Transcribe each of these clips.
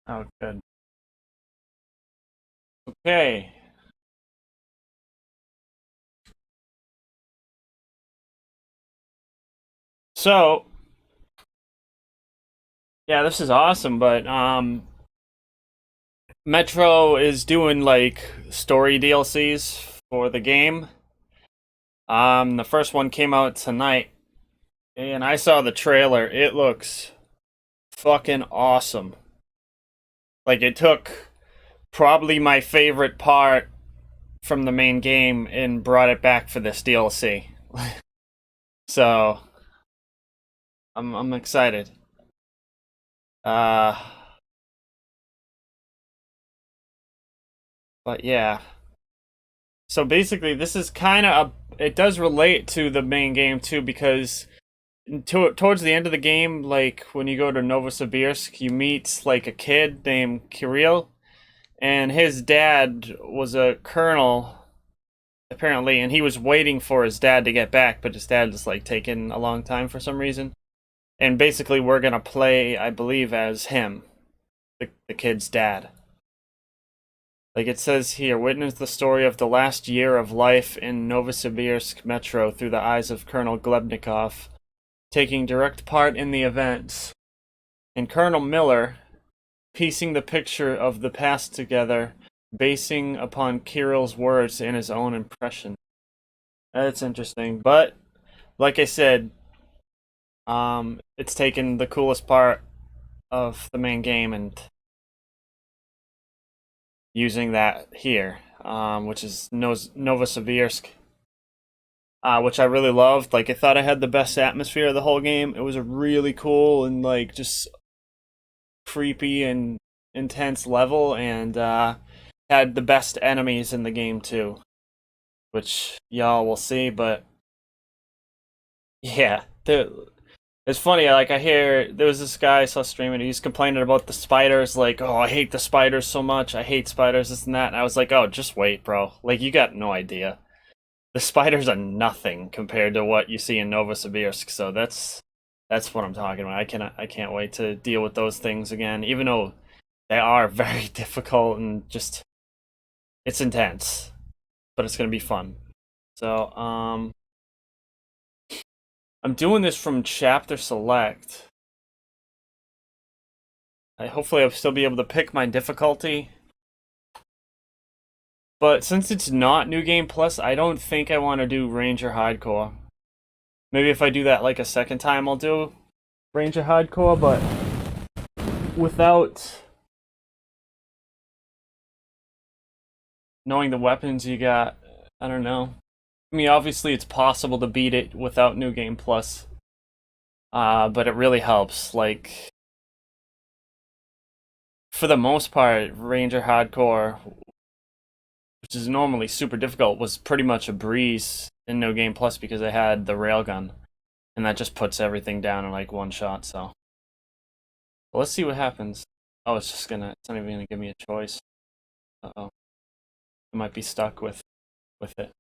Oh, good. Okay. So, yeah, this is awesome, but Metro is doing like story DLCs for the game. The first one came out tonight, and I saw the trailer. It looks fucking awesome. Like it took probably my favorite part from the main game and brought it back for this DLC. So, I'm excited. Uh but yeah. So basically, this is kind of it does relate to the main game too because towards the end of the game, like when you go to Novosibirsk, you meet like a kid named Kirill, and his dad was a colonel apparently, and he was waiting for his dad to get back, but his dad is like taking a long time for some reason. And basically, we're gonna play, I believe, as him, the kid's dad. Like it says here, witness the story of the last year of life in Novosibirsk Metro through the eyes of Colonel Glebnikov, taking direct part in the events, and Colonel Miller, piecing the picture of the past together, basing upon Kirill's words and his own impression. That's interesting. But, like I said, it's taken the coolest part of the main game and using that here, which is Novosibirsk. Which I really loved. Like, I thought I had the best atmosphere of the whole game. It was a really cool and like just creepy and intense level, and had the best enemies in the game too, which y'all will see. But yeah, it's funny. Like I hear there was this guy I saw streaming. He's complaining about the spiders. Like, oh, I hate the spiders so much. I hate spiders. This and that. And I was like, oh, just wait, bro. Like, you got no idea. The spiders are nothing compared to what you see in Novosibirsk. So that's what I'm talking about. I can't wait to deal with those things again. Even though they are very difficult and just it's intense, but it's gonna be fun. So I'm doing this from chapter select. Hopefully I'll still be able to pick my difficulty. But since it's not New Game Plus, I don't think I want to do Ranger Hardcore. Maybe if I do that like a second time, I'll do Ranger Hardcore, but without knowing the weapons you got, I don't know. I mean, obviously it's possible to beat it without New Game Plus, but it really helps. Like, for the most part, Ranger Hardcore, which is normally super difficult, was pretty much a breeze in No Game Plus because I had the railgun, and that just puts everything down in like one shot. So, well, let's see what happens. Oh, it's not even gonna give me a choice. Uh-oh, I might be stuck with it.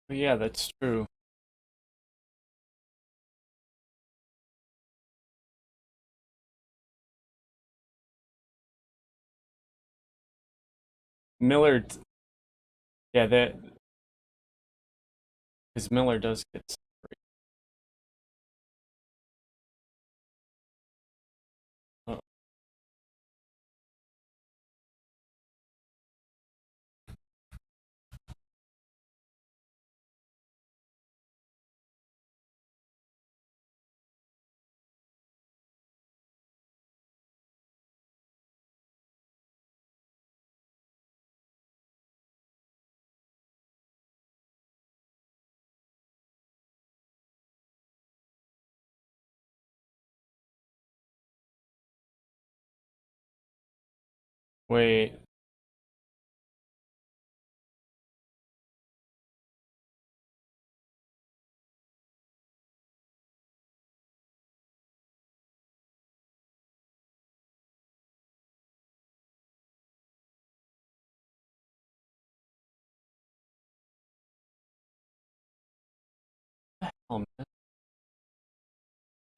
But yeah, that's true. Miller, yeah, that because Miller does get. Oh, Wait. Oh man.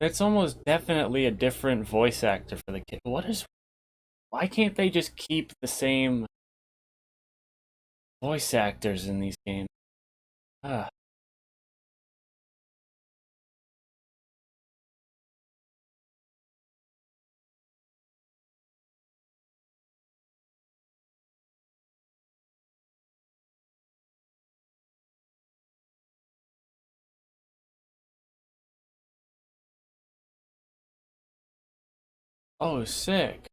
It's almost definitely a different voice actor for the kid. What is? Why can't they just keep the same voice actors in these games? Ah. Oh, sick.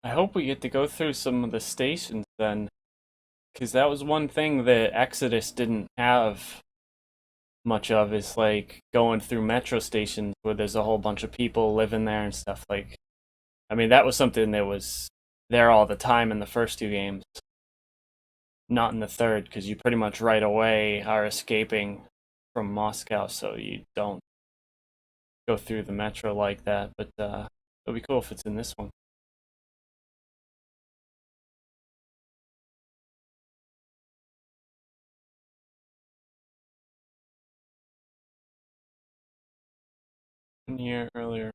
I hope we get to go through some of the stations then, because that was one thing that Exodus didn't have much of, is like going through metro stations where there's a whole bunch of people living there and stuff. Like, I mean, that was something that was there all the time in the first two games, not in the third, because you pretty much right away are escaping from Moscow, so you don't go through the metro like that. But it'll be cool if it's in this one. A year earlier.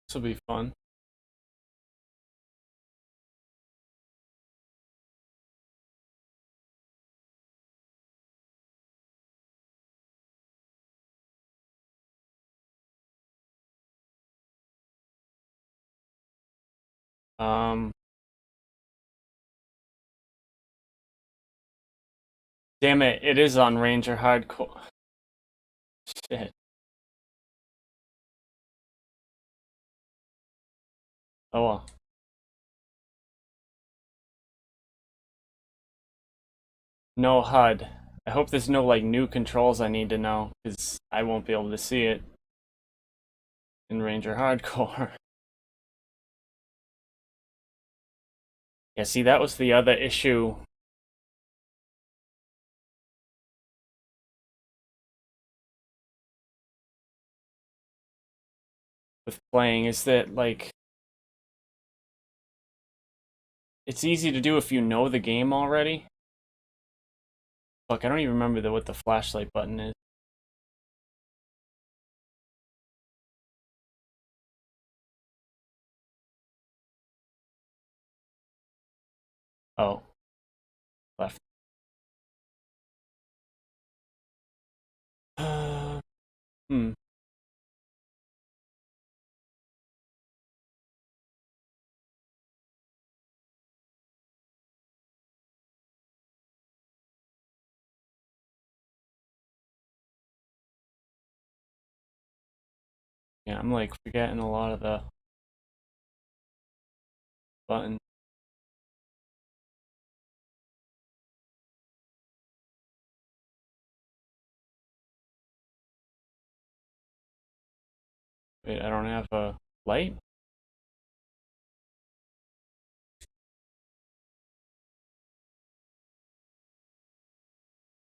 This will be fun. Um, Damn it! It is on Ranger Hardcore. Shit. Oh well. No HUD. I hope there's no like new controls I need to know, because I won't be able to see it in Ranger Hardcore. Yeah, see, that was the other issue with playing, is that like it's easy to do if you know the game already. Fuck, I don't even remember what the flashlight button is. Oh, left. Hmm. Yeah, I'm like forgetting a lot of the buttons. Wait, I don't have a light?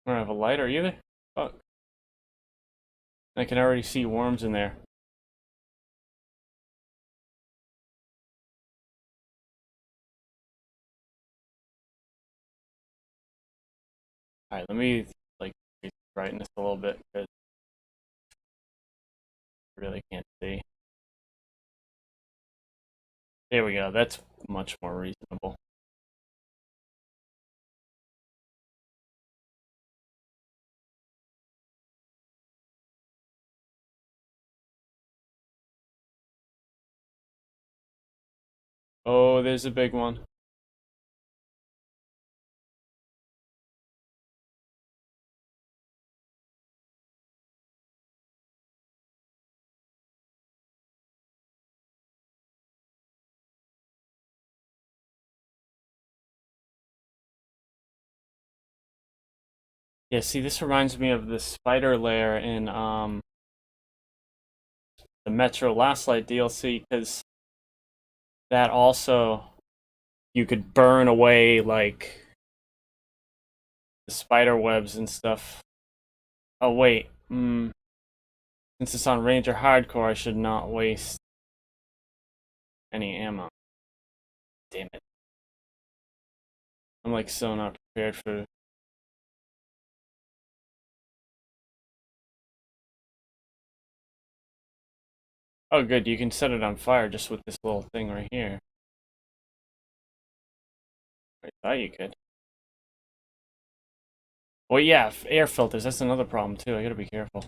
I don't have a lighter either? Fuck. I can already see worms in there. Alright, let me like brighten this a little bit because I really can't see. There we go. That's much more reasonable. Oh, there's a big one. Yeah, see, this reminds me of the spider lair in the Metro Last Light DLC, because that also you could burn away like the spider webs and stuff. Oh wait, since it's on Ranger Hardcore, I should not waste any ammo. Damn it! I'm like so not prepared for. Oh, good, you can set it on fire just with this little thing right here. I thought you could. Well, yeah, air filters. That's another problem too. I gotta be careful.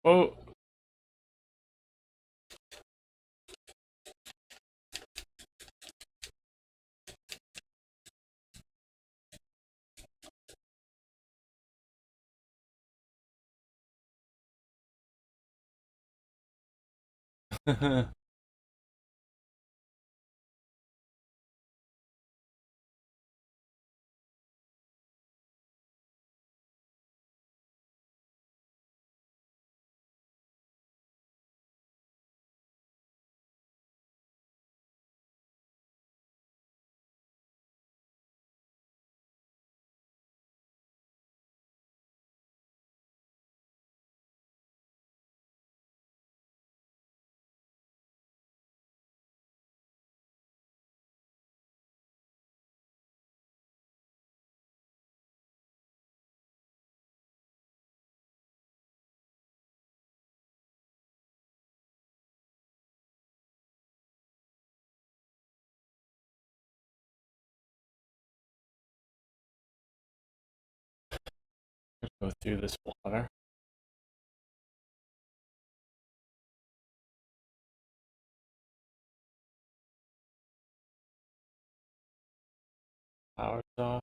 Oh, go through this water. Power's off.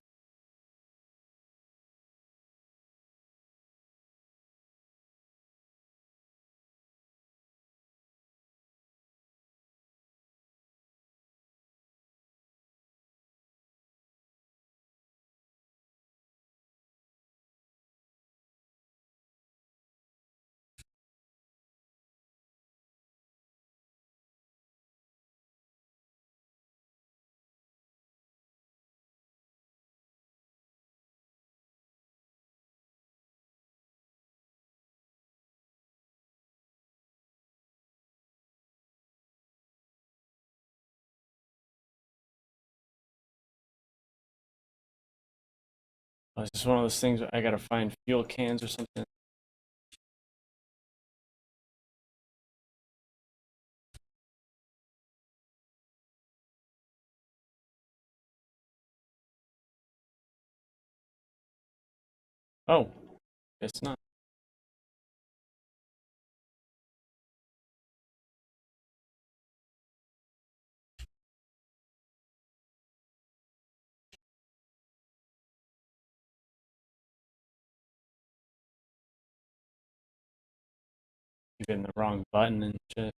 Oh, it's just one of those things where I gotta find fuel cans or something. Oh, it's not. You've hitting the wrong button and shit.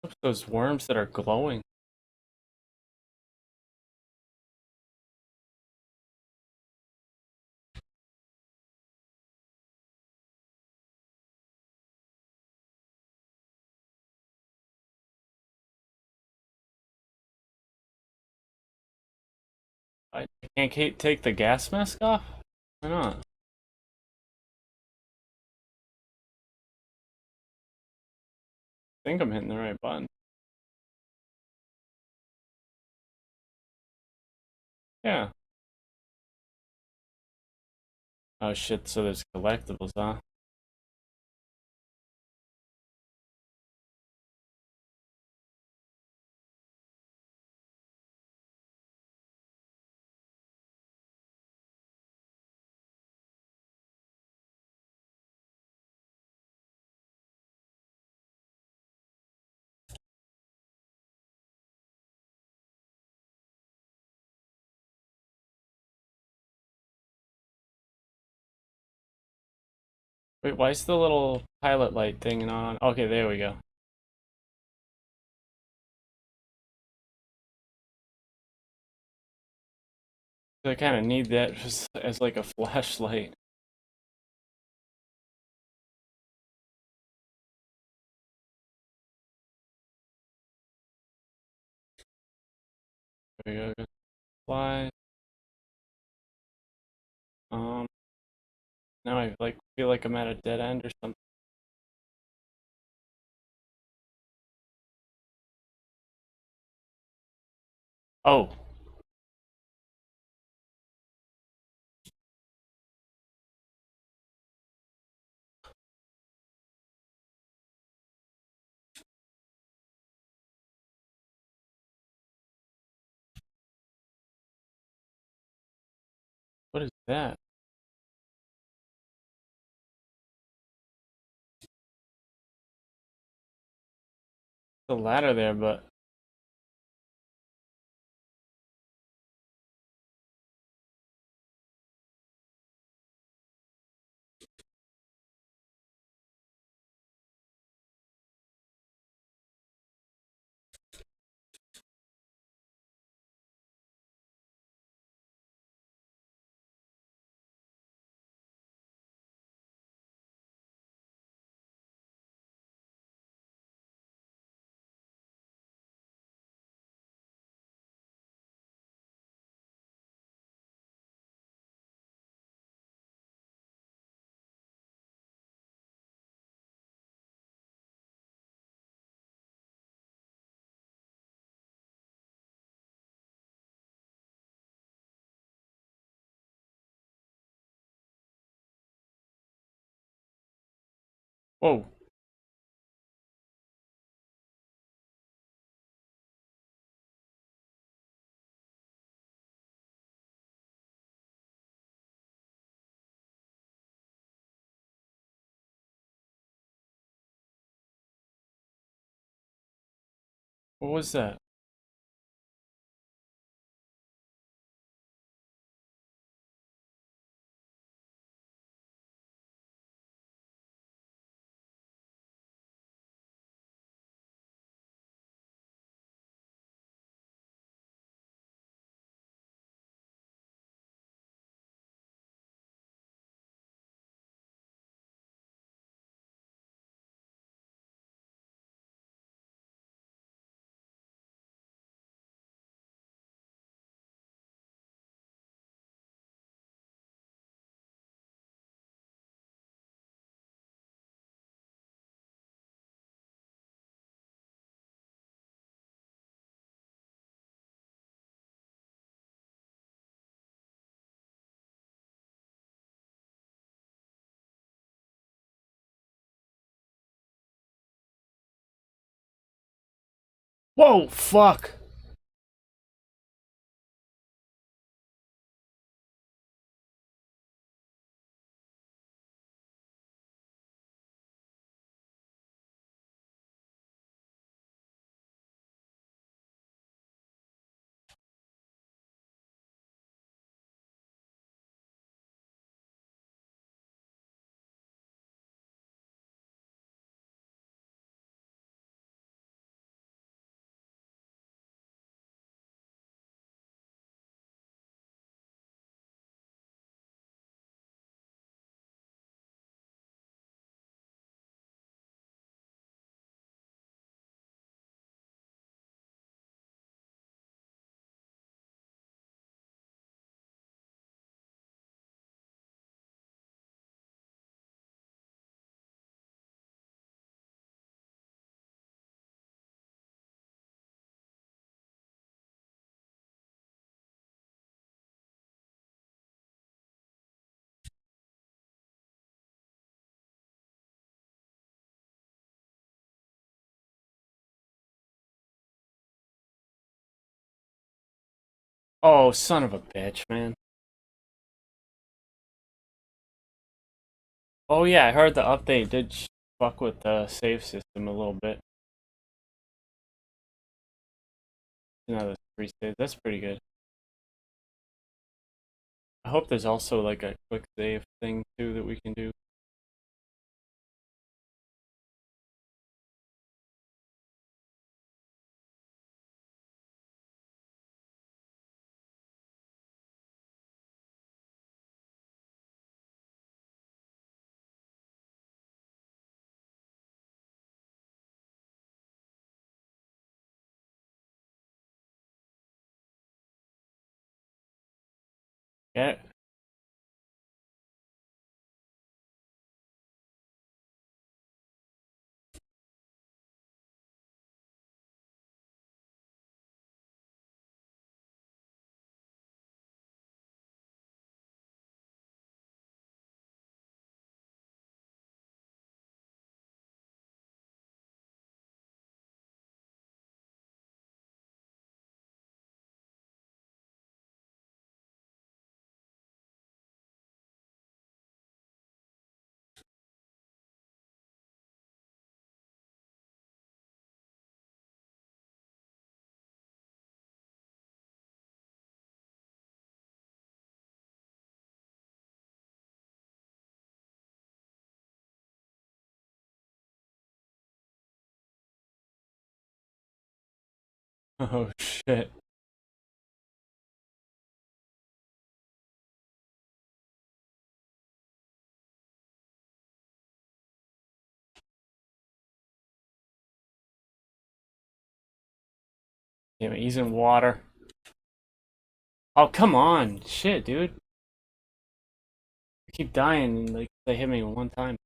Look at those worms that are glowing. I can't take the gas mask off? Why not? I think I'm hitting the right button. Yeah. Oh shit, so there's collectibles, huh? Wait, why is the little pilot light thing not on? Okay, there we go. I kind of need that just as like a flashlight. There we go. Fly. Um, now I like feel like I'm at a dead end or something. Oh, what is that? The ladder there, but whoa. What was that? Whoa, fuck. Oh, son of a bitch, man. Oh yeah, I heard the update did fuck with the save system a little bit. Another free save. That's pretty good. I hope there's also like a quick save thing too that we can do. Yeah. Oh shit. Damn it, he's in water. Oh come on, shit, dude. I keep dying and like they hit me one time.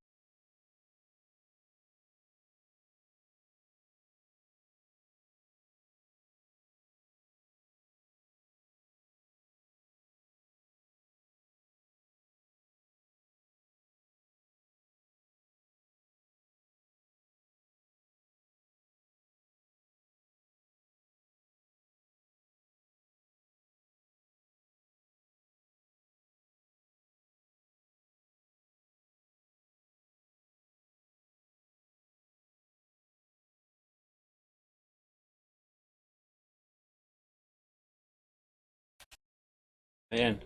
Man,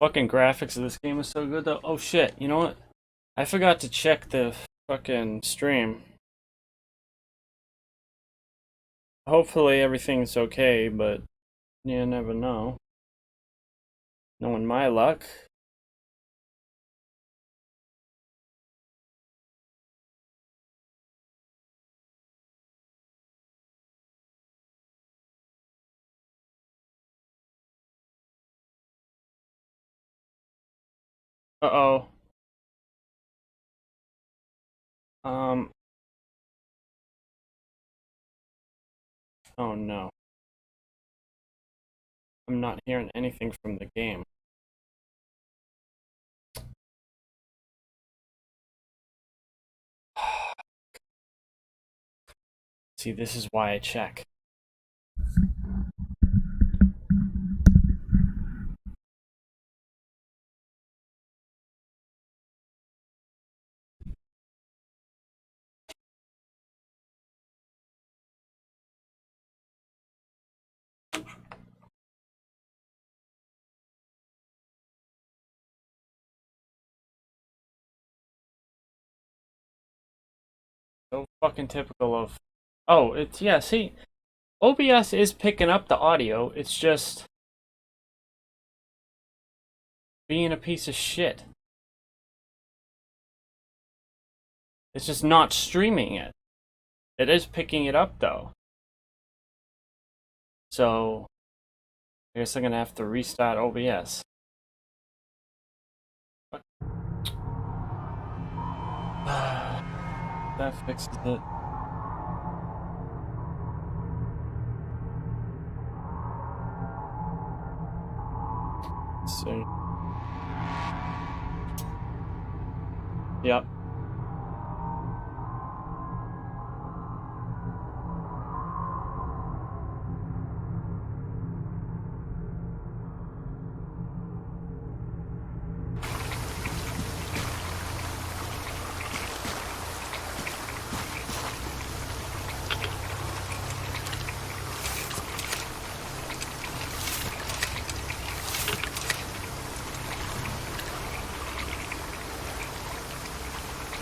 fucking graphics of this game is so good though. Oh shit, you know what? I forgot to check the fucking stream. Hopefully everything's okay, but you never know. Knowing my luck. Uh-oh. Um, oh no. I'm not hearing anything from the game. See, this is why I check. So fucking typical of... Oh, it's... Yeah, see, OBS is picking up the audio. It's just... being a piece of shit. It's just not streaming it. It is picking it up, though. So... I guess I'm gonna have to restart OBS. That fixes it. So... Yep.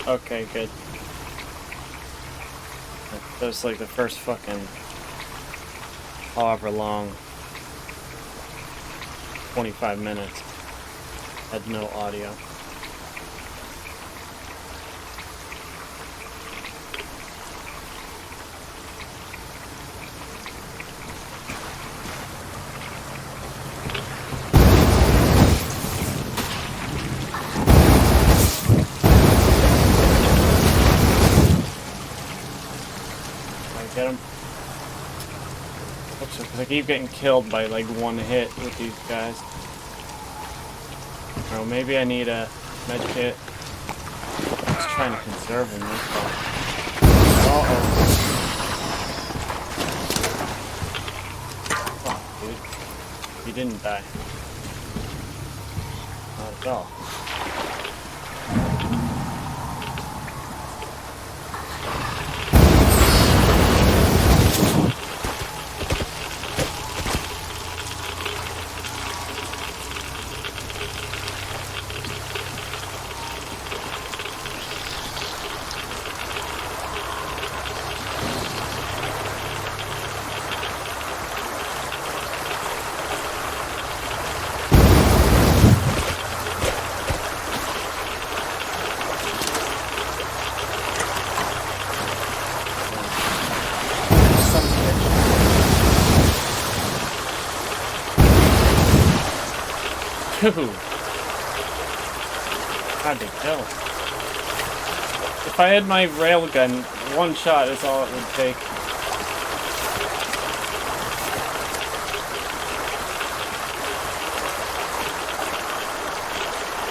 Okay, good. That was like the first fucking however long. 25 minutes. Had no audio. Get him. Because I keep getting killed by like one hit with these guys. Oh, maybe I need a med kit. I'm just trying to conserve him this time. Uh-oh. Fuck, dude. He didn't die. Not at all. Dude. How'd they kill? If I had my railgun, one shot is all it would take.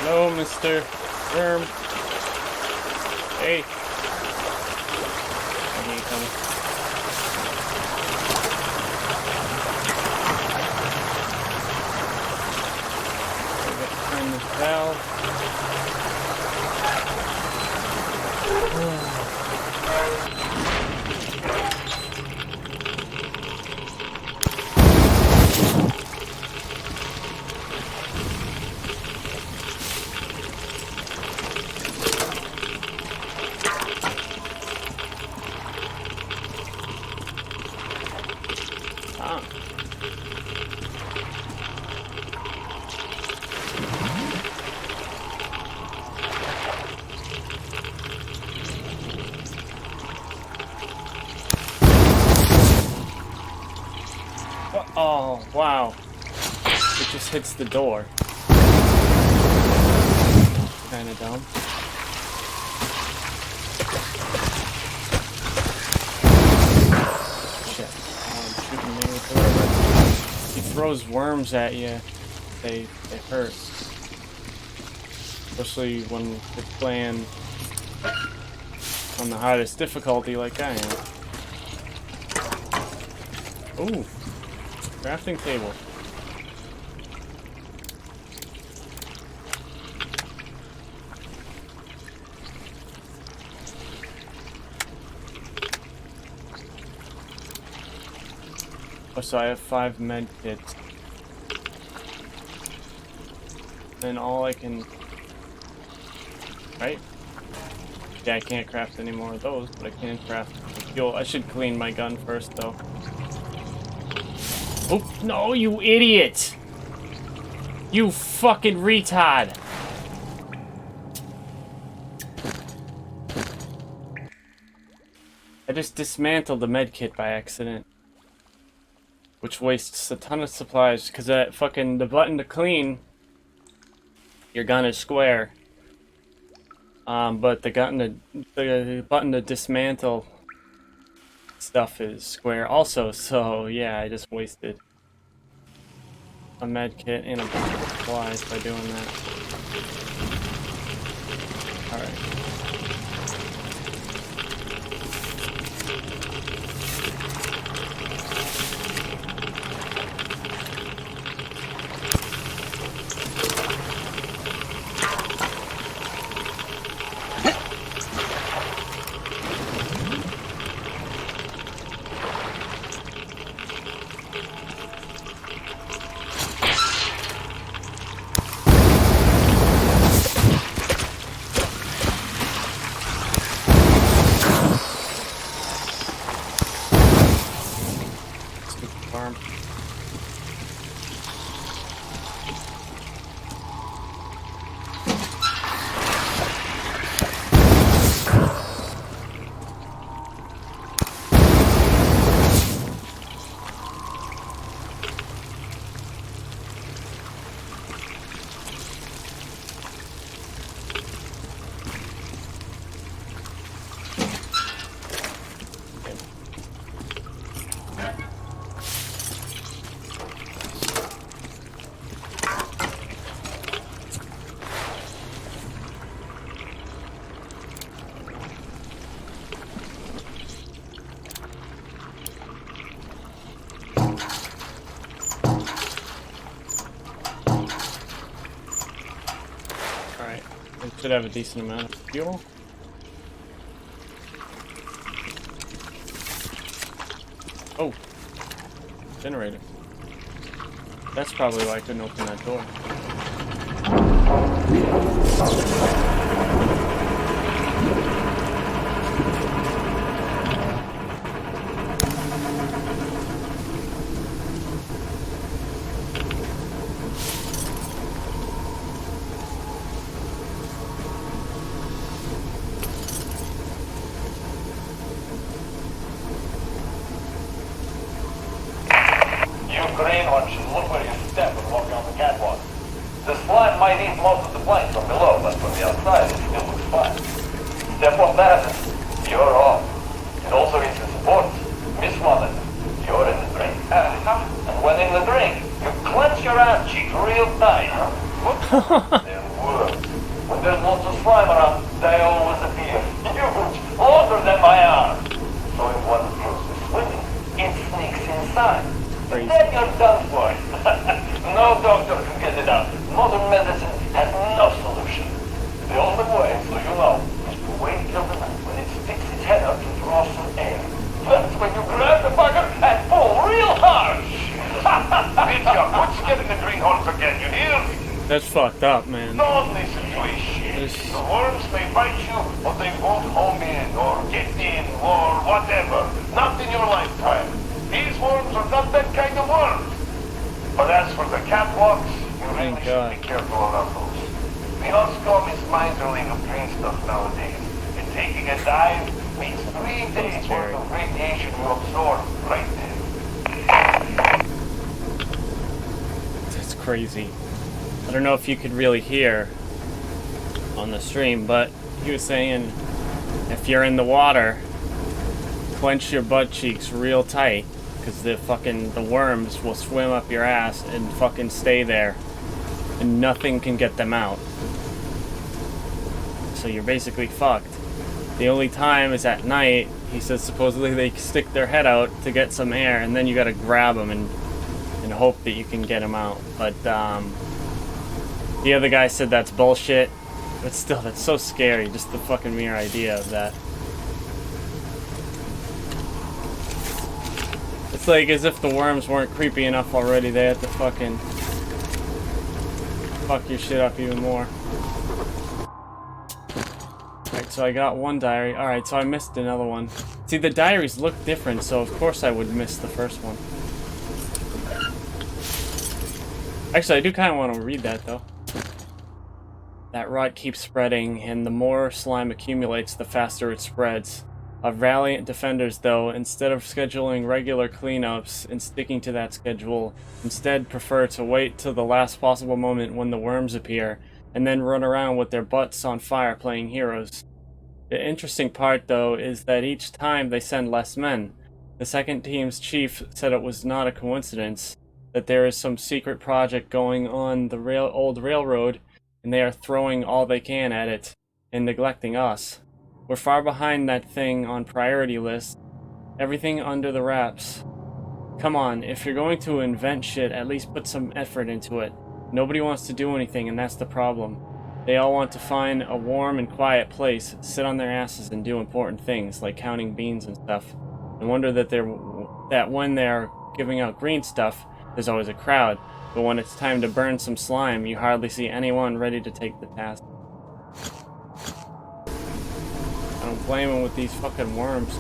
Hello, Mr. Worm. Hey. I ain't coming. Turn this valve. Oh, wow. It just hits the door. Kinda dumb. Shit. Oh, I'm shooting me with whatever. He throws worms at you. They hurt. Especially when you're playing on the hardest difficulty like I am. Ooh. Crafting table. Oh, so I have 5 med kits. And all I can... Right? Yeah, I can't craft any more of those, but I can craft fuel. I should clean my gun first, though. Oh, no, you idiot! You fucking retard! I just dismantled the medkit by accident. Which wastes a ton of supplies, because that fucking, the button to clean your gun is square. But the button to dismantle stuff is square also, so yeah, I just wasted a med kit and a bunch of supplies by doing that. Alright. farm. Should have a decent amount of fuel. Oh, generator. That's probably why I couldn't open that door. Greenhorn should look where you step when walking on the catwalk. The slime might eat most of the plane from below, but from the outside it still looks fine. Step on that, you're off. It also eats the support. Miss one, you're in the drink. And when in the drink, you clench your ass cheek real tight. They're worms. When there's lots of slime around, they always appear huge, longer than my arm. So if one feels the swimming, it sneaks inside. Crazy. Then you're done for. No doctor can get it out. Modern medicine has no solution. The only way, so you know, is to wait till the night when it sticks its head up to draw some air. That's when you grab the bugger and pull real hard. Mitya, quit scaring the greenhorns again, you hear? That's fucked up, man. Don't listen to his shit. The worms may bite you, but they won't home in, or get in, or whatever. Not in your lifetime. These worms are not that kind of worms. But as for the catwalks, you really should be careful around those. The Oscom is mindering of green stuff nowadays. And taking a dive means 3 days worth of radiation you absorb right there. That's crazy. I don't know if you could really hear on the stream, but he was saying if you're in the water, clench your butt cheeks real tight, because the worms will swim up your ass and fucking stay there, and nothing can get them out. So you're basically fucked. The only time is at night. He says supposedly they stick their head out to get some air, and then you gotta grab them and hope that you can get them out. But the other guy said that's bullshit. But still, that's so scary, just the fucking mere idea of that. It's like as if the worms weren't creepy enough already, they had to fucking fuck your shit up even more. Alright, so I got one diary. Alright, so I missed another one. See, the diaries look different, so of course I would miss the first one. Actually, I do kind of want to read that, though. That rot keeps spreading, and the more slime accumulates, the faster it spreads. Our valiant defenders, though, instead of scheduling regular cleanups and sticking to that schedule, instead prefer to wait till the last possible moment when the worms appear, and then run around with their butts on fire playing heroes. The interesting part, though, is that each time they send less men. The second team's chief said it was not a coincidence, that there is some secret project going on the old railroad, and they are throwing all they can at it, and neglecting us. We're far behind that thing on priority list. Everything under the wraps. Come on, if you're going to invent shit, at least put some effort into it. Nobody wants to do anything, and that's the problem. They all want to find a warm and quiet place, sit on their asses and do important things, like counting beans and stuff. And wonder that when they're giving out green stuff, there's always a crowd. But when it's time to burn some slime, you hardly see anyone ready to take the task. I don't blame him with these fucking worms.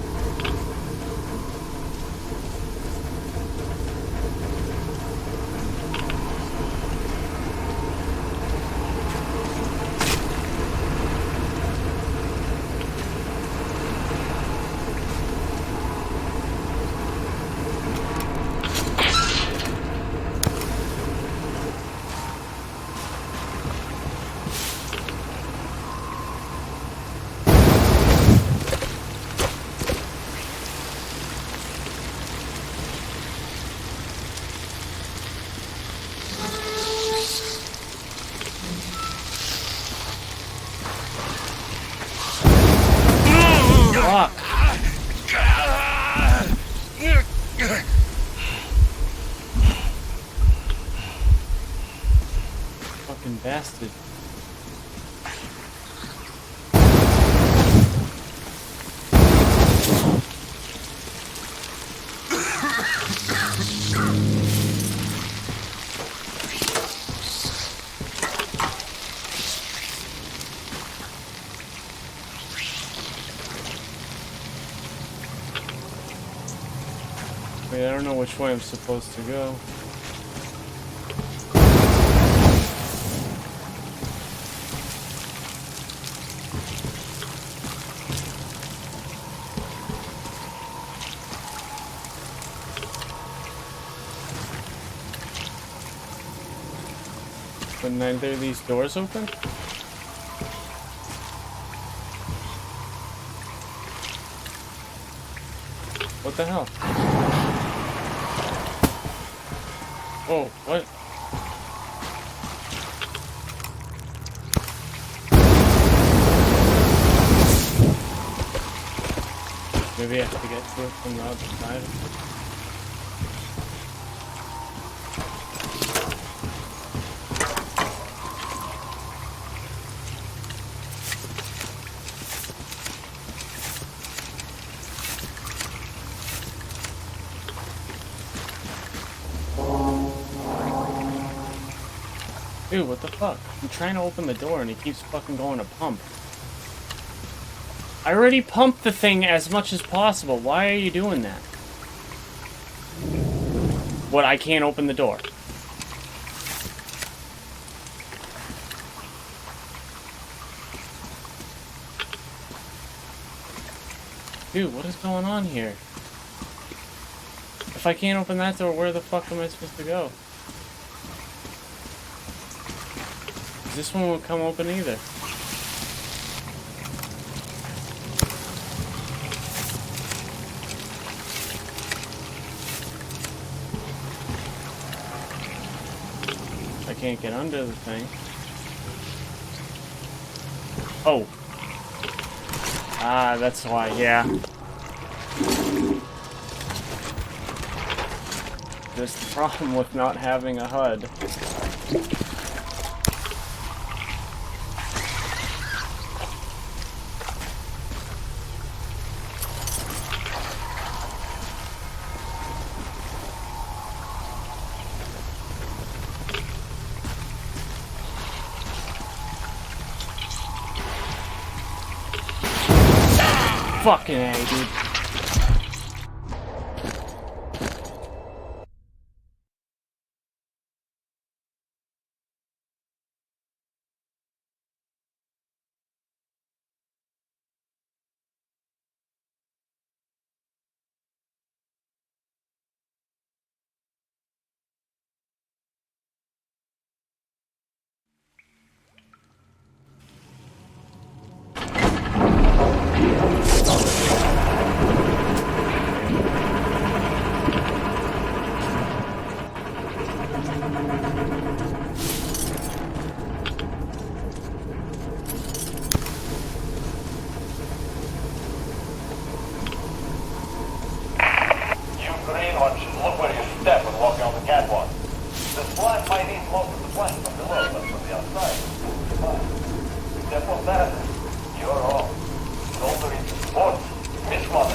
Bastard. Wait, I don't know which way I'm supposed to go. Couldn't either these doors open? What the hell? Oh, what? Maybe I have to get to it from the other side. Dude, what the fuck? I'm trying to open the door and he keeps fucking going to pump. I already pumped the thing as much as possible. Why are you doing that? What, I can't open the door? Dude, what is going on here? If I can't open that door, where the fuck am I supposed to go? This one won't come open either. I can't get under the thing. Oh. Ah, that's why, yeah. There's the problem with not having a HUD. Fucking A, dude. Look where you step when walking on the catwalk. The slime might eat most of the plank from below, but from the outside, it's fine. Step on that, you're off. Shoulder into sports, miss one,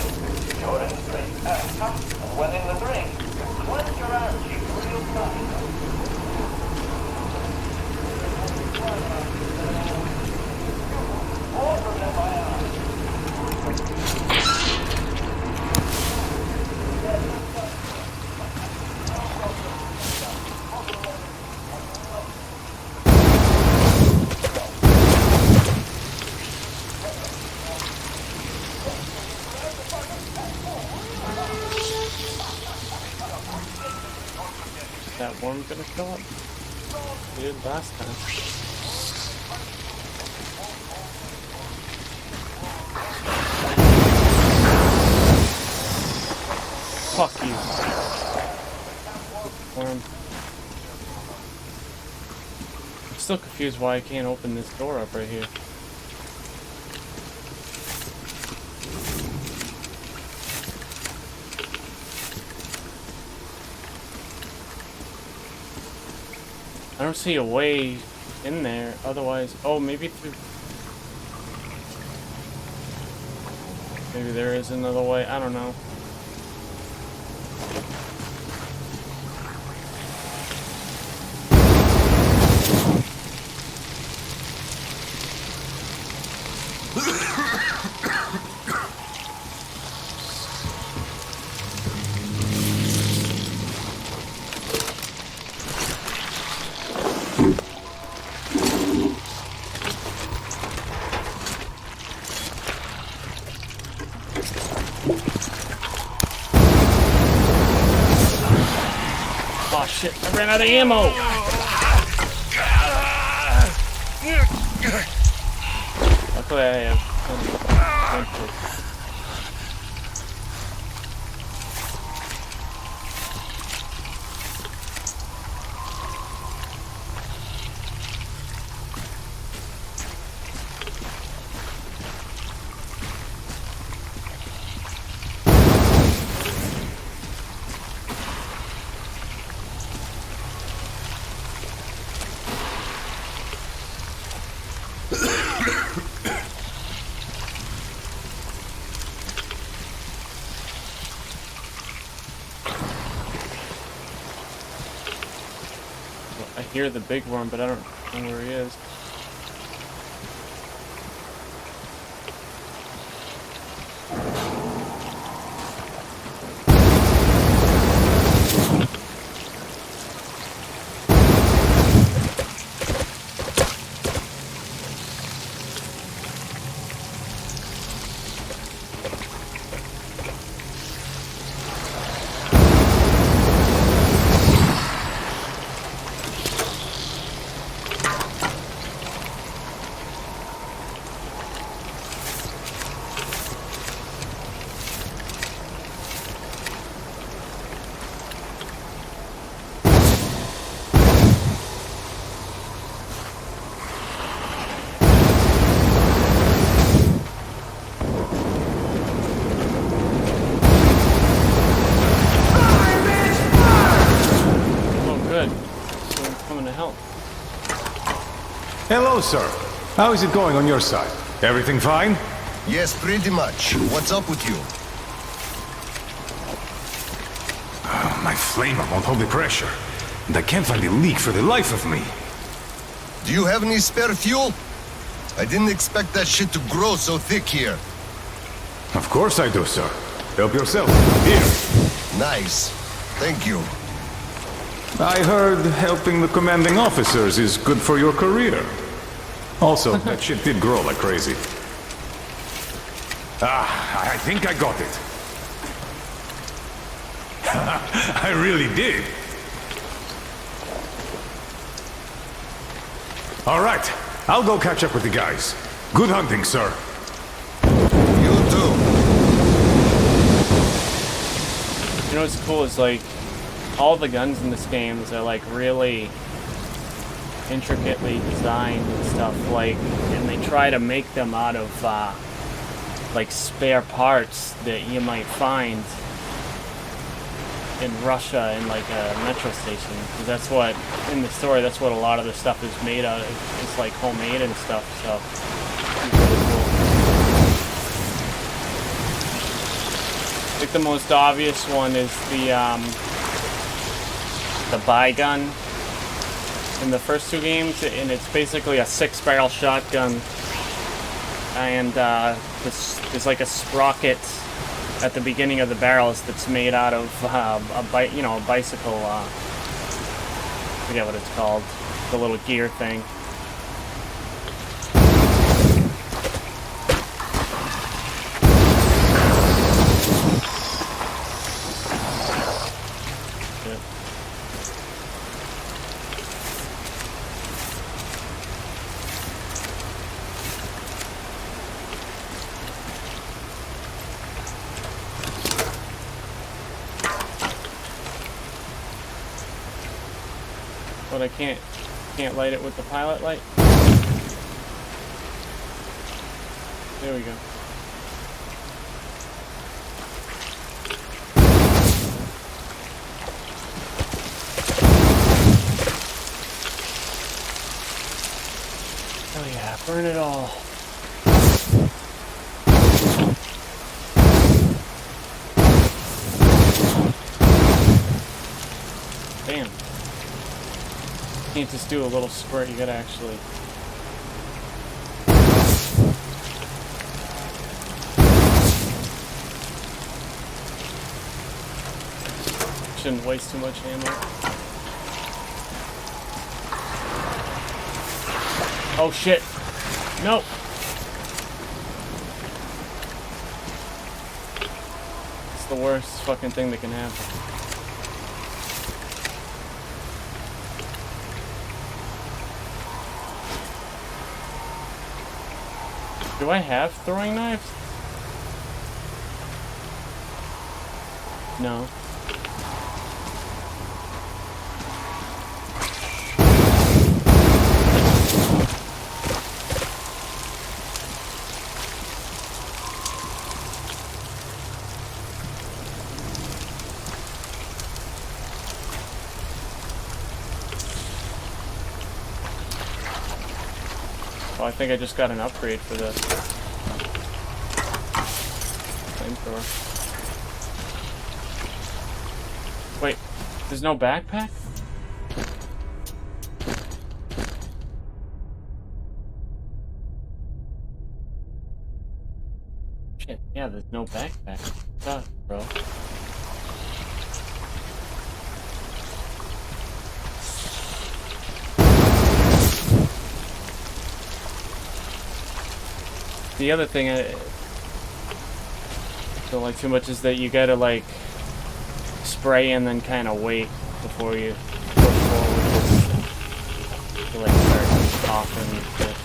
you're in the drink. And when in the drink, cleanse your ass cheek real tight. Older than my eyes. That worm gonna show up? It did last time. Fuck you. Worm. I'm still confused why I can't open this door up right here. I don't see a way in there. Otherwise, oh, maybe through. Maybe there is another way. I don't know. Oh shit, I ran out of ammo! Luckily I have I hear the big worm, but I don't know where he is. Hello, sir. How is it going on your side? Everything fine? Yes, pretty much. What's up with you? My flamer won't hold the pressure. And I can't find a leak for the life of me. Do you have any spare fuel? I didn't expect that shit to grow so thick here. Of course I do, sir. Help yourself. Here. Nice. Thank you. I heard helping the commanding officers is good for your career. Also, that shit did grow like crazy. I think I got it. I really did. All right, I'll go catch up with the guys. Good hunting, sir. You too. You know what's cool is like all the guns in this game are like really intricately designed and stuff, like, and they try to make them out of like spare parts that you might find in Russia in like a metro station, because that's what in the story, that's what a lot of the stuff is made out of. It's like homemade and stuff, so it's really cool. I think the most obvious one is the buy gun in the first two games, and it's basically a 6-barrel shotgun, and there's like a sprocket at the beginning of the barrels that's made out of a bicycle. I forget what it's called, the little gear thing. But I can't light it with the pilot light. There we go. Burn it all. Damn. You can't just do a little squirt, you gotta actually... Shouldn't waste too much ammo. Oh shit! Nope! It's the worst fucking thing that can happen. Do I have throwing knives? No. Oh, I think I just got an upgrade for this. Flamethrower. Wait, there's no backpack? Shit, yeah, there's no backpack. What's up, bro? The other thing I don't like too much is that you gotta like spray and then kind of wait before you push forward to like start coughing and shit.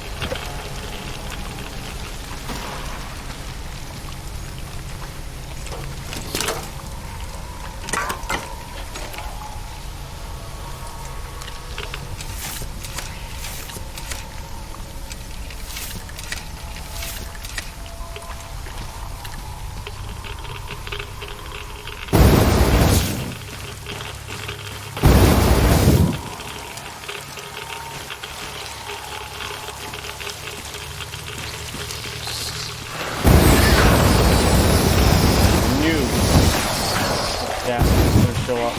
Yeah, it's gonna show up.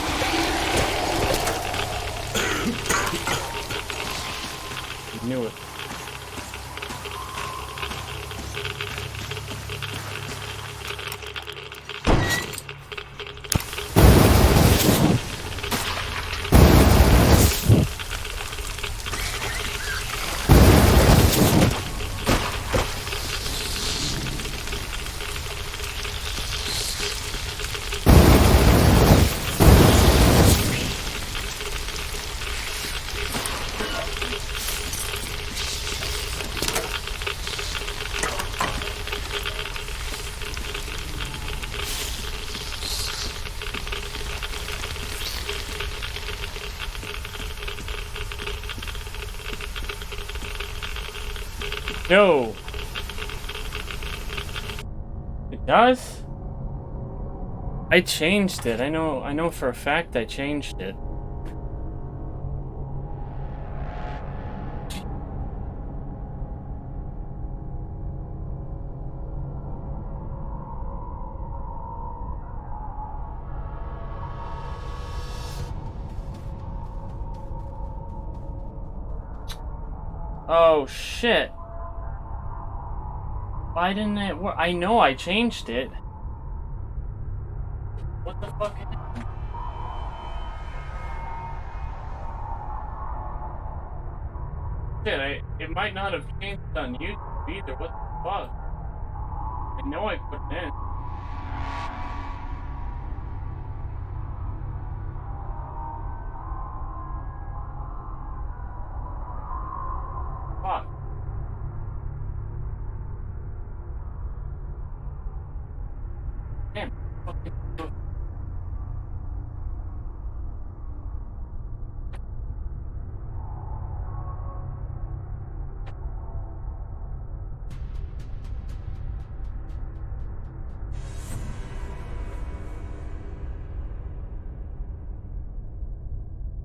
Knew it. No. It does? I changed it. I know for a fact I changed it. Oh shit. Why didn't it work? I know I changed it. What the fuck happened? Shit, it might not have changed on YouTube either. What the fuck? I know I put it in. Fuck. Damn. Fucking.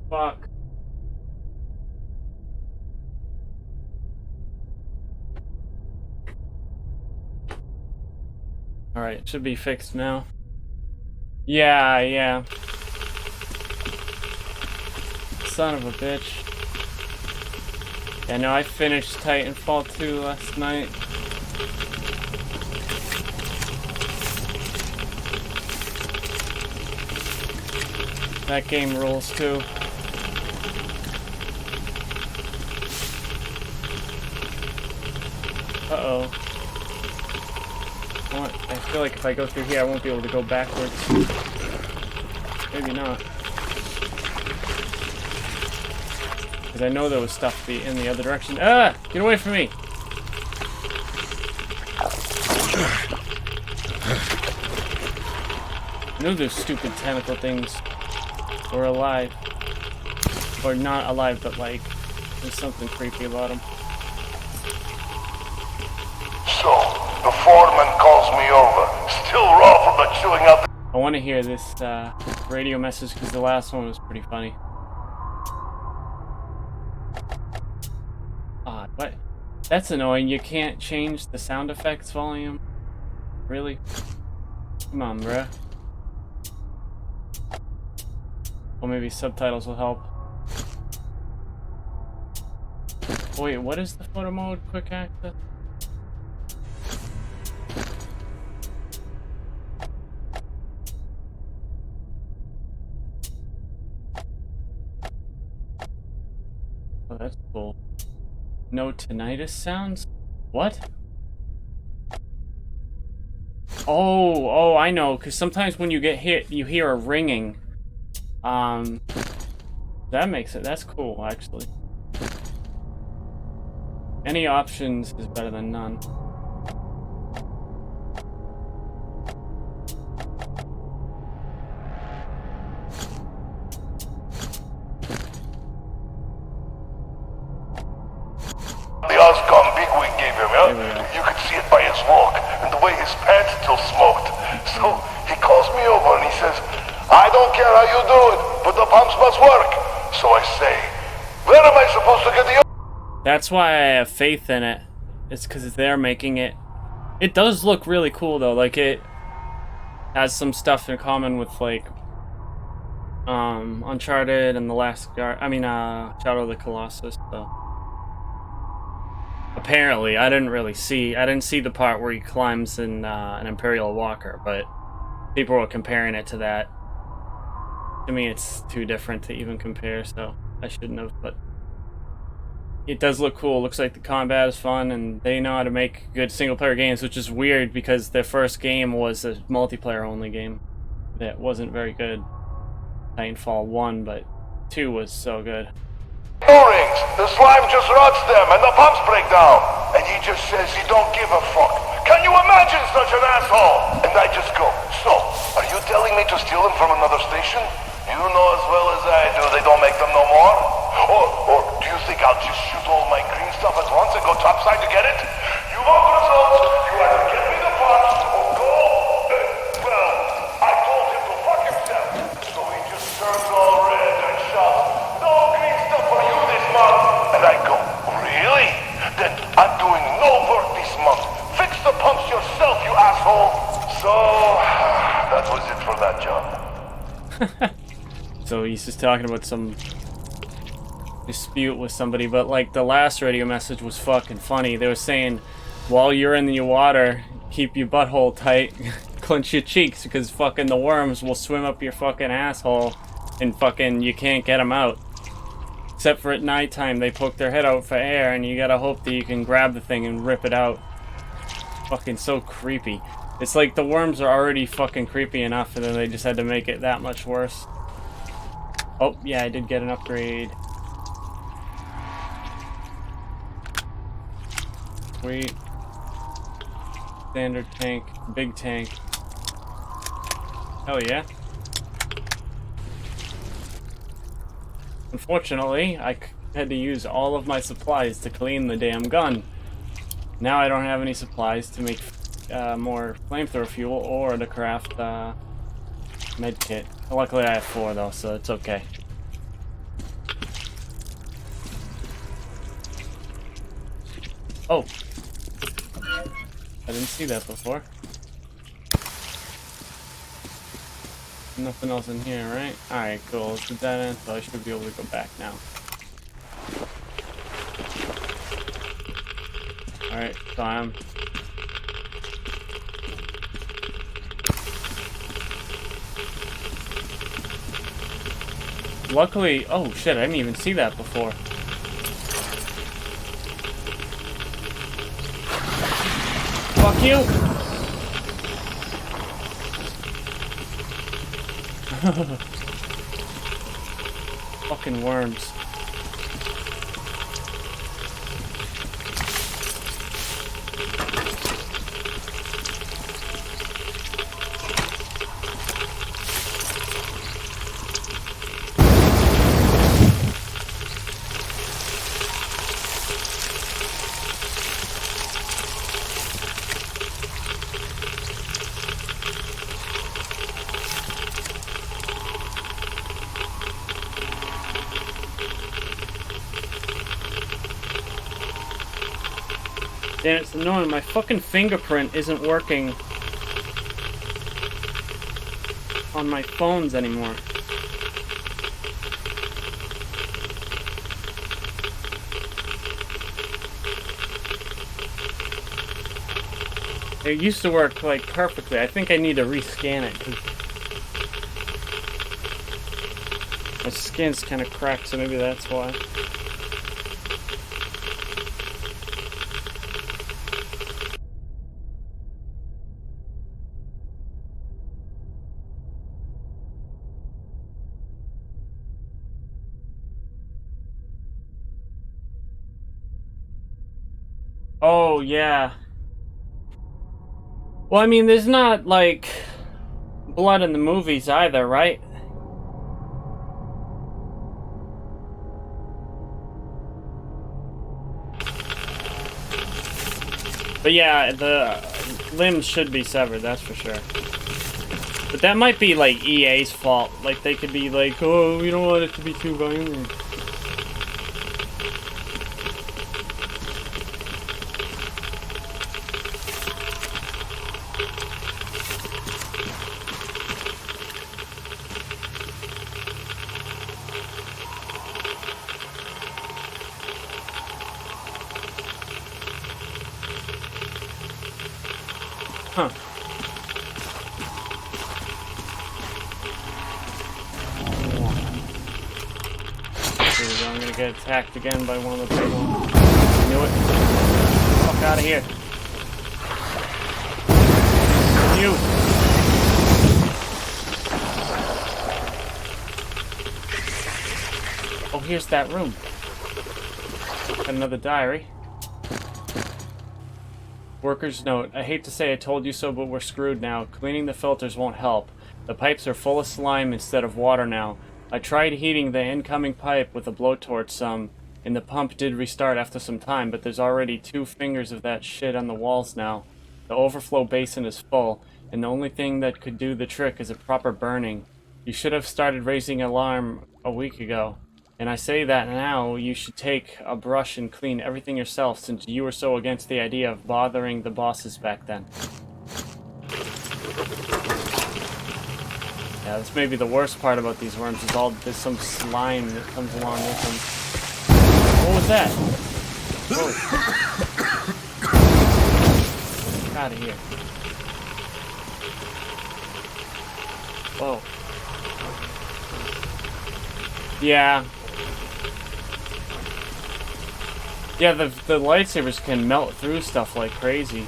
Fuck. Alright, should be fixed now. Yeah. Son of a bitch. Yeah, no, I finished Titanfall 2 last night. That game rules too. Uh-oh. I feel like if I go through here, I won't be able to go backwards. Maybe not. Because I know there was stuff in the other direction. Ah! Get away from me! I knew those stupid tentacle things were alive. Or not alive, but like, there's something creepy about them. So, the foreman calls me over. Still raw from the chewing up. I want to hear this radio message because the last one was pretty funny. Ah, what? That's annoying. You can't change the sound effects volume? Really? Come on, bruh. Well, maybe subtitles will help. Wait, what is the photo mode? Quick access? Oh, that's cool. No tinnitus sounds? What? Oh, I know, because sometimes when you get hit, you hear a ringing. That makes it, that's cool, actually. Any options is better than none. The Oscom bigwig gave him, huh? You could see it by his walk and the way his pants still smoked. So he calls me over and he says, I don't care how you do it, but the pumps must work. So I say, where am I supposed to get the... That's why I have faith in it. It's because they're making it. It does look really cool though. Like it has some stuff in common with like Uncharted and the Last Guard. I mean, Shadow of the Colossus. So apparently, I didn't see the part where he climbs in an Imperial Walker, but people were comparing it to that. To me, it's too different to even compare, so I shouldn't have. But it does look cool. Looks like the combat is fun, and they know how to make good single-player games, which is weird because their first game was a multiplayer-only game that wasn't very good. Titanfall 1, but 2 was so good. O-rings. The slime just rots them and the pumps break down. And he just says he don't give a fuck. Can you imagine such an asshole? And I just go, so, are you telling me to steal them from another station? You know as well as I do they don't make them no more? Or do you think I'll just shoot all my green stuff at once and go topside to get it? You want results? You either get me the parts or go... well, I told him to fuck himself. So he just turns all red and shouts, no green stuff for you this month. And I go, really? Then I'm doing no work this month. Fix the pumps yourself, you asshole. So, that was it for that job. So he's just talking about some dispute with somebody, but like the last radio message was fucking funny. They were saying, while you're in the water, keep your butthole tight, clench your cheeks, because fucking the worms will swim up your fucking asshole, and fucking you can't get them out. Except for at nighttime, they poke their head out for air, and you gotta hope that you can grab the thing and rip it out. Fucking so creepy. It's like the worms are already fucking creepy enough, and then they just had to make it that much worse. Oh, yeah, I did get an upgrade. Sweet. Standard tank, big tank. Hell yeah. Unfortunately, I had to use all of my supplies to clean the damn gun. Now I don't have any supplies to make more flamethrower fuel or to craft med kit. Luckily I have 4 though, so it's okay. Oh. I didn't see that before. Nothing else in here, right? Alright, cool. It's a dead end, so I should be able to go back now. Alright, so I'm... Luckily... Oh shit, I didn't even see that before. Fuck you! Fucking worms. Damn, it's annoying. My fucking fingerprint isn't working on my phones anymore. It used to work, like, perfectly. I think I need to rescan it, because my skin's kind of cracked, so maybe that's why. Oh, yeah. Well, I mean, there's not, like, blood in the movies either, right? But yeah, the limbs should be severed, that's for sure. But that might be, like, EA's fault. Like, they could be like, oh, we don't want it to be too violent. Huh. Here we go, I'm gonna get attacked again by one of the big ones. I knew it. Fuck out of here. You! Oh, here's that room. Got another diary. Worker's note. I hate to say I told you so, but we're screwed now. Cleaning the filters won't help. The pipes are full of slime instead of water now. I tried heating the incoming pipe with a blowtorch some, and the pump did restart after some time, but there's already 2 fingers of that shit on the walls now. The overflow basin is full, and the only thing that could do the trick is a proper burning. You should have started raising alarm a week ago. And I say that now, you should take a brush and clean everything yourself, since you were so against the idea of bothering the bosses back then. Yeah, that's maybe the worst part about these worms, is there's some slime that comes along with them. What was that? Whoa. Get out of here. Whoa. Yeah. Yeah, the lightsabers can melt through stuff like crazy.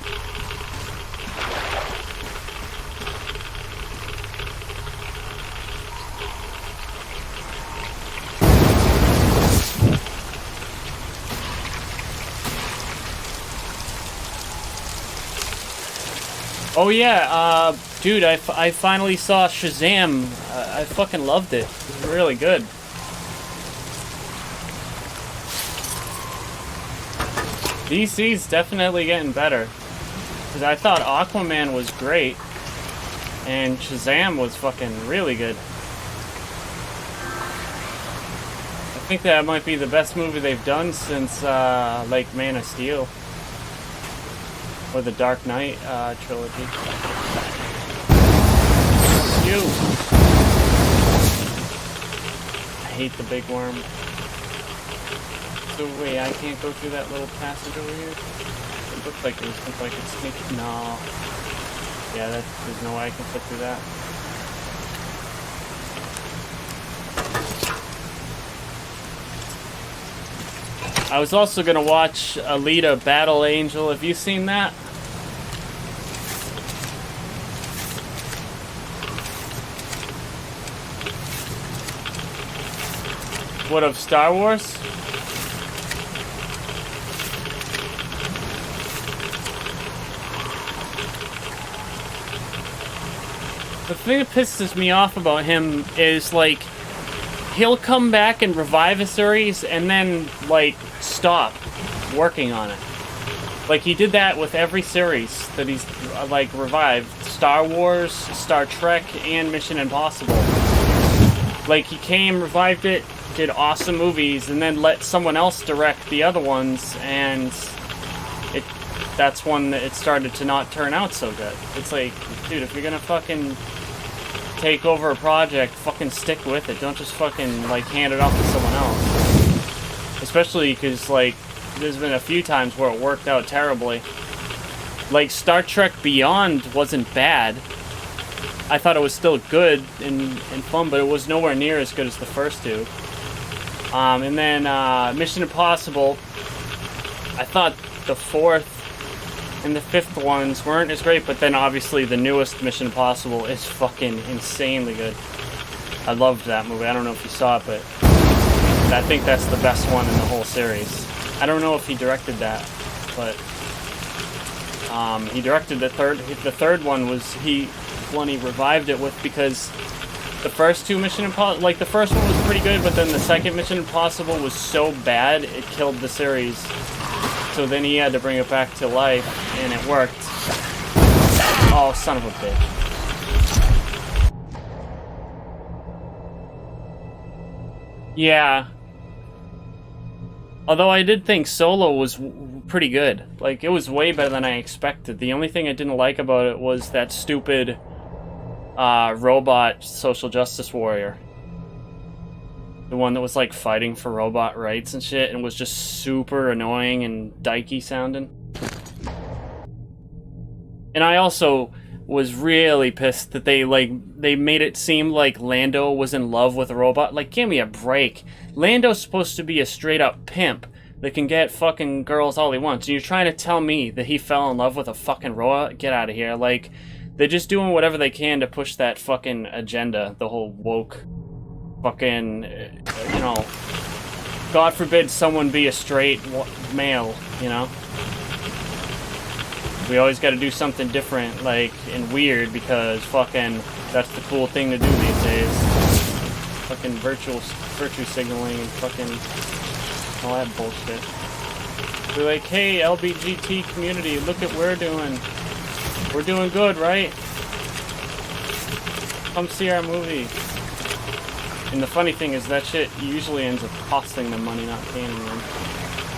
Oh yeah, dude, I finally saw Shazam. I fucking loved it. It was really good. DC's definitely getting better. Because I thought Aquaman was great. And Shazam was fucking really good. I think that might be the best movie they've done since, like, Man of Steel. Or the Dark Knight trilogy. You! hate the big worm. So wait, I can't go through that little passage over here? It looks like there's if I could sneak. No. Yeah, there's no way I can flip through that. I was also gonna watch Alita Battle Angel. Have you seen that? What, of Star Wars? The thing that pisses me off about him is, like, he'll come back and revive a series and then, like, stop working on it. Like, he did that with every series that he's, like, revived. Star Wars, Star Trek, and Mission Impossible. Like, he came, revived it, did awesome movies, and then let someone else direct the other ones, and that's when it started to not turn out so good. It's like, dude, if you're gonna fucking take over a project, fucking stick with it. Don't just fucking, like, hand it off to someone else. Especially because, like, there's been a few times where it worked out terribly. Like, Star Trek Beyond wasn't bad. I thought it was still good and fun, but it was nowhere near as good as the first two. And then Mission Impossible, I thought the fourth and the fifth ones weren't as great, but then obviously the newest Mission Impossible is fucking insanely good. I loved that movie. I don't know if you saw it, but I think that's the best one in the whole series. I don't know if he directed that, but he directed the third. The third one was one he revived it with, because the first two Mission Impossible, like, the first one was pretty good, but then the second Mission Impossible was so bad it killed the series. So then he had to bring it back to life, and it worked. Oh, son of a bitch. Yeah. Although I did think Solo was pretty good. Like, it was way better than I expected. The only thing I didn't like about it was that stupid robot social justice warrior. The one that was, like, fighting for robot rights and shit, and was just super annoying and dykey sounding. And I also was really pissed that they made it seem like Lando was in love with a robot. Like, give me a break. Lando's supposed to be a straight-up pimp that can get fucking girls all he wants. And you're trying to tell me that he fell in love with a fucking robot? Get out of here. Like, they're just doing whatever they can to push that fucking agenda, the whole woke fucking, you know, God forbid someone be a straight male, you know? We always gotta do something different, like, and weird, because fucking that's the cool thing to do these days. Fucking virtue signaling and fucking all that bullshit. We're like, hey, LBGT community, look at what we're doing. We're doing good, right? Come see our movie. And the funny thing is that shit usually ends up costing them money, not paying them.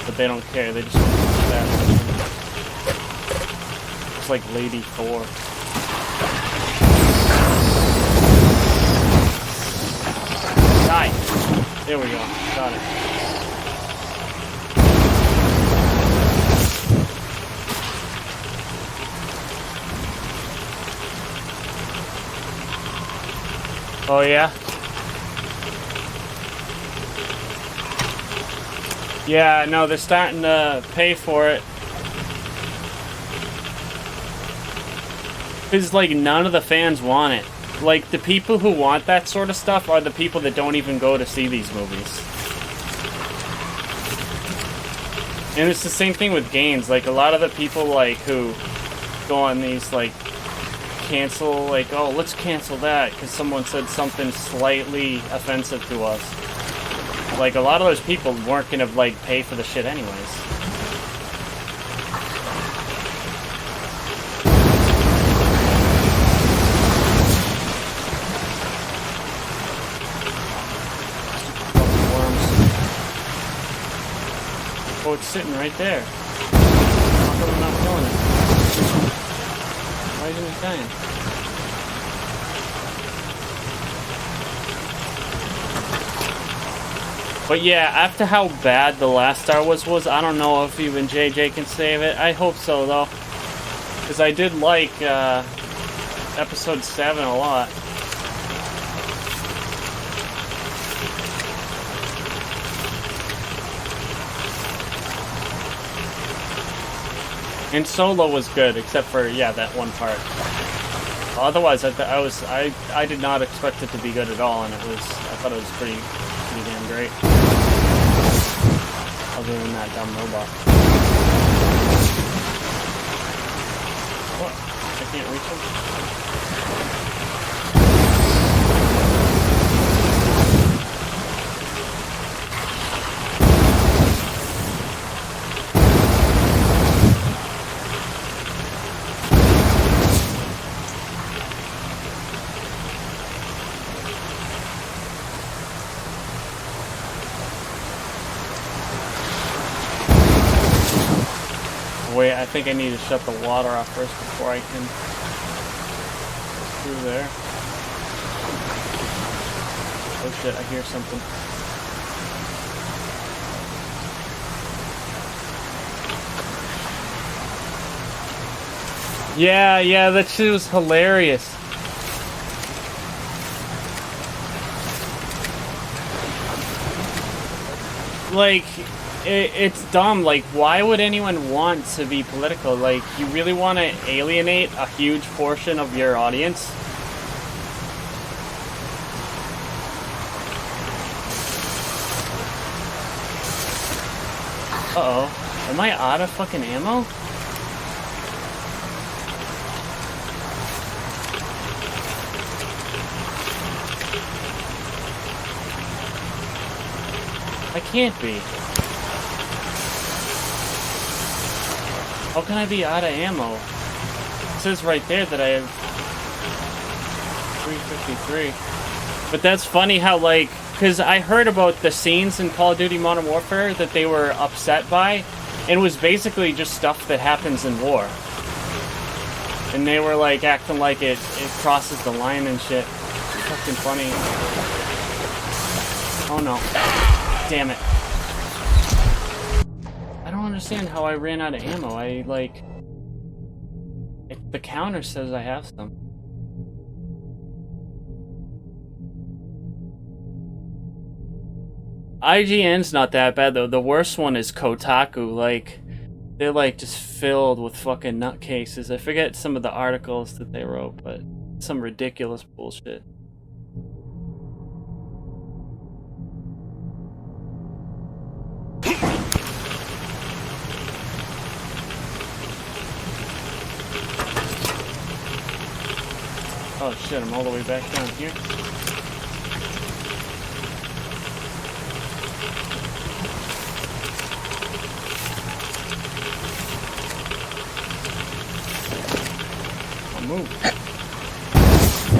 But they don't care, they just want to push that. It's like Lady Thor. Die! There we go, got it. Oh yeah? Yeah, no, they're starting to pay for it. Because, like, none of the fans want it. Like, the people who want that sort of stuff are the people that don't even go to see these movies. And it's the same thing with games. Like, a lot of the people, like, who go on these, like, cancel, like, oh, let's cancel that because someone said something slightly offensive to us. Like, a lot of those people weren't gonna, like, pay for the shit anyways. Oh, it's sitting right there. How come I'm not killing it? Why isn't it dying? But yeah, after how bad the last Star Wars was, I don't know if even JJ can save it. I hope so, though. Because I did like Episode 7 a lot. And Solo was good, except for, yeah, that one part. Otherwise, I did not expect it to be good at all, and I thought it was pretty damn great. Other than that dumb robot. What? I can't reach him? Wait, I think I need to shut the water off first before I can through there. Oh shit, I hear something. Yeah, that shit was hilarious. Like, it's dumb. Like, why would anyone want to be political? Like, you really want to alienate a huge portion of your audience? Uh-oh. Am I out of fucking ammo? I can't be. How can I be out of ammo? It says right there that I have 353. But that's funny how, like, because I heard about the scenes in Call of Duty Modern Warfare that they were upset by, and it was basically just stuff that happens in war. And they were, like, acting like it crosses the line and shit. It's fucking funny. Oh no. Damn it. I don't understand how I ran out of ammo. The counter says I have some. IGN's not that bad though. The worst one is Kotaku. Like, they're like just filled with fucking nutcases. I forget some of the articles that they wrote, but some ridiculous bullshit. Oh shit, I'm all the way back down here. I'll move.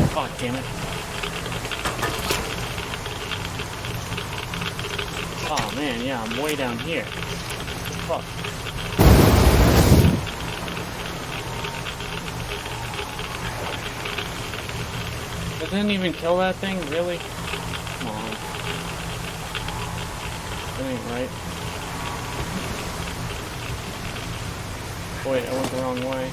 Fuck, damn it. Oh man, yeah, I'm way down here. Fuck. It didn't even kill that thing? Really? Come on. That ain't right. Wait, I went the wrong way.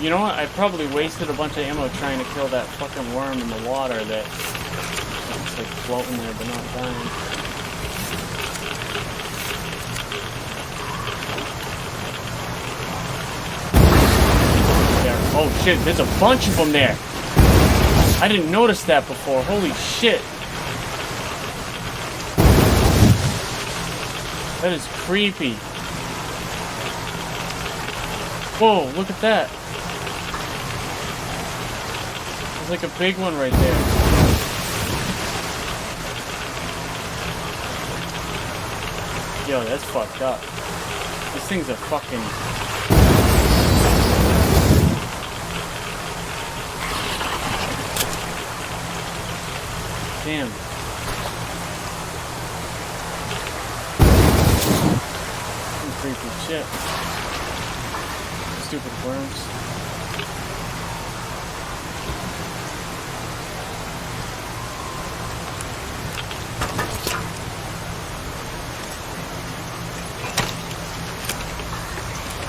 You know what? I probably wasted a bunch of ammo trying to kill that fucking worm in the water that's like floating there but not dying. There. Oh shit, there's a bunch of them there! I didn't notice that before, holy shit! That is creepy. Whoa, look at that. There's like a big one right there. Yo, that's fucked up. These things are fucking... Damn. Some creepy shit. Stupid worms.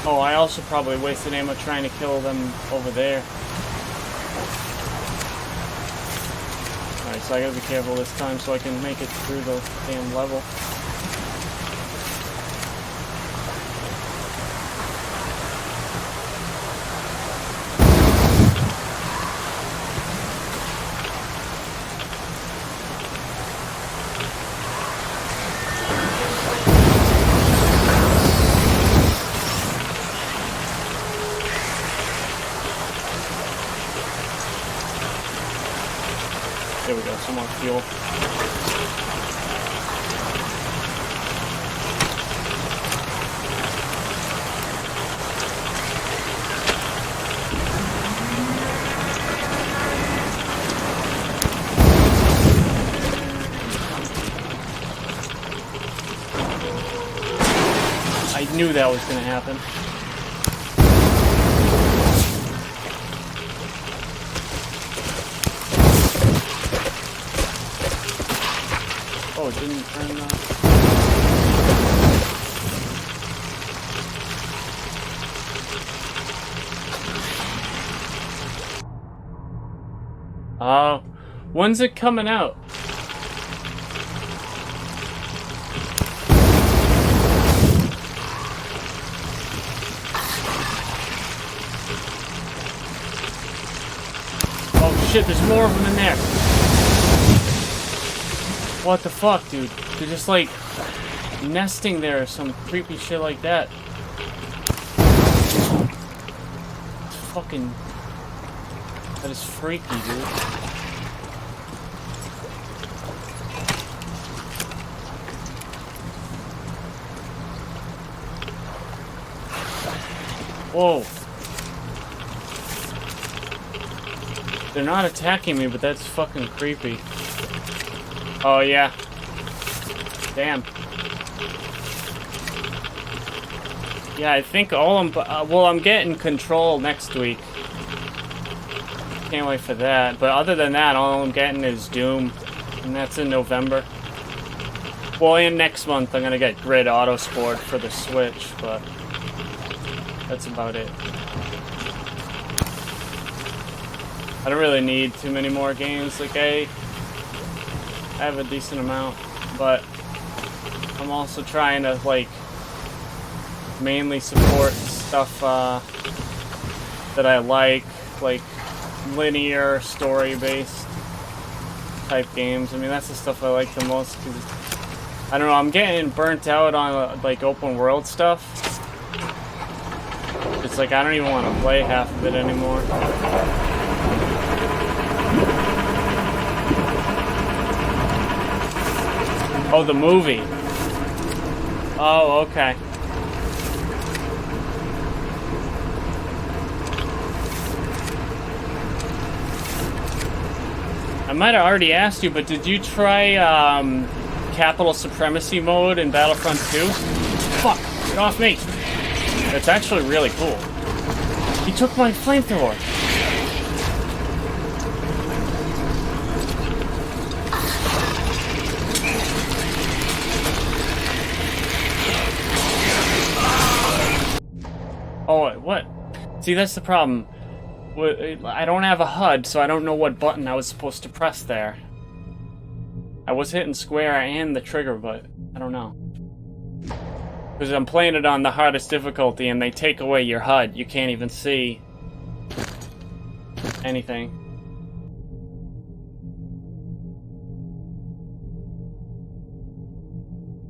Oh, I also probably wasted ammo trying to kill them over there. Alright, so I gotta be careful this time so I can make it through the damn level. There we go, some more fuel. I knew that was gonna happen. Oh, it didn't turn on. Oh, when's it coming out? Oh shit, there's more of them in there. What the fuck, dude? They're just like nesting there or some creepy shit like that. It's fucking... That is freaky, dude. Whoa. They're not attacking me, but that's fucking creepy. Oh, yeah. Damn. Yeah, I think all I'm... well, I'm getting Control next week. Can't wait for that. But other than that, all I'm getting is Doom. And that's in November. Well, and next month I'm gonna get Grid Autosport for the Switch, but... That's about it. I don't really need too many more games. Like, I have a decent amount, but I'm also trying to, like, mainly support stuff that I like linear, story-based type games. I mean, that's the stuff I like the most, because, I don't know, I'm getting burnt out on, like, open world stuff. It's like, I don't even want to play half of it anymore. Oh, the movie. Oh, okay. I might have already asked you, but did you try Capital Supremacy mode in Battlefront 2? Fuck! Get off me! It's actually really cool. He took my flamethrower. Oh, what? See, that's the problem. I don't have a HUD, so I don't know what button I was supposed to press there. I was hitting square and the trigger, but I don't know. Because I'm playing it on the hardest difficulty, and they take away your HUD. You can't even see anything.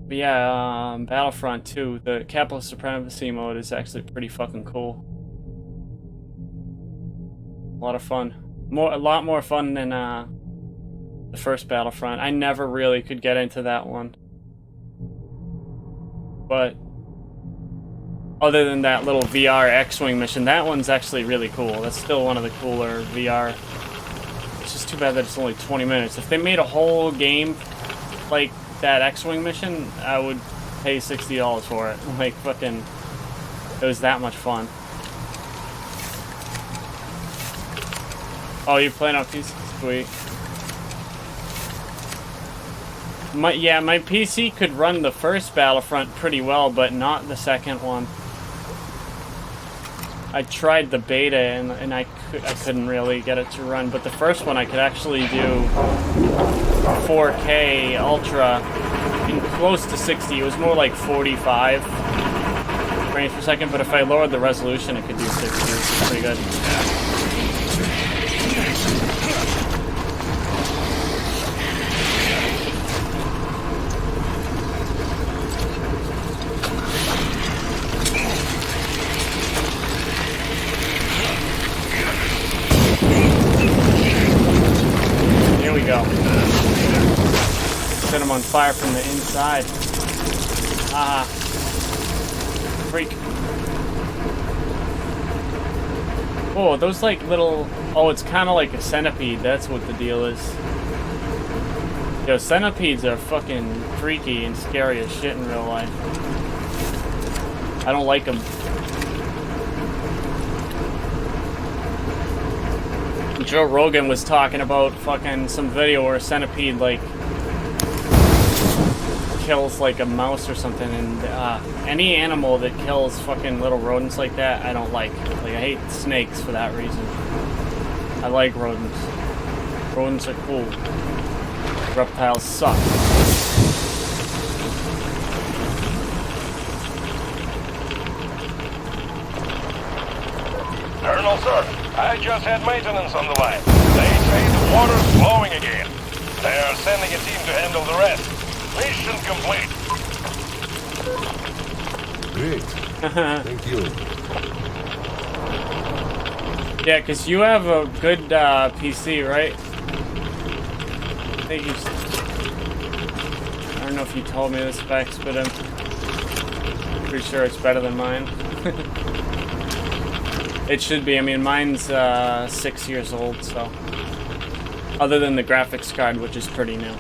But yeah, Battlefront 2, the Capital Supremacy mode is actually pretty fucking cool. lot of fun. A lot more fun than the first Battlefront. I never really could get into that one. But other than that little VR X-Wing mission, that one's actually really cool. That's still one of the cooler VR. It's just too bad that it's only 20 minutes. If they made a whole game like that X-Wing mission, I would pay $60 for it. Like, fucking, it was that much fun. Oh, you're playing on PC? Sweet. My PC could run the first Battlefront pretty well, but not the second one. I tried the beta and I couldn't really get it to run, but the first one I could actually do 4K Ultra in close to 60. It was more like 45 frames per second, but if I lowered the resolution, it could do 60, which is pretty good. Set him on fire from the inside. Ah. Freak. Oh, those like little... Oh, it's kind of like a centipede. That's what the deal is. Yo, centipedes are fucking freaky and scary as shit in real life. I don't like them. Joe Rogan was talking about fucking some video where a centipede, like, kills like a mouse or something, and any animal that kills fucking little rodents like that, I don't like. Like, I hate snakes for that reason. I like rodents. Rodents are cool. Reptiles suck. Colonel, sir, I just had maintenance on the line. They say the water's flowing again. They're sending a team to handle the rest. Mission complete. Great. Thank you. Yeah, because you have a good PC, right? I think you... I don't know if you told me the specs, but I'm pretty sure it's better than mine. It should be. I mean, mine's 6 years old, so... Other than the graphics card, which is pretty new.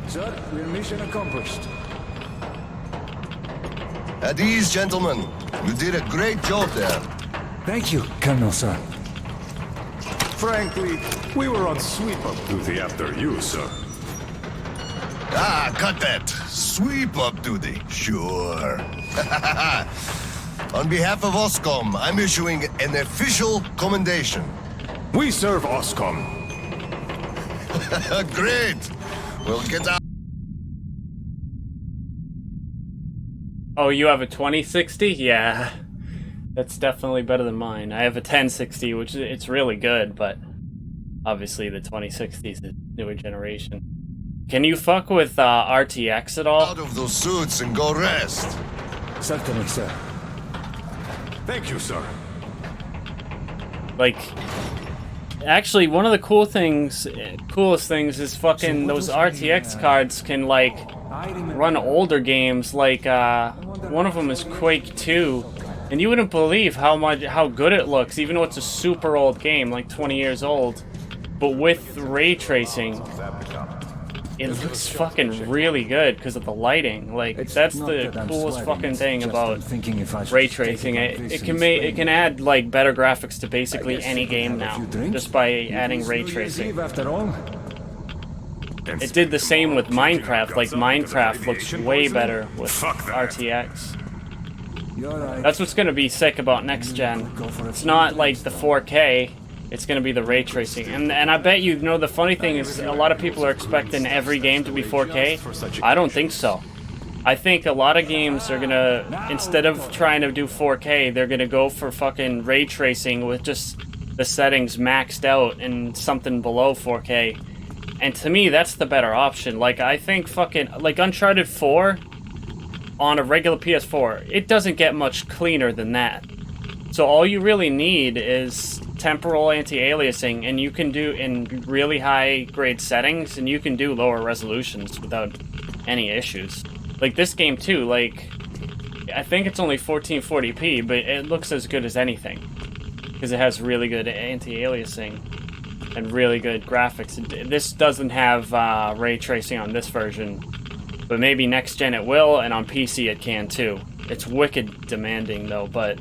Sir, we're mission accomplished. At ease, gentlemen. You did a great job there. Thank you, Colonel, sir. Frankly, we were on sweep-up duty after you, sir. Ah, cut that. Sweep-up duty. Sure. On behalf of OSCOM, I'm issuing an official commendation. We serve OSCOM. Great. We'll get out. Oh, you have a 2060? Yeah. That's definitely better than mine. I have a 1060, which it's really good, but obviously the 2060 is the newer generation. Can you fuck with RTX at all? Out of those suits and go rest. Certainly, sir. Thank you, sir. Like, actually, one of the coolest things is fucking those RTX cards can, like, run older games. Like, one of them is Quake 2, and you wouldn't believe how good it looks, even though it's a super old game, like 20 years old. But with ray tracing, it looks fucking really good because of the lighting. Like, that's the coolest fucking thing about ray tracing. It can add like better graphics to basically any game now just by adding ray tracing. It did the same with Minecraft. Like, Minecraft looks way better with RTX. You're right. That's what's gonna be sick about next gen. It's not like the 4K. It's gonna be the ray tracing, and I bet you know the funny thing is a lot of people are expecting every game to be 4K. I don't think so. I think a lot of games are gonna, instead of trying to do 4K, they're gonna go for fucking ray tracing with just the settings maxed out and something below 4K. And to me, that's the better option. Like, I think fucking, like Uncharted 4 on a regular PS4, it doesn't get much cleaner than that. So all you really need is temporal anti-aliasing, and you can do in really high grade settings, and you can do lower resolutions without any issues. Like this game too, like I think it's only 1440p, but it looks as good as anything because it has really good anti-aliasing and really good graphics. This doesn't have ray tracing on this version, but maybe next gen it will, and on PC it can too. It's wicked demanding though, but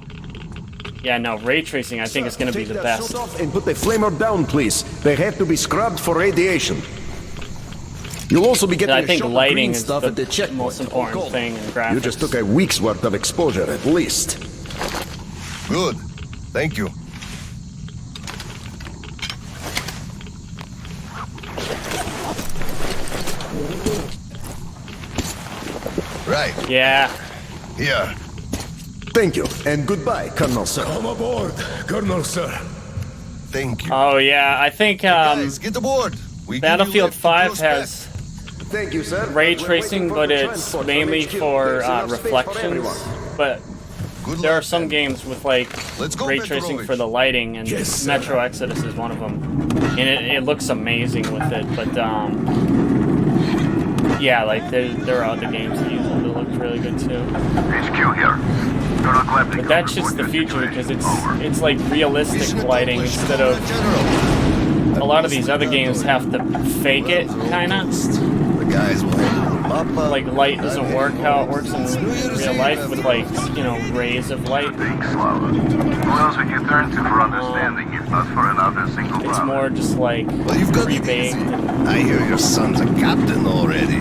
yeah, no, ray tracing I think is going to be the best. Shut off and put the flamer down, please. They have to be scrubbed for radiation. You'll also be getting I think a shot of lighting green is stuff the at the checkpoint. most important thing in graphics. You just took a week's worth of exposure at least. Good. Thank you. Right. Yeah. Here. Thank you, and goodbye, Colonel Sir. Come aboard, Colonel Sir. Thank you. Oh yeah, I think Guys, get aboard. We give you Battlefield lift to 5 close has Thank you, sir. ray We're tracing, waiting for but the it's transport from mainly HQ. for There's enough space for everyone. reflections. But Good there are luck, some then. games with like Let's go, ray tracing Petrovich. for the lighting, and Yes, sir. Metro Exodus is one of them, and it looks amazing with it. But yeah, like there are other games that use it that look really good too. HQ here. Colonel Clapton. But that's just the future because it's like realistic Mission lighting accomplished, instead of General. a lot of these other games have to fake it, kinda. The guys will handle the mappa. Like light doesn't work how it works in real life with like, you know, rays of light. Think slower. Who else would you turn to for understanding if not for another single It's brother? more just like Well, you've got it pre-baked easy. and I hear your son's a captain already.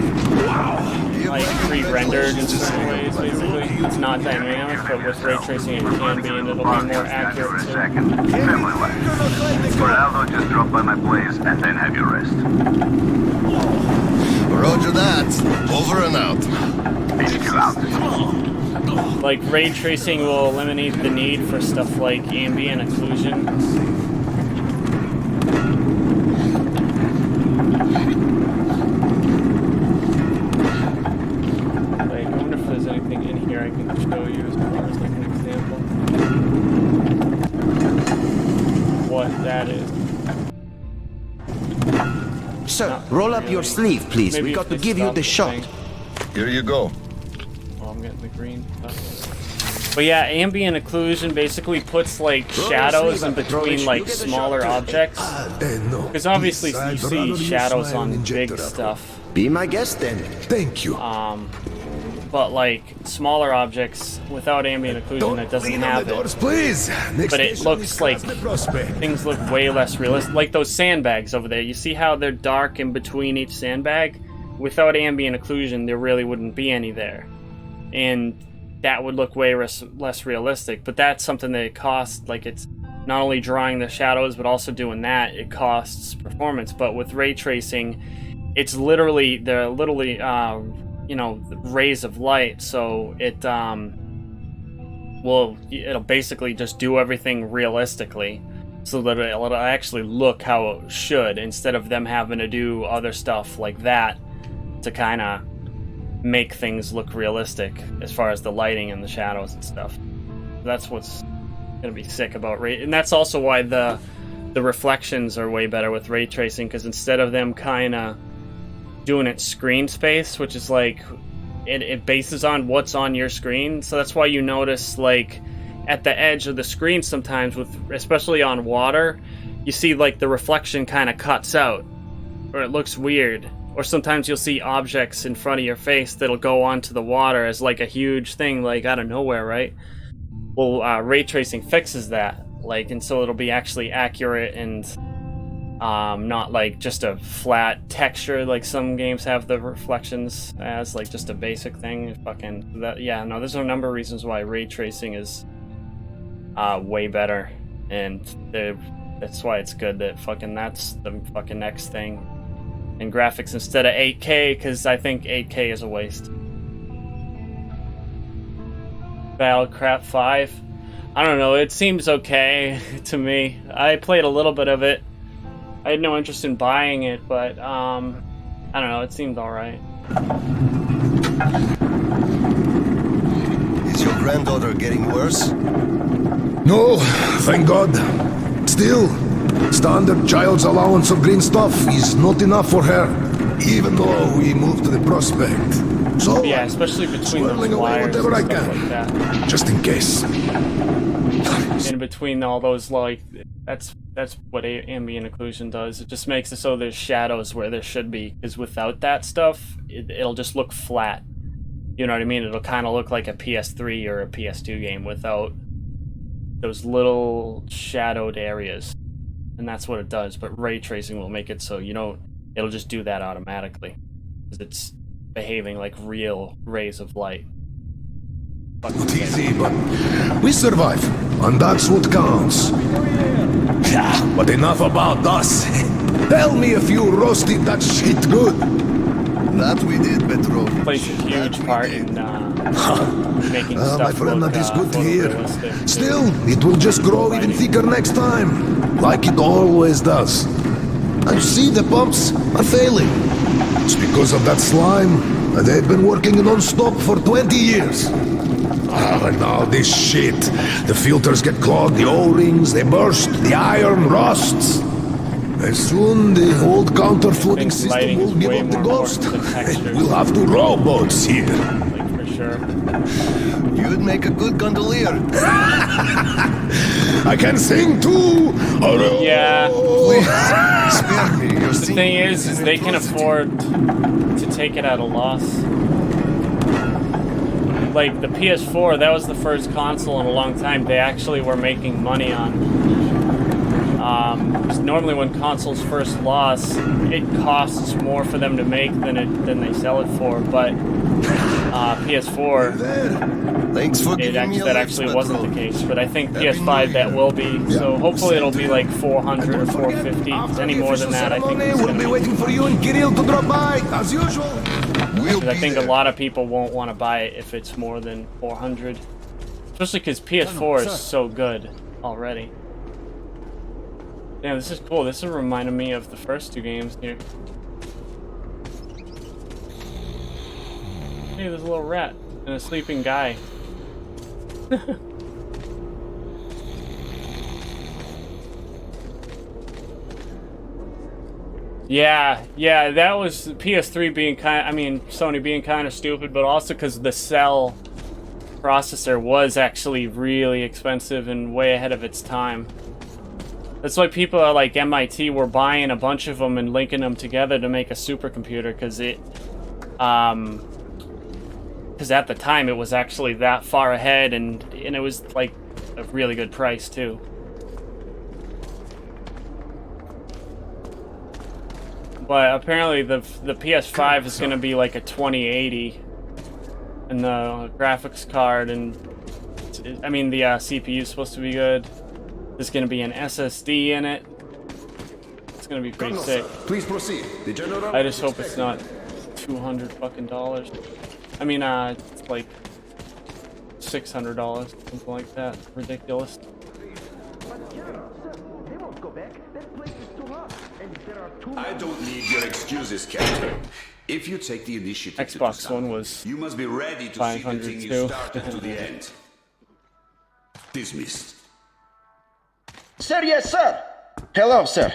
like pre-rendered in certain ways, basically. It's not dynamic, but with ray tracing it can be, and it'll be more accurate too. Family life. For now, just drop by my place and then have your rest. Roger that. Over and out. HQ out. Like ray tracing will eliminate the need for stuff like ambient occlusion. Like, I wonder if there's anything in here I can show you as far as like an example. What that is. Sir, roll up your sleeve, please. Maybe We if got to this give you stops the shot. thing. Here you go. Oh, I'm getting the green stuff. But yeah, ambient occlusion basically puts like shadows in between like smaller objects. No. Because obviously I'd you rather see use shadows my on injector big apple. stuff. Be my guest then. Thank you. But like smaller objects without ambient occlusion, it doesn't lean on have the doors, it. please. Next But it station looks is like Krasny Prospect. Things look way less realistic. Like those sandbags over there. You see how they're dark in between each sandbag? Without ambient occlusion, there really wouldn't be any there. And that would look way less realistic. But that's something that it costs. Like, it's not only drawing the shadows, but also doing that. It costs performance. But with ray tracing, it's literally, they're literally, you know, rays of light. So it, well, it'll basically just do everything realistically. So that it'll actually look how it should, instead of them having to do other stuff like that to kind of make things look realistic as far as the lighting and the shadows and stuff. That's what's gonna be sick about ray, and that's also why the reflections are way better with ray tracing, because instead of them kind of doing it screen space, which is like it bases on what's on your screen. So that's why you notice like at the edge of the screen sometimes, with especially on water, you see like the reflection kind of cuts out, or it looks weird. Or sometimes you'll see objects in front of your face that'll go onto the water as like a huge thing, like out of nowhere, right? Well, ray tracing fixes that, like, and so it'll be actually accurate and not like just a flat texture like some games have the reflections as, like just a basic thing. Fucking that, yeah. No, there's a number of reasons why ray tracing is way better, and that's why it's good that fucking that's the fucking next thing. And graphics instead of 8K, because I think 8K is a waste. Battlecraft 5. I don't know, it seems okay to me. I played a little bit of it. I had no interest in buying it, but I don't know, it seemed alright. Is your granddaughter getting worse? No, thank God. Still, standard child's allowance of green stuff is not enough for her, even though we moved to the prospect. So yeah, especially between those swirling away wires whatever I and stuff can, like that. just in case. In between all those, like, that's what ambient occlusion does. It just makes it so there's shadows where there should be, because without that stuff, it'll just look flat. You know what I mean? It'll kind of look like a PS3 or a PS2 game without those little shadowed areas. And that's what it does, but ray tracing will make it so it'll just do that automatically, because it's behaving like real rays of light. Not easy, but we survive, and that's what counts. Yeah, but enough about us. Tell me if you roasted that shit good. That we did, Petro. Plays a huge part in making stuff my friend, look that is good to hear. photorealistic. Still, it will just grow even thicker next time, like it always does. And you see, the pumps are failing. It's because of that slime, and they've been working non-stop for 20 years. And now this shit. The filters get clogged, the O-rings, they burst, the iron rusts. And soon the old counter-flooding think system lighting will is give way up the more ghost. important than textures. We'll have to robots here. Like, for sure. You'd make a good gondolier. I can sing too. Yeah. Please, spare me. Your The thing is they can afford to take it at a loss. Like the PS4, that was the first console in a long time they actually were making money on. 'Cause normally when consoles first launch, it costs more for them to make than they sell it for. But PS4, Thanks for giving me a that lift, actually wasn't the Petro. case. But I think PS5 that will be. So hopefully it'll be like 400 or 450. Any more than that, I think it's we'll gonna be be. waiting for you and Kirill to drop by, as usual. We'll I be think there. a lot of people won't want to buy it if it's more than 400. Especially because PS4 is so good already. Damn, this is cool. This is reminding me of the first two games here. Hey, there's a little rat and a sleeping guy. Yeah, that was PS3 being Sony being kind of stupid, but also because the Cell processor was actually really expensive and way ahead of its time. That's why people at like MIT were buying a bunch of them and linking them together to make a supercomputer, because at the time it was actually that far ahead, and it was like a really good price too. But apparently the PS5 is going to be like a 2080, and the graphics card and the CPU is supposed to be good. There's going to be an SSD in it. It's going to be pretty sick. Please proceed. The general. I just hope it's not $200 fucking dollars. It's like $600, something like that. Ridiculous. I don't need your excuses, Captain. If you take the initiative to do Xbox something, One was you must be ready to see the 500 thing you too. started to the end. Dismissed. Sir, yes, sir. Hello, sir.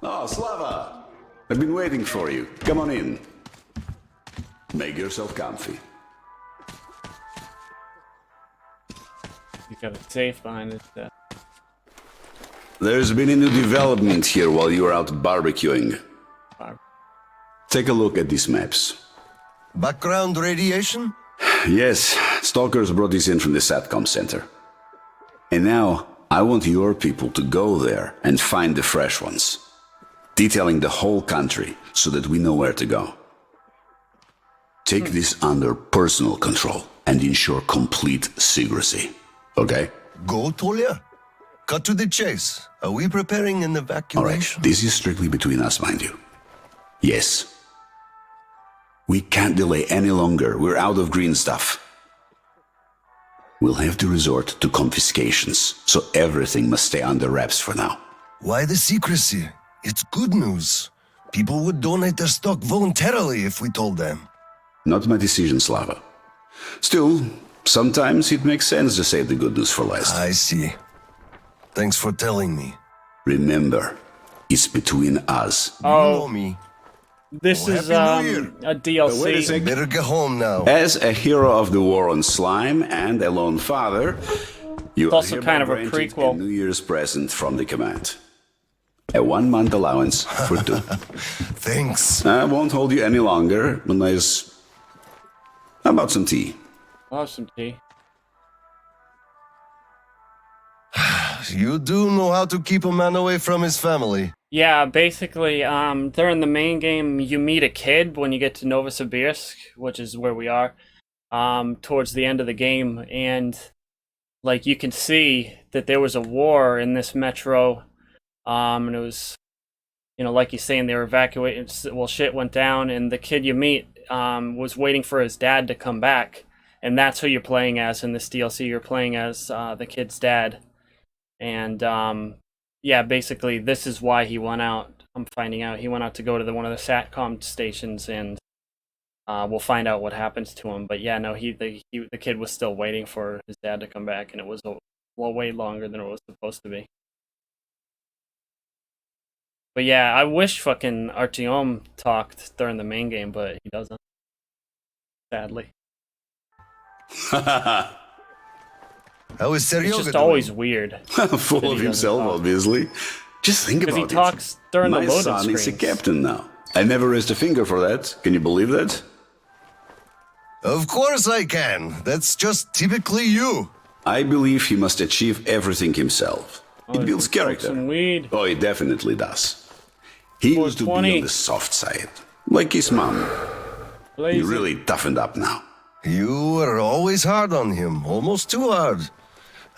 Oh, Slava. I've been waiting for you. Come on in. Make yourself comfy. You got a safe behind it. There's been a new development here while you were out barbecuing. Take a look at these maps. Background radiation? Yes, stalkers brought this in from the SATCOM center. And now, I want your people to go there and find the fresh ones. detailing the whole country so that we know where to go. Take this under personal control and ensure complete secrecy. Okay? Go, Tolia? Cut to the chase. Are we preparing an All evacuation? right, this is strictly between us, mind you. Yes. We can't delay any longer. We're out of green stuff. We'll have to resort to confiscations, so everything must stay under wraps for now. Why the secrecy? It's good news. People would donate their stock voluntarily if we told them. Not my decision, Slava. Still, sometimes it makes sense to save the good news for last. I see. Thanks for telling me. Remember, it's between us. You know me. This is Happy New Year. a DLC. Wait a sec. Better go home now. As a hero of the war on slime and a lone father, you It's are also hereby kind of a granted prequel. a New Year's present from the command. A 1-month allowance for 2. Thanks. I won't hold you any longer unless... How about some tea? I'll have some tea. You do know how to keep a man away from his family. Yeah, basically, during the main game, you meet a kid when you get to Novosibirsk, which is where we are, towards the end of the game, and like you can see that there was a war in this metro, and it was, you know, like you're saying, they were evacuating. Well, shit went down, and the kid you meet was waiting for his dad to come back, and that's who you're playing as in this DLC. You're playing as the kid's dad, and yeah, basically, this is why he went out. I'm finding out he went out to go to one of the SATCOM stations, and we'll find out what happens to him. But yeah, no, the kid was still waiting for his dad to come back, and it was way longer than it was supposed to be. But yeah, I wish fucking Artyom talked during the main game, but he doesn't. Sadly. How is Seryoga It's just doing? always weird. Full of himself, obviously. Just think about Because it. he talks during the My loading son is a screens. captain now. I never raised a finger for that. Can you believe that? Of course I can. That's just typically you. I believe he must achieve everything himself. It builds character. Some weed. Oh, it definitely does. He used to be 420. on the soft side, like his mom. He Lazy. really toughened up now. You were always hard on him, almost too hard.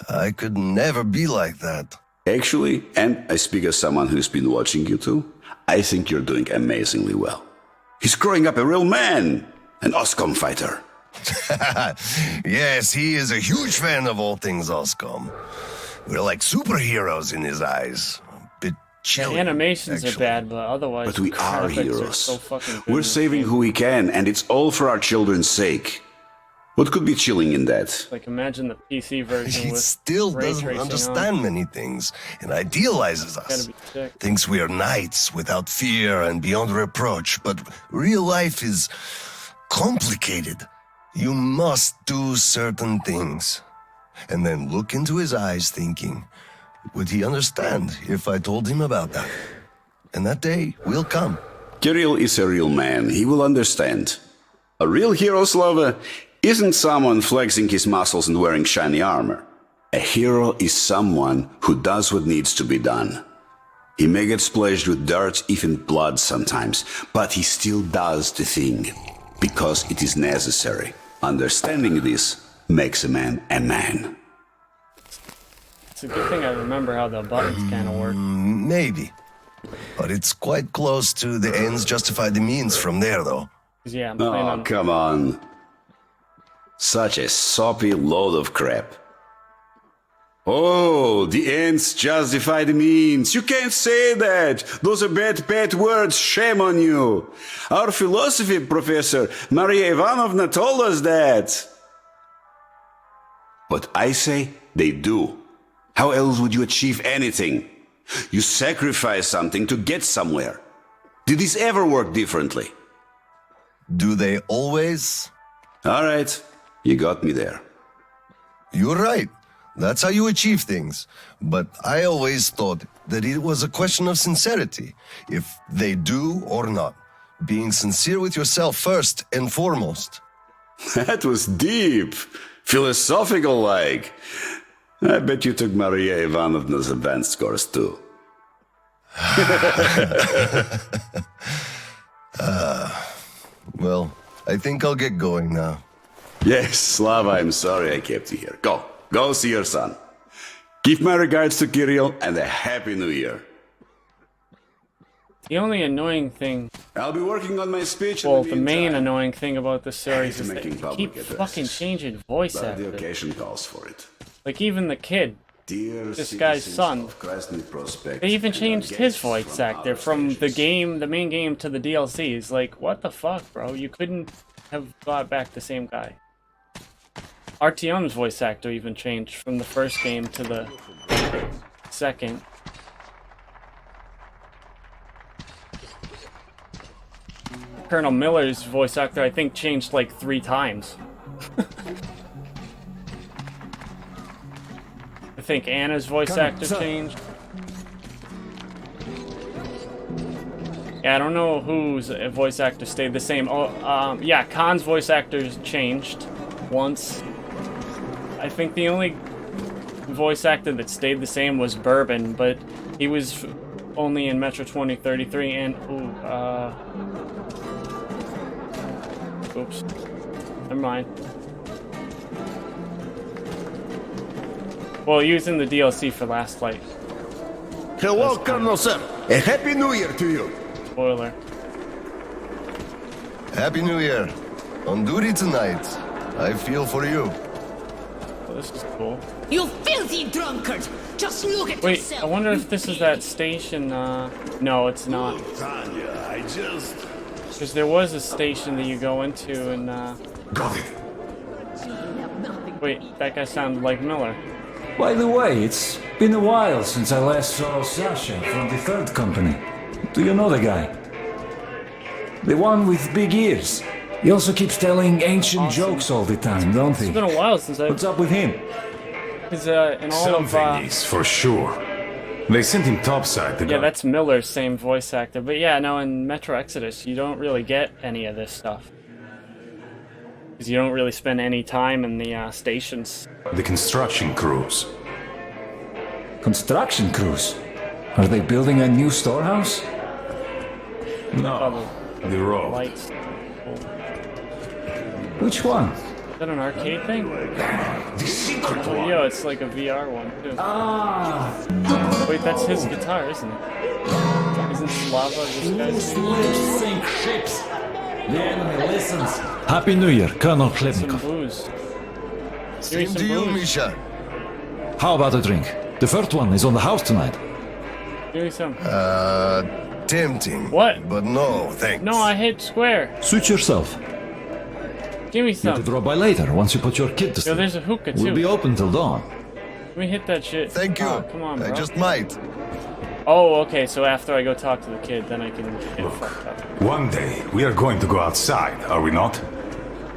I could never be like that. Actually, and I speak as someone who's been watching you too, I think you're doing amazingly well. He's growing up a real man, an OSCOM fighter. Yes, he is a huge fan of all things Oscom. We're like superheroes in his eyes. A bit chilly. The animations actually. are bad, but otherwise, But we the are graphics heroes. so fucking good in We're this saving game. who we can, and it's all for our children's sake. What could be chilling in that? Like, imagine the PC version He with still ray doesn't tracing understand on. many things and idealizes Gotta us. be sick. Thinks we are knights without fear and beyond reproach, but real life is complicated. You must do certain things. And then look into his eyes thinking, would he understand if I told him about that? And that day will come. Kirill is a real man. He will understand. A real hero, Slava, isn't someone flexing his muscles and wearing shiny armor. A hero is someone who does what needs to be done. He may get splashed with dirt, even blood sometimes, but he still does the thing, because it is necessary. Understanding this makes a man a man. It's a good thing I remember how the buttons kind of work. Maybe. But it's quite close to the ends justify the means from there, though. 'Cause, yeah, I'm playing Oh, on. come on. Such a soppy load of crap. Oh, the ends justify the means. You can't say that. Those are bad words. Shame on you. Our philosophy professor, Maria Ivanovna, told us that. But I say they do. How else would you achieve anything? You sacrifice something to get somewhere. Did this ever work differently? Do they always? All right, you got me there. You're right. That's how you achieve things. But I always thought that it was a question of sincerity, if they do or not. Being sincere with yourself first and foremost. That was deep, philosophical like. I bet you took Maria Ivanovna's advanced course too. Well, I think I'll get going now. Yes, Slava, I'm sorry I kept you here. Go see your son. Give my regards to Kirill and a Happy New Year. The only annoying thing, I'll be working on my speech. well, in the main meantime. annoying thing about this series is that making you public keep addresses, fucking changing voice but the actors. occasion calls for it. Like even the kid, Dear this guy's citizens son, of Krasny Prospect they even and changed our his guests voice actor outer from the stations. game, the main game, to the DLCs. Like, what the fuck, bro? You couldn't have got back the same guy. Artyom's voice actor even changed from the first game to the second. Colonel Miller's voice actor, I think, changed like 3 times. I think Anna's voice actor changed. Yeah, I don't know whose voice actor stayed the same. Oh, yeah, Khan's voice actor changed once. I think the only voice actor that stayed the same was Bourbon, but he was only in Metro 2033 and oops. Never mind. Well, he was in the DLC for Last Light. Hello, Colonel, sir. A Happy New Year to you. Spoiler. Happy New Year. On duty tonight. I feel for you. Well, this is cool. You filthy drunkard! Just look at Wait, yourself! I wonder if this is that station, no, it's not. Tanya, I just... Because there was a station that you go into and, Got it. wait, that guy sounded like Miller. By the way, it's been a while since I last saw Sasha from the third company. Do you know the guy? The one with big ears. He also keeps telling ancient jokes all the time, don't he? It's been a while since What's up with him? Because, in all Something of, is for sure. They sent him topside to yeah, that's Miller's same voice actor. But yeah, no, in Metro Exodus, you don't really get any of this stuff. Because you don't really spend any time in the, stations. the construction crews. Construction crews? Are they building a new storehouse? No, the road. Lights. Which one? Is that an arcade thing? The secret Oh, one. yeah, it's like a VR one, too. Ah! Wait, that's his guitar, isn't it? Isn't Slava this guy's name? lips sink ships. The enemy listens. Happy New Year, Colonel Some Khlebnikov. booze. Give me Same some to you, booze. Misha. How about a drink? The first one is on the house tonight. Give me some. Tempting. What? But no, thanks. No, I hit square. Suit yourself. Give me You some. could drop by later once you put your kid to Yo, sleep. there's a hookah, We'll be too. open till dawn. Let me hit that shit. Thank you. Oh, come on, bro. I just might. Oh, okay, so after I go talk to the kid, then I can get fucked up. One day, we are going to go outside, are we not?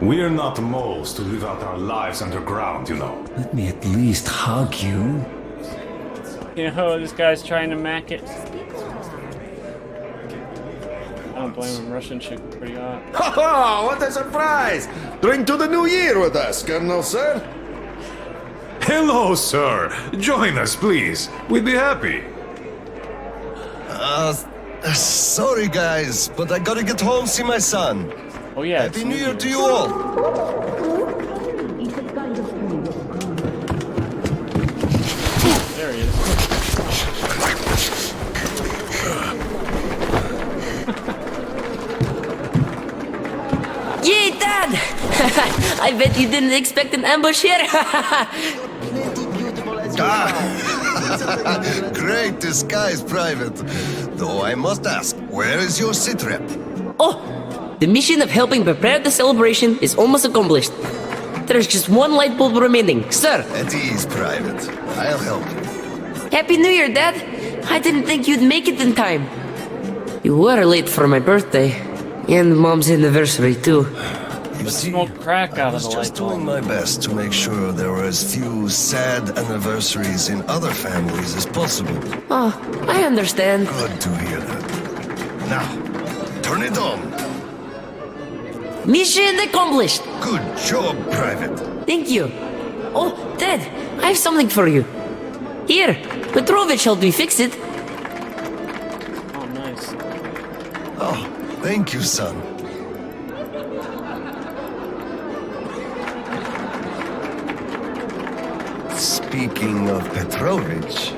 We are not moles to live out our lives underground, you know. Let me at least hug you. You know, this guy's trying to mac it. I don't blame him. Russian chick pretty hot. Ha ha! What a surprise! Drink to the new year with us, Colonel, sir. Hello, sir. Join us, please. We'd be happy. Sorry guys, but I gotta get home, see my son. Oh yeah. Happy it's New Year New to Year's. you all. There he is. Yay, Dad! I bet you didn't expect an ambush here. Great disguise, Private. Though I must ask, where is your sitrep? Oh, the mission of helping prepare the celebration is almost accomplished. There's just one light bulb remaining, sir. At ease, Private. I'll help you. Happy New Year, Dad. I didn't think you'd make it in time. You were late for my birthday. And Mom's anniversary, too. You see, Smoke crack I out of was the just light bulb. doing my best to make sure there were as few sad anniversaries in other families as possible. Oh, I understand. Good to hear that. Now, turn it on. Mission accomplished. Good job, Private. Thank you. Oh, Dad, I have something for you. Here, Petrovich helped me fix it. Thank you, son. Speaking of Petrovich,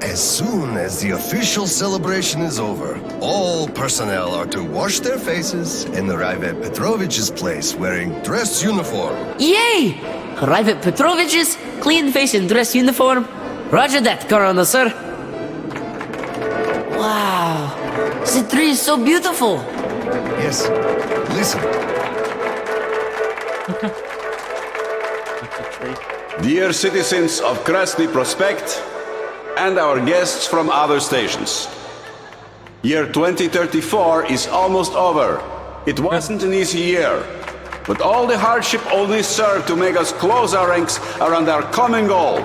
as soon as the official celebration is over, all personnel are to wash their faces and arrive at Petrovich's place wearing dress uniform. Yay! Arrive at Petrovich's, clean face and dress uniform. Roger that, Colonel, sir. Wow, the tree is so beautiful. Yes, listen. Dear citizens of Krasny Prospect and our guests from other stations. Year 2034 is almost over. It wasn't an easy year, but all the hardship only served to make us close our ranks around our common goal.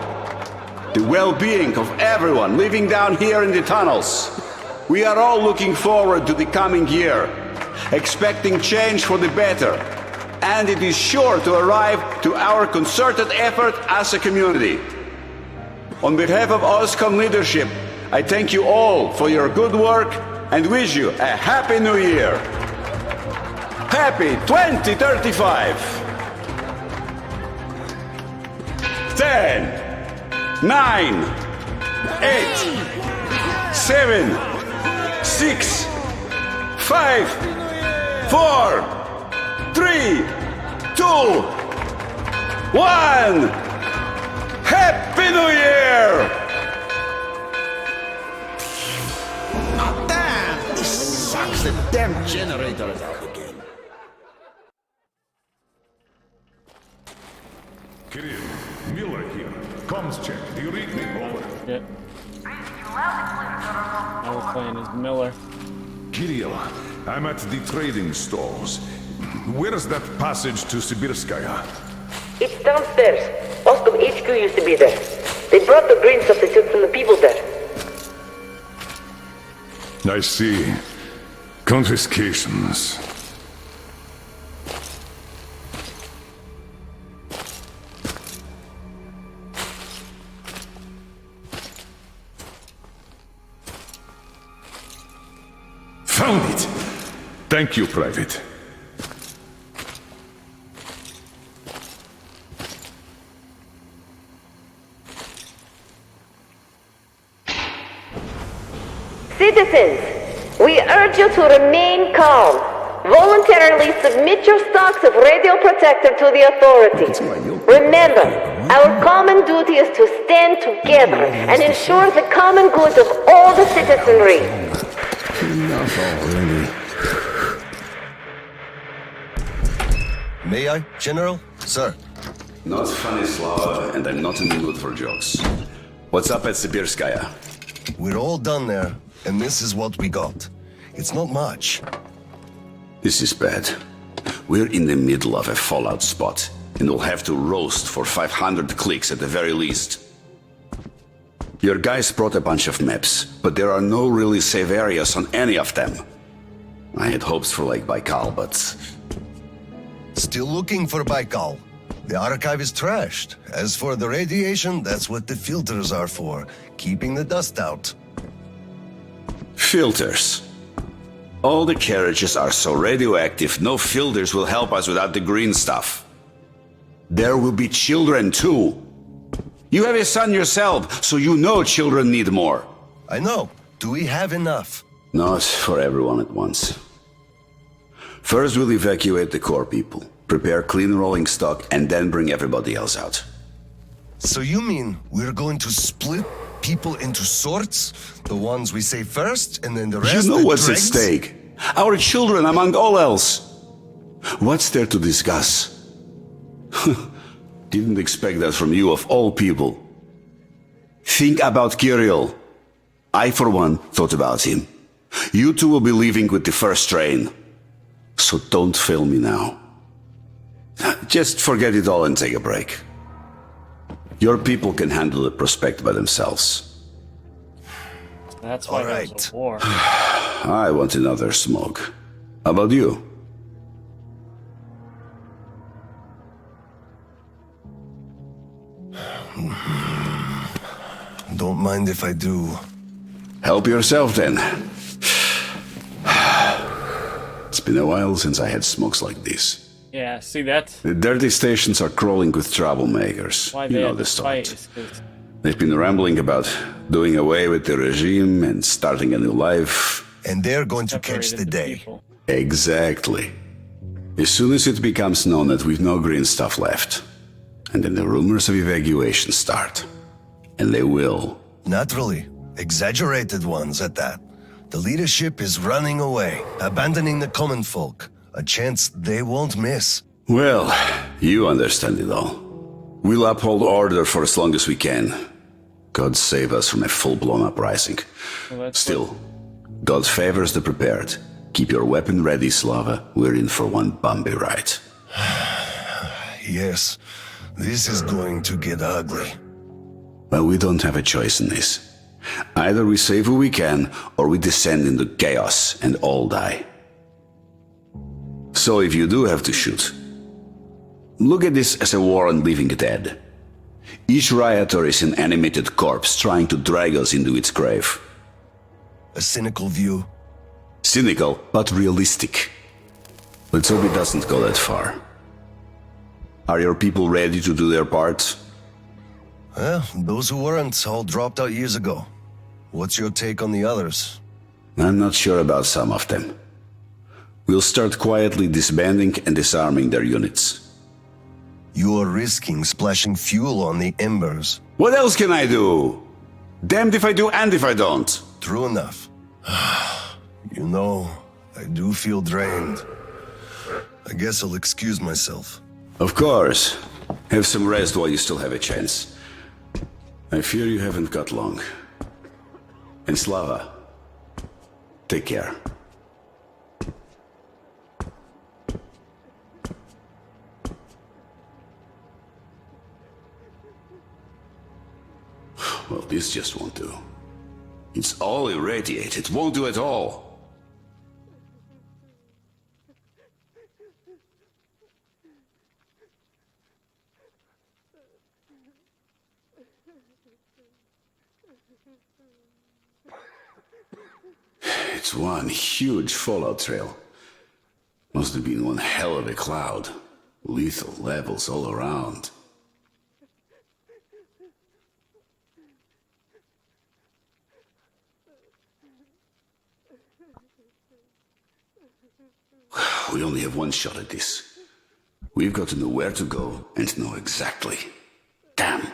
The well-being of everyone living down here in the tunnels. We are all looking forward to the coming year, expecting change for the better, and it is sure to arrive to our concerted effort as a community. On behalf of OSCOM leadership, I thank you all for your good work and wish you a Happy New Year. Happy 2035! 10, 9, 8, 7, 6, 5, 4, 3, 2, 1! Happy New Year! Damn! This sucks. The damn generator is out again. Kirill, Miller here. Comms check. Do you read me? Over. Yeah. I was playing as Miller. Kirill, I'm at the trading stalls. Where's that passage to Sibirskaya? It's downstairs. Oscom HQ used to be there. They brought the green substitute from the people there. I see. Confiscations. Found it! Thank you, Private. Citizens, we urge you to remain calm. Voluntarily submit your stocks of radio protector to the authorities. Remember, our common duty is to stand together and ensure the common good of all the citizenry. Enough already. May I, General? Sir. Not funny, Slava, and I'm not in the mood for jokes. What's up at Sibirskaya? We're all done there, and this is what we got. It's not much. This is bad. We're in the middle of a fallout spot, and we'll have to roast for 500 clicks at the very least. Your guys brought a bunch of maps, but there are no really safe areas on any of them. I had hopes for Lake Baikal, but... Still looking for Baikal. The archive is trashed. As for the radiation, that's what the filters are for, keeping the dust out. Filters. All the carriages are so radioactive, no filters will help us without the green stuff. There will be children too. You have a son yourself, so you know children need more. I know. Do we have enough? Not for everyone at once. First we'll evacuate the core people, prepare clean rolling stock, and then bring everybody else out. So you mean we're going to split people into sorts? The ones we say first, and then the rest... You know what's at dregs? stake. Our children among all else. What's there to discuss? Didn't expect that from you of all people. Think about Kirill. I, for one, thought about him. You two will be leaving with the first train. So don't fail me now. Just forget it all and take a break. Your people can handle the prospect by themselves. That's why there's a war. I want another smoke. How about you? Don't mind if I do. Help yourself then. been a while since I had smokes like this. Yeah, see that? The dirty stations are crawling with troublemakers. Why You they know had the to start. fight is 'cause They've been rambling about doing away with the regime and starting a new life. And they're going to catch separated the day. people. Exactly. As soon as it becomes known that we've no green stuff left, and then the rumors of evacuation start. And they will. Naturally. Exaggerated ones at that. The leadership is running away, abandoning the common folk. A chance they won't miss. Well, you understand it all. We'll uphold order for as long as we can. God save us from a full-blown uprising. Well, Still, God favors the prepared. Keep your weapon ready, Slava. We're in for one bumpy ride. Yes, this is going to get ugly. But we don't have a choice in this. Either we save who we can, or we descend into chaos and all die. So if you do have to shoot, look at this as a war on living dead. Each rioter is an animated corpse trying to drag us into its grave. A cynical view. Cynical, but realistic. Let's hope it doesn't go that far. Are your people ready to do their part? Well, those who weren't all dropped out years ago. What's your take on the others? I'm not sure about some of them. We'll start quietly disbanding and disarming their units. You are risking splashing fuel on the embers. What else can I do? Damned if I do and if I don't. True enough. You know, I do feel drained. I guess I'll excuse myself. Of course. Have some rest while you still have a chance. I fear you haven't got long. And Slava, take care. Well, this just won't do. It's all irradiated. It won't do at all. It's one huge fallout trail. Must have been one hell of a cloud. Lethal levels all around. We only have one shot at this. We've got to know where to go and know exactly. Damn.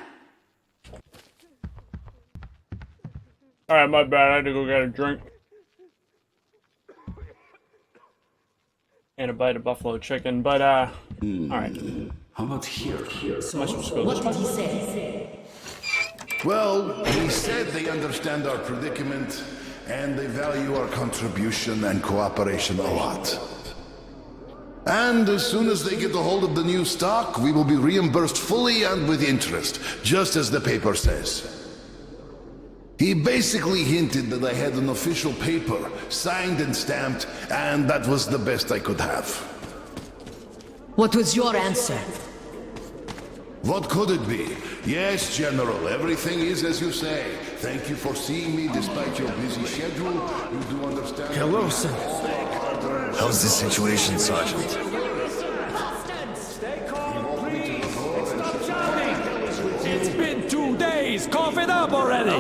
Alright, my bad. I had to go get a drink. And a bite of buffalo chicken, but, alright. How about here? What did he say? Well, he said they understand our predicament and they value our contribution and cooperation a lot. And as soon as they get a hold of the new stock, we will be reimbursed fully and with interest, just as the paper says. He basically hinted that I had an official paper, signed and stamped, and that was the best I could have. What was your answer? What could it be? Yes, General, everything is as you say. Thank you for seeing me despite your busy schedule. You do understand... Hello, sir. How's the situation, Sergeant? It's been 2 days! Cough it up already!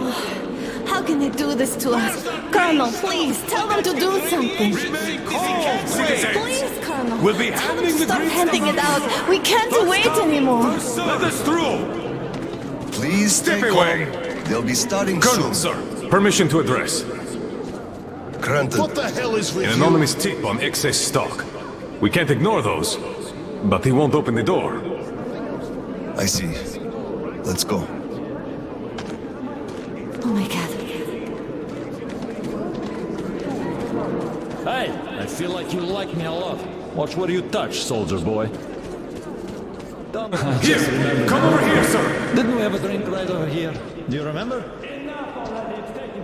How can they do this to us? Colonel, please, tell them to do something. Please, Colonel. We'll be tell them handing to the stop green handing stuff it out. We can't wait anymore. Let us through! Please stay away. calm. They'll be starting Colonel, soon. sir. Permission to address. Granted. What the hell is with An you? anonymous tip on excess stock. We can't ignore those, but he won't open the door. I see. Let's go. Oh my god. Hey, I feel like you like me a lot. Watch what you touch, soldier boy. Here, come over here, sir. Didn't we have a drink right over here? Do you remember?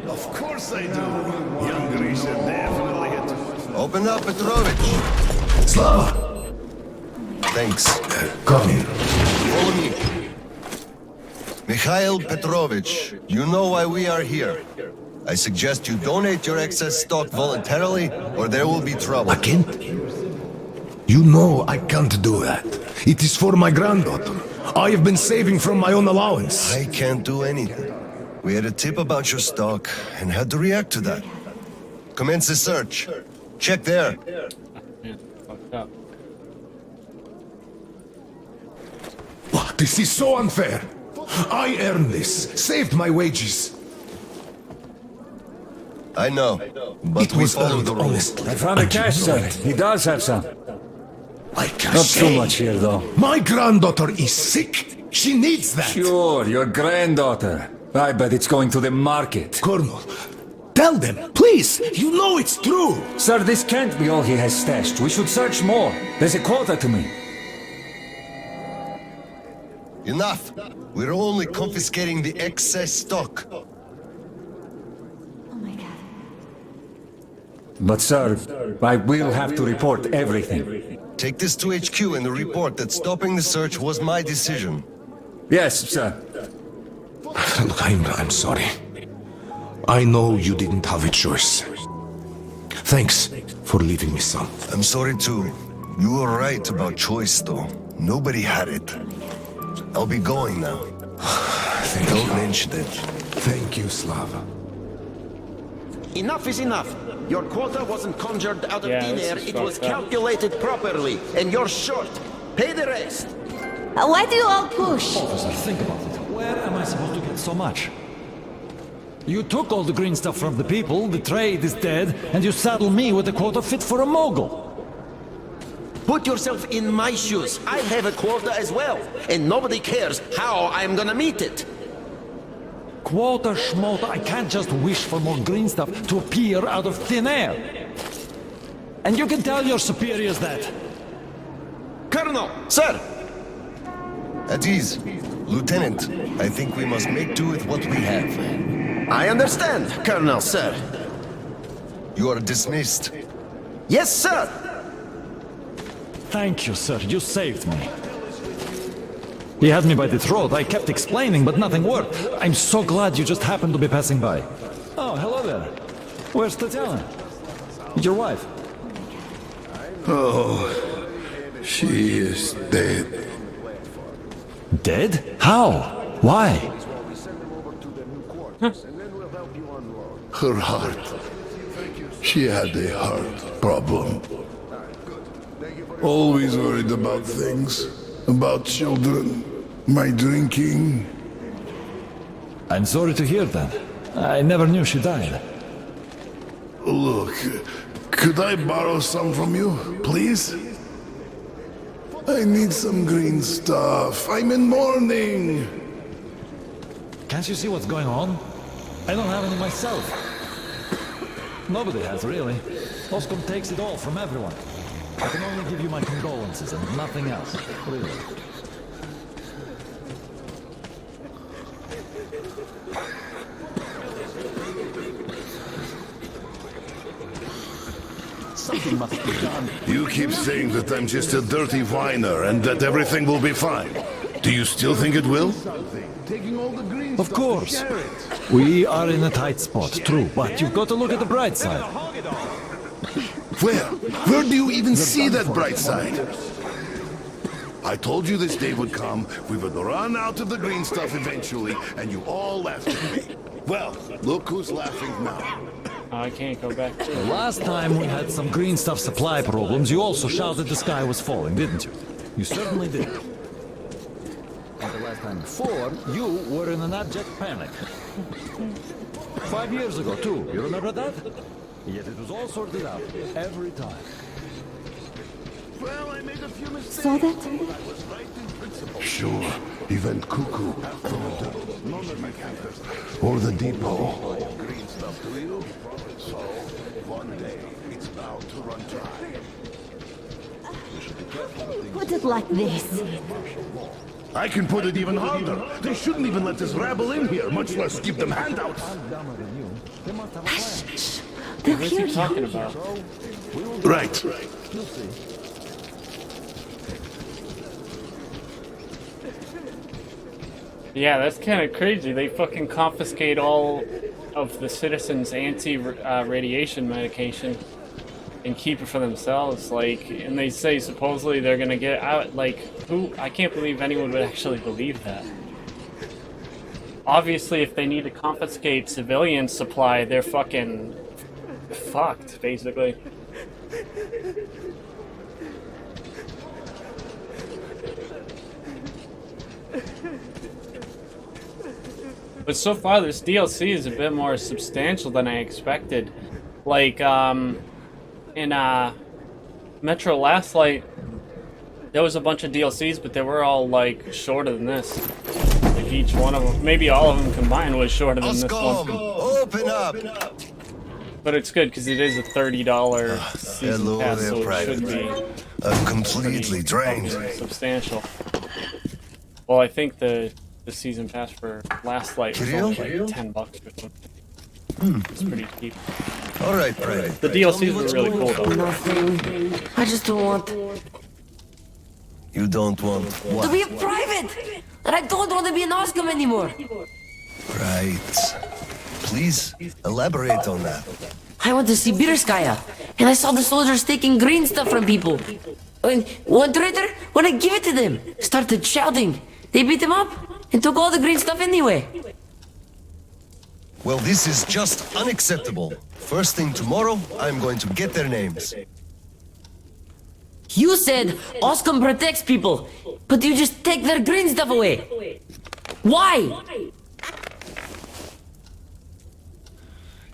Of course I do. Young Grisha definitely hit. Open up, Petrovich. Slava! Thanks. Come here. Follow me. Mikhail Petrovich, you know why we are here. I suggest you donate your excess stock voluntarily, or there will be trouble. I can't. You know I can't do that. It is for my granddaughter. I have been saving from my own allowance. I can't do anything. We had a tip about your stock and had to react to that. Commence the search. Check there. Fucked up. This is so unfair. I earned this, saved my wages. I know, but we follow the rules. I found a cash, sir. He does have some. Like Not too much here, though. My granddaughter is sick. She needs that. Sure, your granddaughter. I bet it's going to the market. Colonel, tell them, please. You know it's true. Sir, this can't be all he has stashed. We should search more. There's a quota to me. Enough. We're only confiscating the excess stock. But sir, I will have to report everything. Take this to HQ and report that stopping the search was my decision. Yes, sir. Look, I'm sorry. I know you didn't have a choice. Thanks for leaving me some. I'm sorry too. You were right about choice though. Nobody had it. I'll be going now. Don't mention it. Thank you, Slava. Enough is enough. Your quota wasn't conjured out of thin air, it was fucked up. calculated properly, and you're short. Pay the rest. Why do you all push? Officer, think about it. Where am I supposed to get so much? You took all the green stuff from the people, the trade is dead, and you saddle me with a quota fit for a mogul. Put yourself in my shoes. I have a quota as well, and nobody cares how I'm gonna meet it. Quota schmota, I can't just wish for more green stuff to appear out of thin air. And you can tell your superiors that. Colonel, sir! At ease. Lieutenant, I think we must make do with what we have. I understand, Colonel, sir. You are dismissed. Yes, sir! Thank you, sir. You saved me. He had me by the throat. I kept explaining, but nothing worked. I'm so glad you just happened to be passing by. Oh, hello there. Where's Tatiana? Your wife? Oh, she is dead. Dead? How? Why? Her heart. She had a heart problem. Always worried about things. About children. My drinking. I'm sorry to hear that. I never knew she died. Look, could I borrow some from you, please? I need some green stuff. I'm in mourning. Can't you see what's going on? I don't have any myself. Nobody has, really. Oscom takes it all from everyone. I can only give you my condolences and nothing else, really. Something must be done. You keep saying that I'm just a dirty whiner and that everything will be fine. Do you still think it will? Of course. We are in a tight spot, true, but you've got to look at the bright side. Where? Where do you even see that bright side? I told you this day would come, we would run out of the green stuff eventually, and you all laughed at me. Well, look who's laughing now. Oh, I can't go back. The last time we had some green stuff supply problems, you also shouted the sky was falling, didn't you? You certainly did. And the last time before, you were in an abject panic. 5 years ago, too. You remember that? Yet it was all sorted out, every time. Well, I made a few mistakes. Saw that? Sure, he went cuckoo. Or the depot. Green stuff to you. So, one day, it's bound to run dry. Put it like this. I can put it even harder. They shouldn't even let this rabble in here, much less give them handouts. Shh. They'll What's hear he you. talking about? Right. Yeah, that's kind of crazy. They fucking confiscate all of the citizens' anti-radiation medication and keep it for themselves. Like, and they say supposedly they're gonna get out. Like, who? I can't believe anyone would actually believe that. Obviously, if they need to confiscate civilian supply, they're fucking fucked, basically. But so far, this DLC is a bit more substantial than I expected. Like, in Metro Last Light, there was a bunch of DLCs, but they were all, like, shorter than this. Like, each one of them, maybe all of them combined was shorter than this one. Open up! But it's good, because it is a $30 season pass, so it should be... I'm completely drained. Substantial. Well, I think the season pass for Last Light was only like $10 or something. It's pretty cheap. Alright, Prey. The DLCs were really cool though. Nothing. I just don't want You don't want what? to be a private! And I don't want to be an Oscom anymore! Right. Please, elaborate on that. I went to Sibirskaya, and I saw the soldiers taking green stuff from people. And one traitor, when I give it to them, started shouting. They beat him up and took all the green stuff anyway. Well, this is just unacceptable. First thing tomorrow, I'm going to get their names. You said Oscom protects people, but you just take their green stuff away. Why?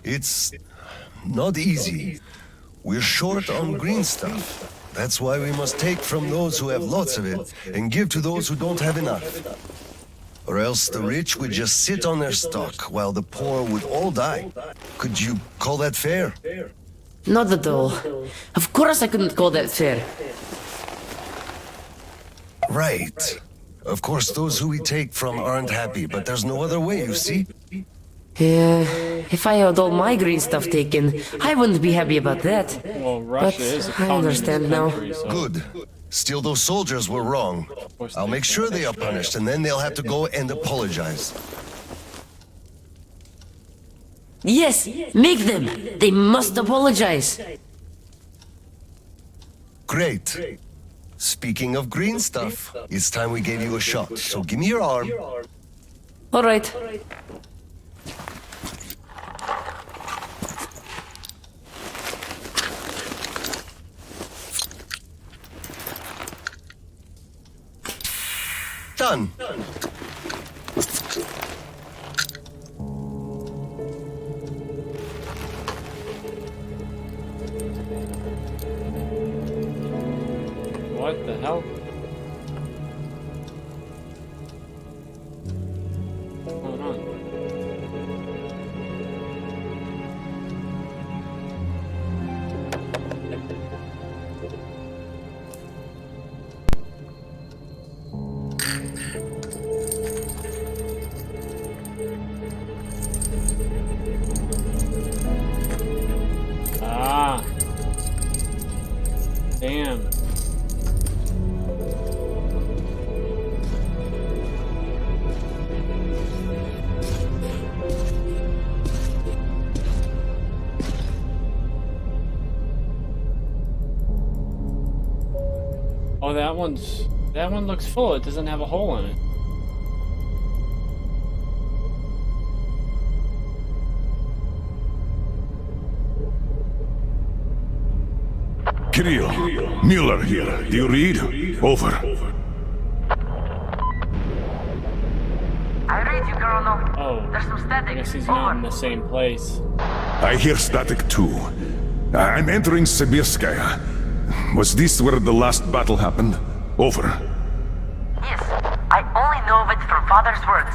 It's not easy. We're short on green stuff. That's why we must take from those who have lots of it and give to those who don't have enough. Or else the rich would just sit on their stock while the poor would all die. Could you call that fair? Not at all. Of course I couldn't call that fair. Right. Of course, those who we take from aren't happy, but there's no other way, you see? Yeah, if I had all my green stuff taken, I wouldn't be happy about that. Well, Russia is a I understand now. country, so... Good. Still, those soldiers were wrong. I'll make sure they are punished, and then they'll have to go and apologize. Yes, make them. They must apologize. Great. Speaking of green stuff, it's time we gave you a shot, so give me your arm. All right. Done. What the hell? What's going on? Ah. Damn. Oh, that one looks full. It doesn't have a hole in it. Kirill, Mueller here. Do you read? Over. I read you, Colonel. Oh, There's some static. I guess he's not in the same place. I hear static too. I'm entering Sibirskaya. Was this where the last battle happened? Over. Yes, I only know of it from Father's words.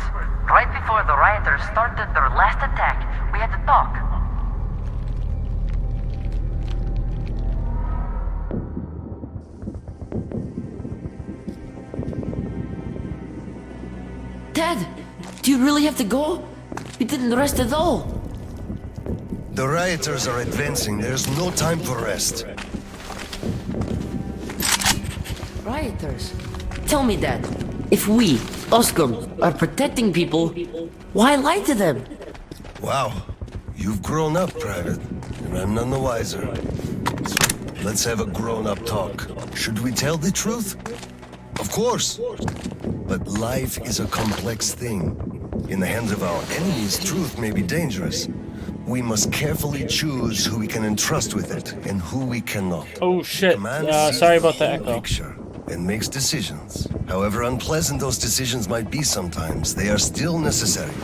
Right before the rioters started their last attack, we had to talk. Dad, do you really have to go? We didn't rest at all. The rioters are advancing. There's no time for rest. Rioters? Tell me, Dad. If we, Oscom, are protecting people, why lie to them? Wow, you've grown up, Private, and I'm none the wiser. So let's have a grown-up talk. Should we tell the truth? Of course. But life is a complex thing. In the hands of our enemies, truth may be dangerous. We must carefully choose who we can entrust with it and who we cannot. Oh shit. Command Sorry about sees the whole echo. picture and makes decisions. However unpleasant those decisions might be sometimes, they are still necessary.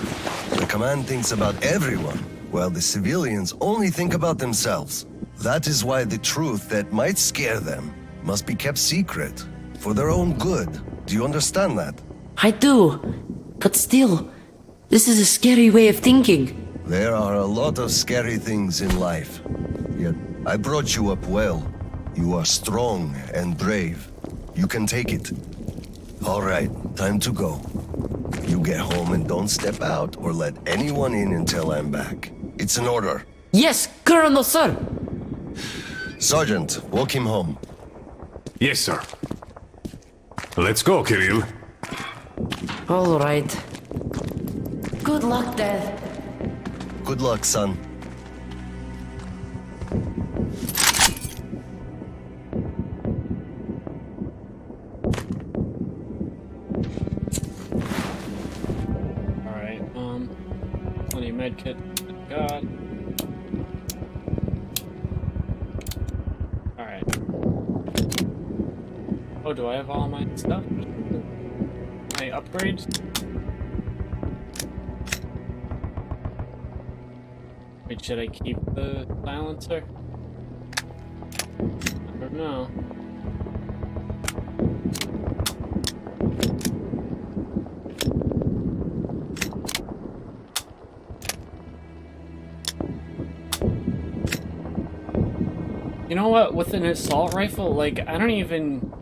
The command thinks about everyone, while the civilians only think about themselves. That is why the truth that might scare them must be kept secret, for their own good. Do you understand that? I do. But still, this is a scary way of thinking. There are a lot of scary things in life. Yet, I brought you up well. You are strong and brave. You can take it. All right, time to go. You get home and don't step out or let anyone in until I'm back. It's an order. Yes, Colonel, sir. Sergeant, walk him home. Yes, sir. Let's go, Kirill. All right. Good luck, Dad. Good luck, son. Alright, plenty of medkit. God. Alright. Oh, do I have all my stuff? My upgrades? Wait, should I keep the silencer? I don't know. You know what? With an assault rifle, like, I don't even...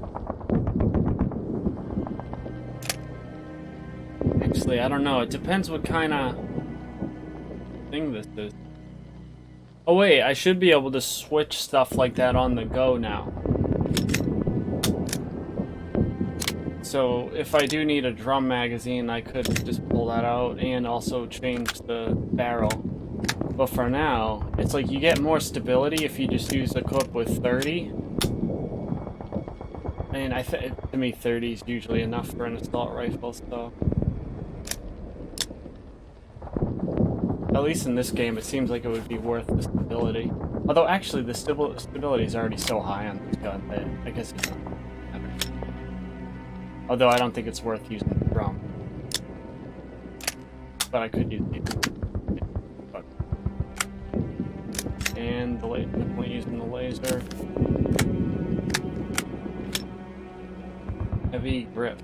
Actually, I don't know. It depends what kind of thing this is. Oh wait, I should be able to switch stuff like that on the go now. So if I do need a drum magazine, I could just pull that out and also change the barrel. But for now, it's like you get more stability if you just use the clip with 30. And to me 30 is usually enough for an assault rifle, so... At least in this game, it seems like it would be worth the stability. Although, actually, the stability is already so high on this gun that I guess it's not matter. Although, I don't think it's worth using the drum. But I could use the... And the laser, definitely using the laser. Heavy grip.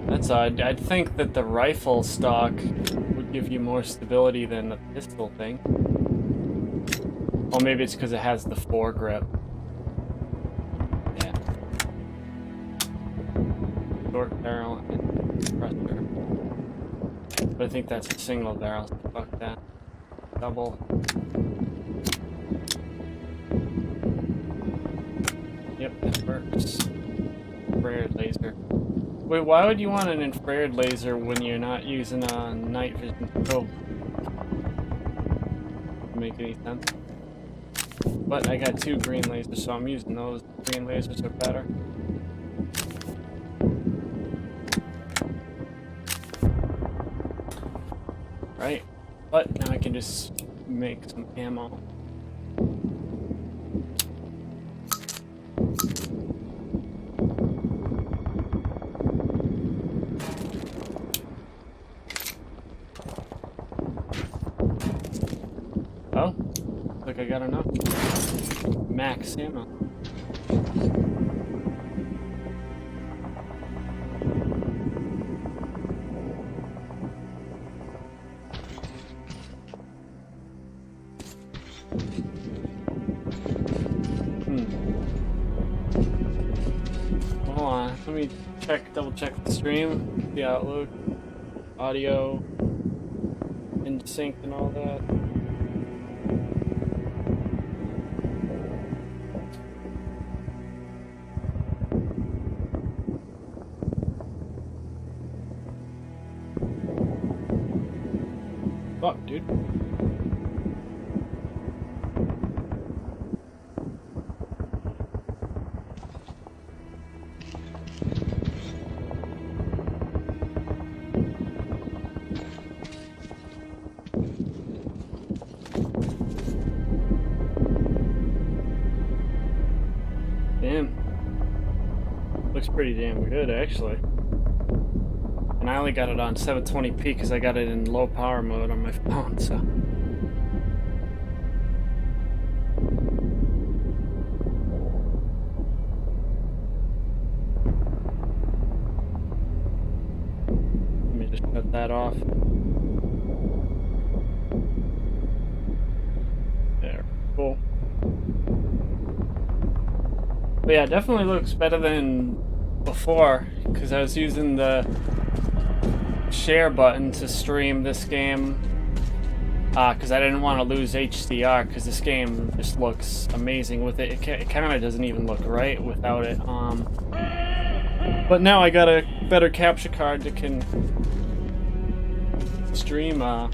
That's odd. I'd think that the rifle stock would give you more stability than the pistol thing. Or maybe it's because it has the foregrip. Yeah. Short barrel and suppressor. But I think that's a single barrel, so fuck that. Double. Yep, that works. Infrared laser. Wait, why would you want an infrared laser when you're not using a night vision scope? Doesn't make any sense. But I got 2 green lasers, so I'm using those. Green lasers are better. Right, but now I can just make some ammo. Oh, looks like I got enough. Max ammo. Hold on, let me double check the stream, the outlook, audio, in sync and all that. Fuck, dude. Damn. Looks pretty damn good, actually. And I only got it on 720p because I got it in low power mode on my phone, so. Let me just shut that off. There, cool. But yeah, it definitely looks better than before because I was using the share button to stream this game because I didn't want to lose HDR because this game just looks amazing with it. It kind of doesn't even look right without it. But now I got a better capture card that can stream well,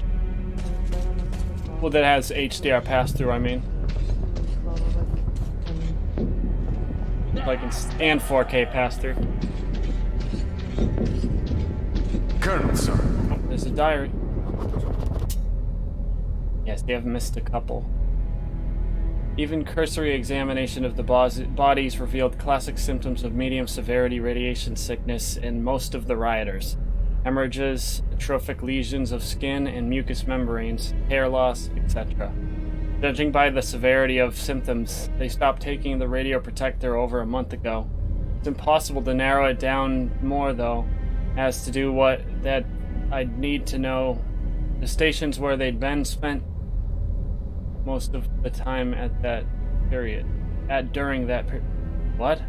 that has HDR pass-through, I mean. Like and 4K pass-through. Colonel, sir. Oh, there's a diary. Yes, they have missed a couple. Even cursory examination of the bodies revealed classic symptoms of medium severity radiation sickness in most of the rioters. Hemorrhages, atrophic lesions of skin and mucous membranes, hair loss, etc. Judging by the severity of symptoms, they stopped taking the radio protector over a month ago. It's impossible to narrow it down more, though, as to do what that I'd need to know the stations where they'd been spent most of the time at that period. During that period. What?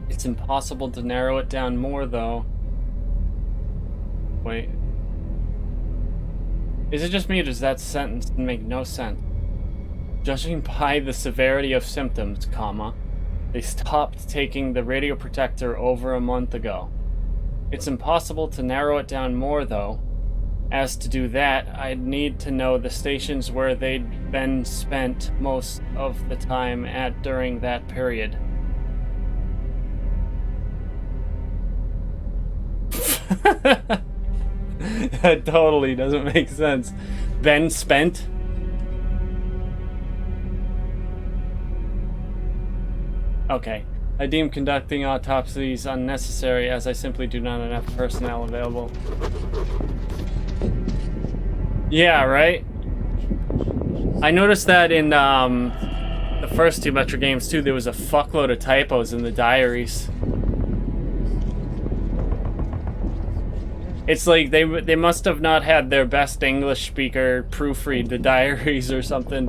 It's impossible to narrow it down more, though. Wait. Is it just me, or does that sentence make no sense? Judging by the severity of symptoms, comma, they stopped taking the radio protector over a month ago. It's impossible to narrow it down more, though. As to do that, I'd need to know the stations where they'd been spent most of the time at during that period. That totally doesn't make sense. Been spent? Okay. I deem conducting autopsies unnecessary as I simply do not have enough personnel available. Yeah, right? I noticed that in the first two Metro games too, there was a fuckload of typos in the diaries. It's like they must have not had their best English speaker proofread the diaries or something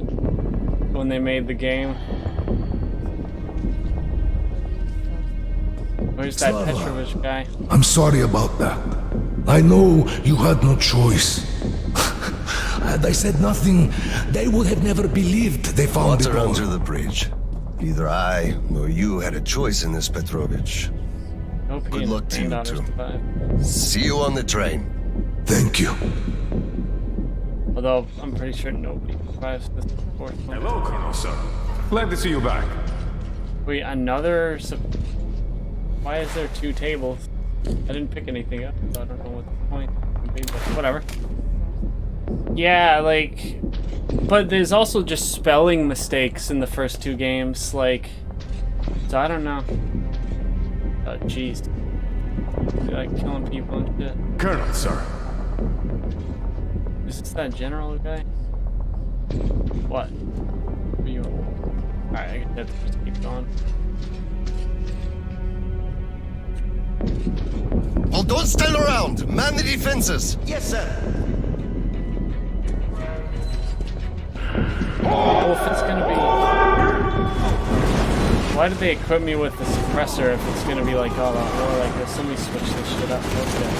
when they made the game. Where's that Slava, Petrovich guy? I'm sorry about that. I know you had no choice. Had I said nothing, they would have never believed they found Water it all. under the bridge. Neither I nor you had a choice in this, Petrovich. Good luck to you two. See you on the train. Thank you. Although I'm pretty sure nobody survives this fourth one. Hello, Colonel, sir. Glad to see you back. Wait, another. Why is there two tables? I didn't pick anything up, so I don't know what the point would be, but whatever. Yeah, like, but there's also just spelling mistakes in the first two games, like, so I don't know. Oh, jeez. Like killing people and shit. Colonel, sir. Is this that general guy? What? Are you? Alright, I guess that's just keep going. Well, don't stand around. Man the defenses. Yes, sir. Oh, if it's gonna be... Why did they equip me with the suppressor if it's gonna be like all that war like this? Let me switch this shit up. Okay.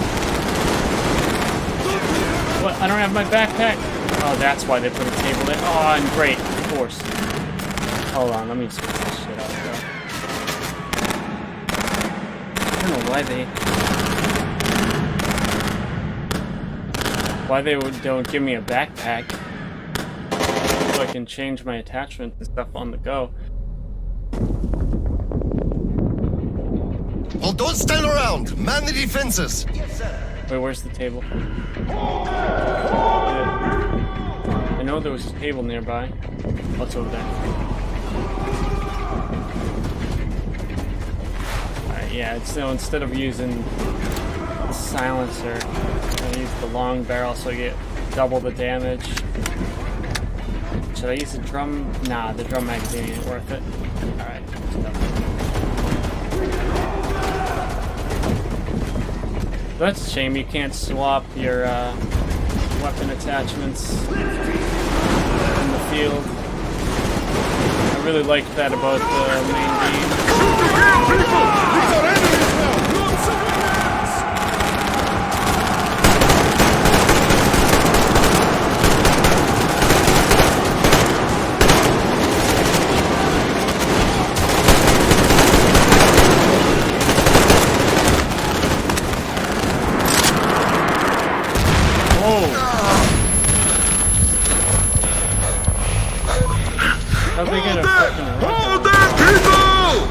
What? I don't have my backpack? Oh, that's why they put a table there. Oh, and great. Of course. Hold on, let me switch this shit up, bro. I don't know why they... why they don't give me a backpack so I can change my attachments and stuff on the go. Well, don't stand around. Man the defenses. Wait, where's the table? I know there was a table nearby. What's over there? Alright, yeah, so instead of using the silencer, I'm gonna use the long barrel so I get double the damage. Should I use the drum? Nah, the drum magazine ain't worth it. Alright, that's a shame you can't swap your weapon attachments in the field. I really liked that about the main game. How'd they get a fucking Hold them, people!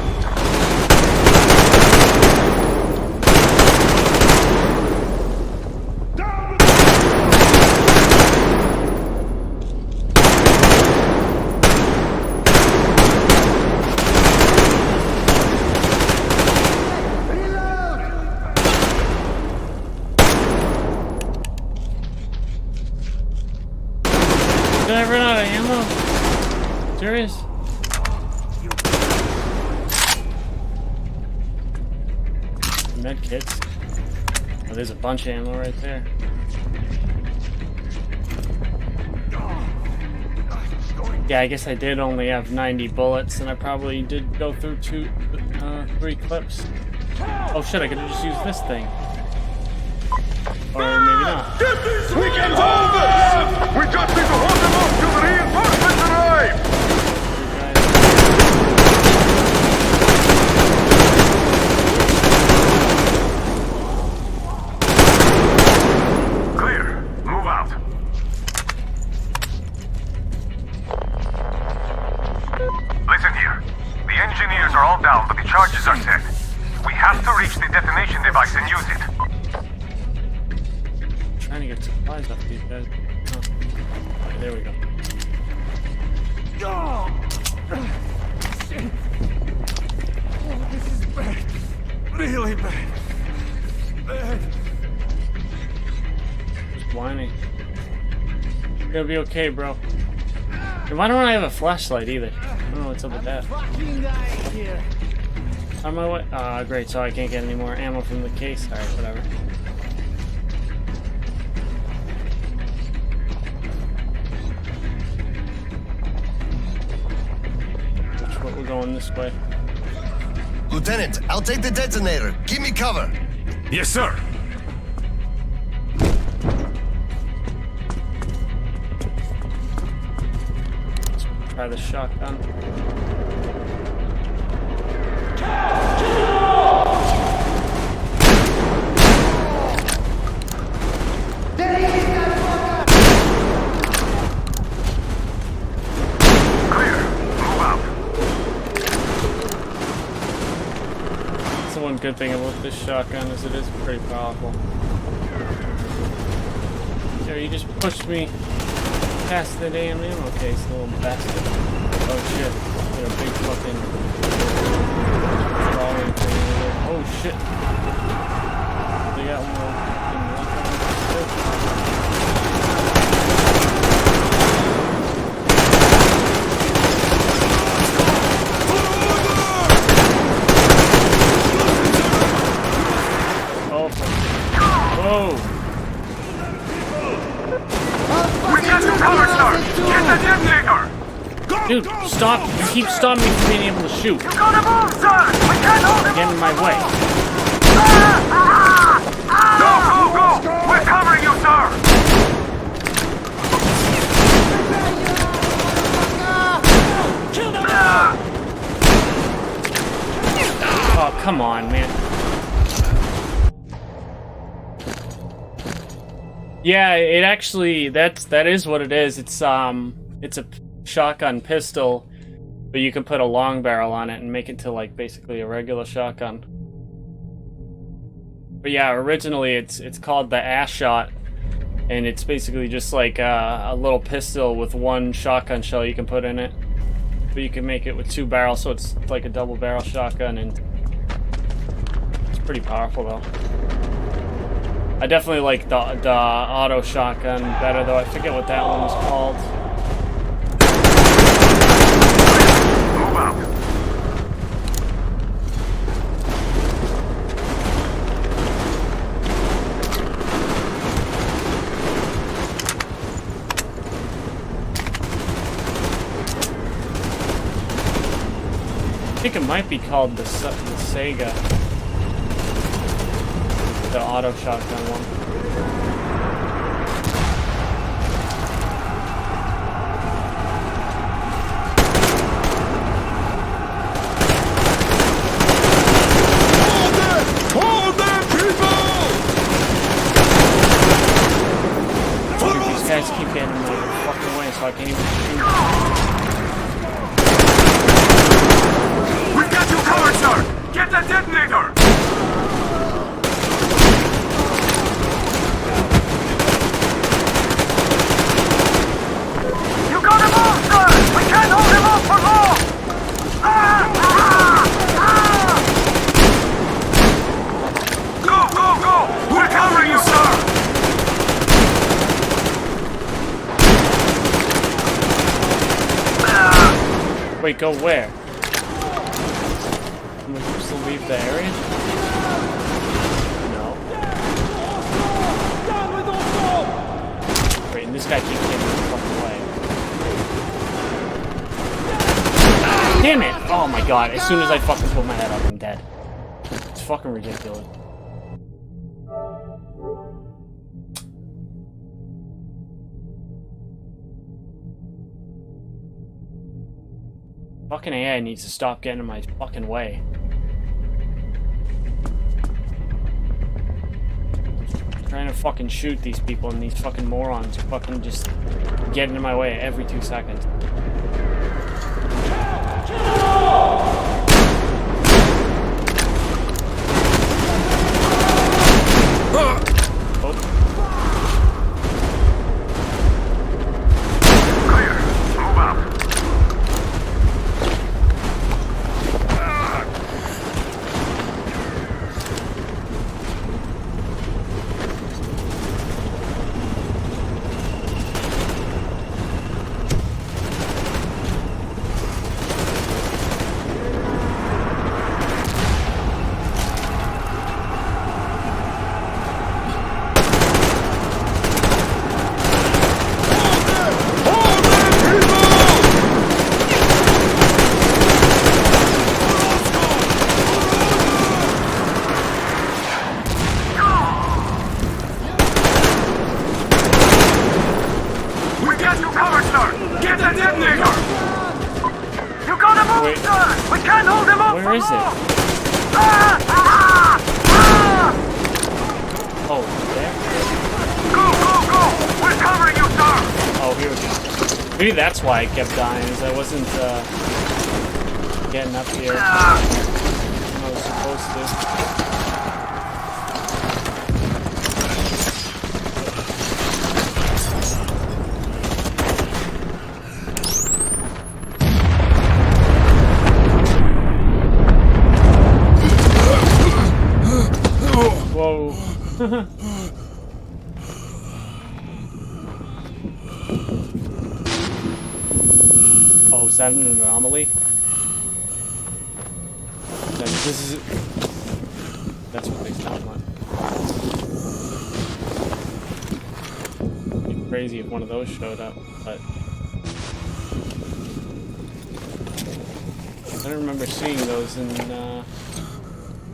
Did I run out of ammo? Serious? Med kits. Oh, there's a bunch of ammo right there. Yeah, I guess I did only have 90 bullets, and I probably did go through 3 clips. Oh shit, I could have just used this thing. Or maybe not. Get these! We can hold this! We just need to hold them off till the reinforcements arrive! Clear. Move out. Listen here. The engineers are all down, but the charges are set. We have to reach the detonation device and use it. Trying to get supplies off these guys. Oh. Okay, there we go. Oh, shit. Oh, this is bad. Really bad. Bad. Just whining. You're gonna be okay, bro. And why don't I have a flashlight either? I don't know what's up with that. On my way. Ah, great. So I can't get any more ammo from the case. Alright, whatever. We're going this way. Lieutenant, I'll take the detonator. Give me cover. Yes, sir. Let's try the shotgun. One good thing about this shotgun is it is pretty powerful. There, you just pushed me past the damn ammo case, little bastard. Oh shit, got a big fucking crawling thing over there. Oh shit. They got one Whoa! We got you covered, sir! Get the detonator! Dude, stop! You keep stopping me from being able to shoot. You gotta move, sir! We can't hold him! Get in my way. Go, go, go! We're covering you, sir! Kill them! Oh, come on, man. Yeah, it actually that is what it is. It's a shotgun pistol, but you can put a long barrel on it and make it to like basically a regular shotgun. But yeah, originally it's called the ass shot, and it's basically just like a little pistol with one shotgun shell you can put in it. But you can make it with 2 barrels, so it's like a double barrel shotgun, and it's pretty powerful though. I definitely like the auto shotgun better though. I forget what that one was called. Move out. I think it might be called the Sega. The auto shotgun one. Hold them, people! Dude, these guys keep getting in my fucking way, so I can't even shoot. We got you covered, sir! Get the detonator! You gotta move, sir! We can't hold him off for long! Go, go, go! We're covering you, sir! Wait, go where? Am I supposed to leave the area? No. Wait, and this guy keeps getting the fucking way. Damn it! Oh my god, as soon as I fucking put my head up, I'm dead. It's fucking ridiculous. Fucking AI needs to stop getting in my fucking way. I'm trying to fucking shoot these people, and these fucking morons fucking just getting in my way every 2 seconds. Maybe that's why I kept dying, is I wasn't getting up here when I was supposed to. Whoa. Oh, is that an anomaly? This is... That's what they sound like. It'd be crazy if one of those showed up, but... I don't remember seeing those in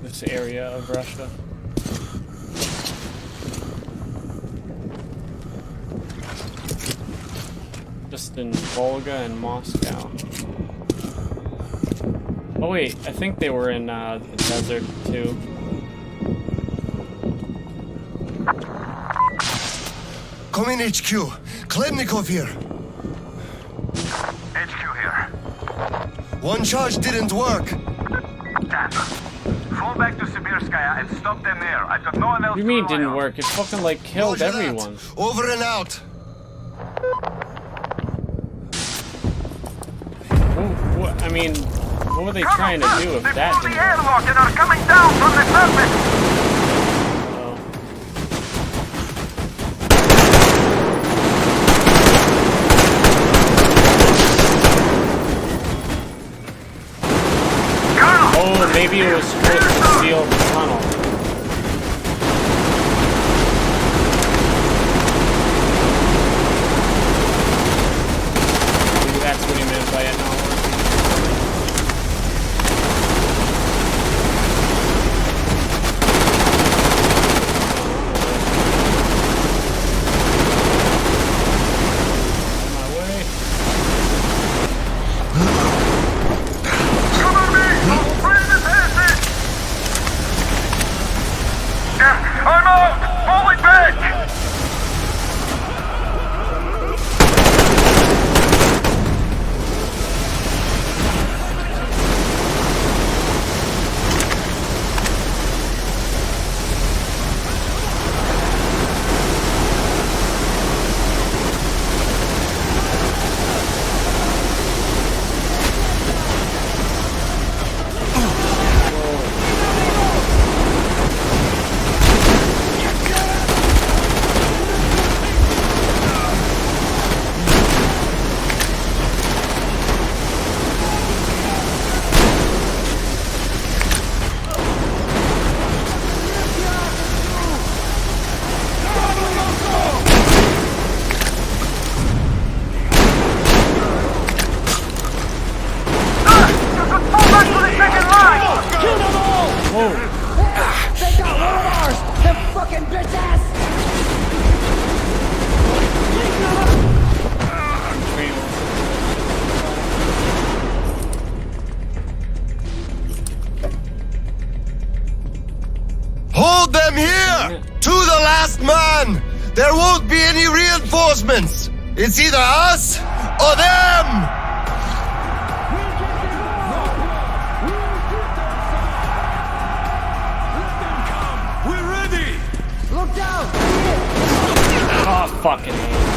this area of Russia. Just in Volga and Moscow. Oh wait, I think they were in the desert too. Come in, HQ. Klemnikov here. HQ here. One charge didn't work. Damn. Fall back to Sibirskaya and stop them there. I got no one else. What do you mean it didn't work? It fucking like killed Roger that. everyone. Over and out. I mean, what were they trying to do if that didn't work? Airlock and are coming down from the surface. Oh, maybe it was supposed to seal the tunnel. Maybe that's what he meant by it not working. I'm out! Falling back! Hold them here! To the last man! There won't be any reinforcements! It's either us or them! We're ready! Look down! Oh, fucking hell.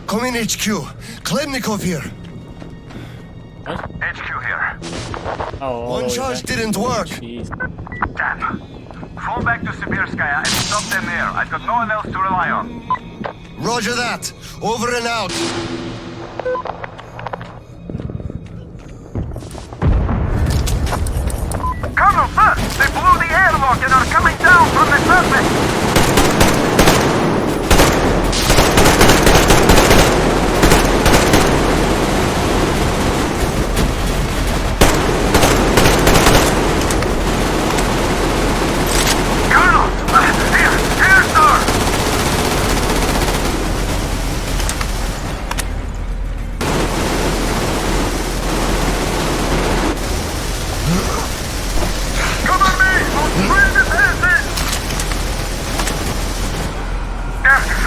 Come in, HQ. Klemnikov here. HQ here. Oh, One charge didn't work. Damn. Fall back to Sibirskaya and stop them there. I've got no one else to rely on. Roger that. Over and out. Colonel, sir! They blew the airlock and are coming down from the surface!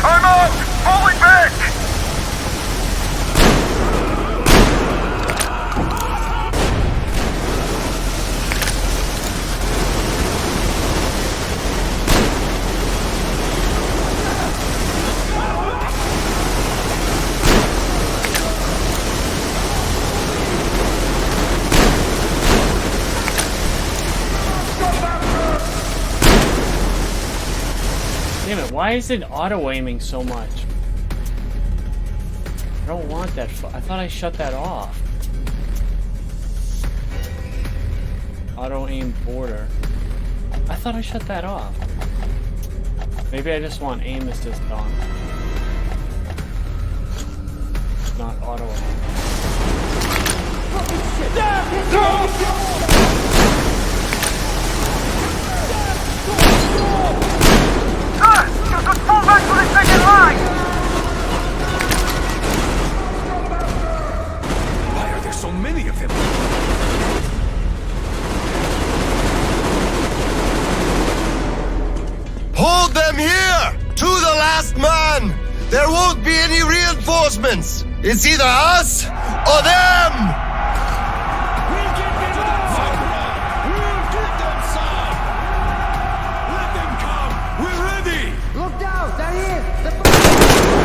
I'm out! Falling back! Damn it, why is it auto-aiming so much? I don't want that. I thought I shut that off. Auto-aim border. I thought I shut that off. Maybe I just want aim assist on. Not auto-aim. Charge for the second line! Why are there so many of them? Hold them here! To the last man! There won't be any reinforcements! It's either us or them! We'll get them up! We'll get them, son! Let them come! We're ready! Look down! There he is!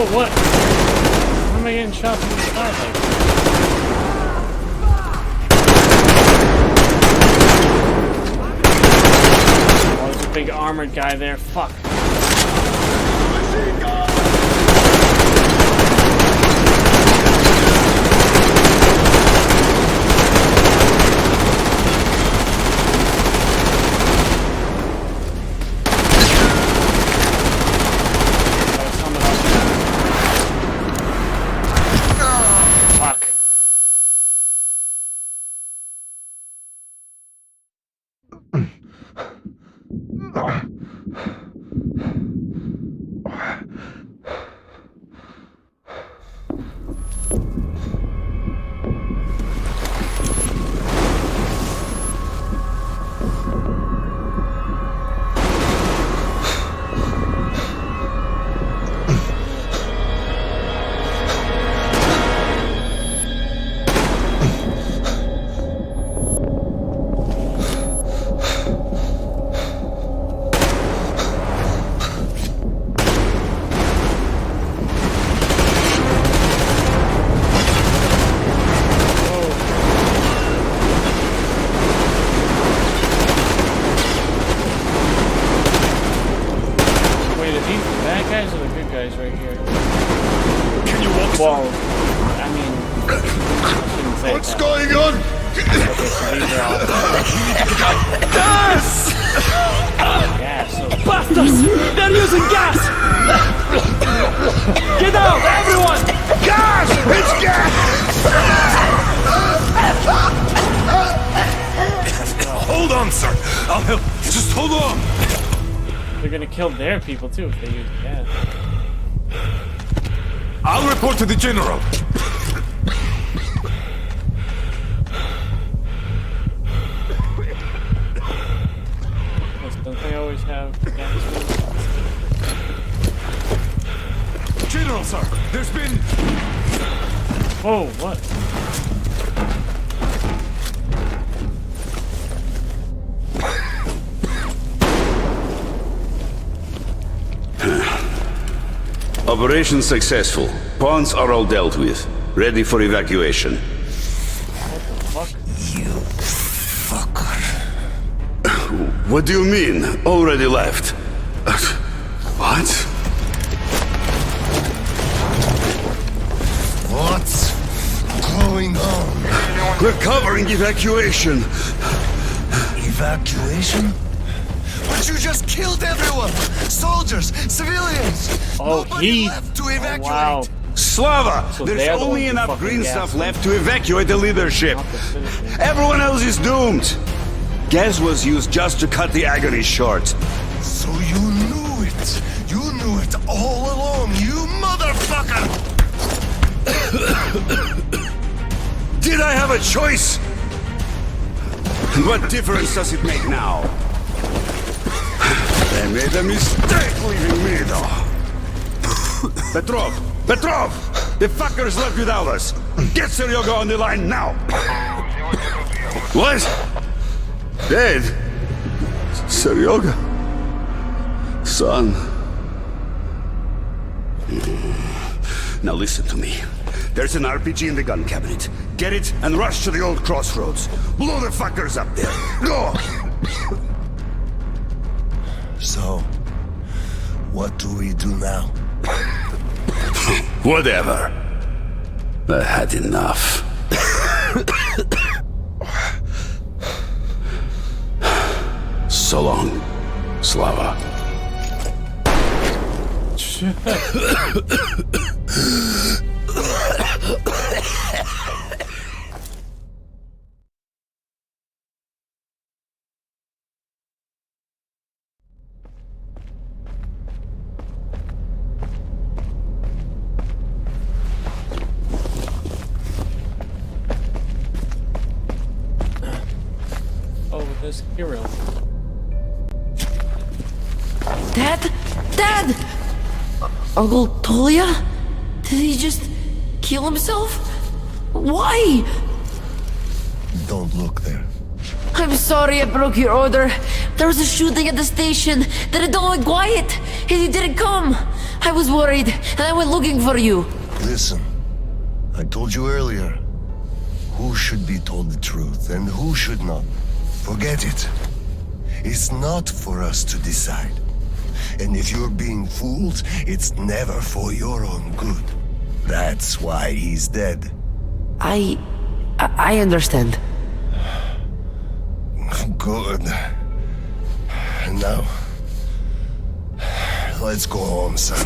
Oh, what? Why am I getting shot from the side like that? Oh, there's a big armored guy there. Fuck. Fuck. Wait, are these the bad guys or the good guys right here? Can you walk? Well, I mean, I shouldn't say What's that. going on? Okay, so these are all Gas! gas. So Bastards! They're using gas! Get out, everyone! Gas! It's gas! Hold on, sir. I'll help. Just hold on. they're gonna kill their people too if they use gas. I'll report to the general. Don't they always have gas? General, sir, there's been... Oh, what? Operation successful. Pawns are all dealt with. Ready for evacuation. Fuck. You fucker. What do you mean? Already left? What? What's going on? We're covering evacuation. Evacuation? But you just killed everyone! Soldiers, civilians! Oh, Nobody left to evacuate! wow. Slava, So there's they're the only ones who enough fucking green gas stuff them. left to evacuate the leadership. Not the citizens. Everyone else is doomed. Gas was used just to cut the agony short. So you knew it! You knew it all along, you motherfucker! Did I have a choice? And what difference does it make now? They made a mistake leaving me, though. Petrov! Petrov! The fuckers left without us! Get Seryoga on the line now! What? Dead? Seryoga? Son? Now listen to me. There's an RPG in the gun cabinet. Get it and rush to the old crossroads. Blow the fuckers up there. Go! So, what do we do now? Whatever. I had enough. So long, Slava. There's Kirill. Dad? Dad! Uncle Tolia? Did he just kill himself? Why? Don't look there. I'm sorry I broke your order. There was a shooting at the station. Then it all went quiet, and you didn't come. I was worried, and I went looking for you. Listen, I told you earlier, who should be told the truth and who should not. Forget it. It's not for us to decide. And if you're being fooled, it's never for your own good. That's why he's dead. I understand. Good. And now, let's go home, son.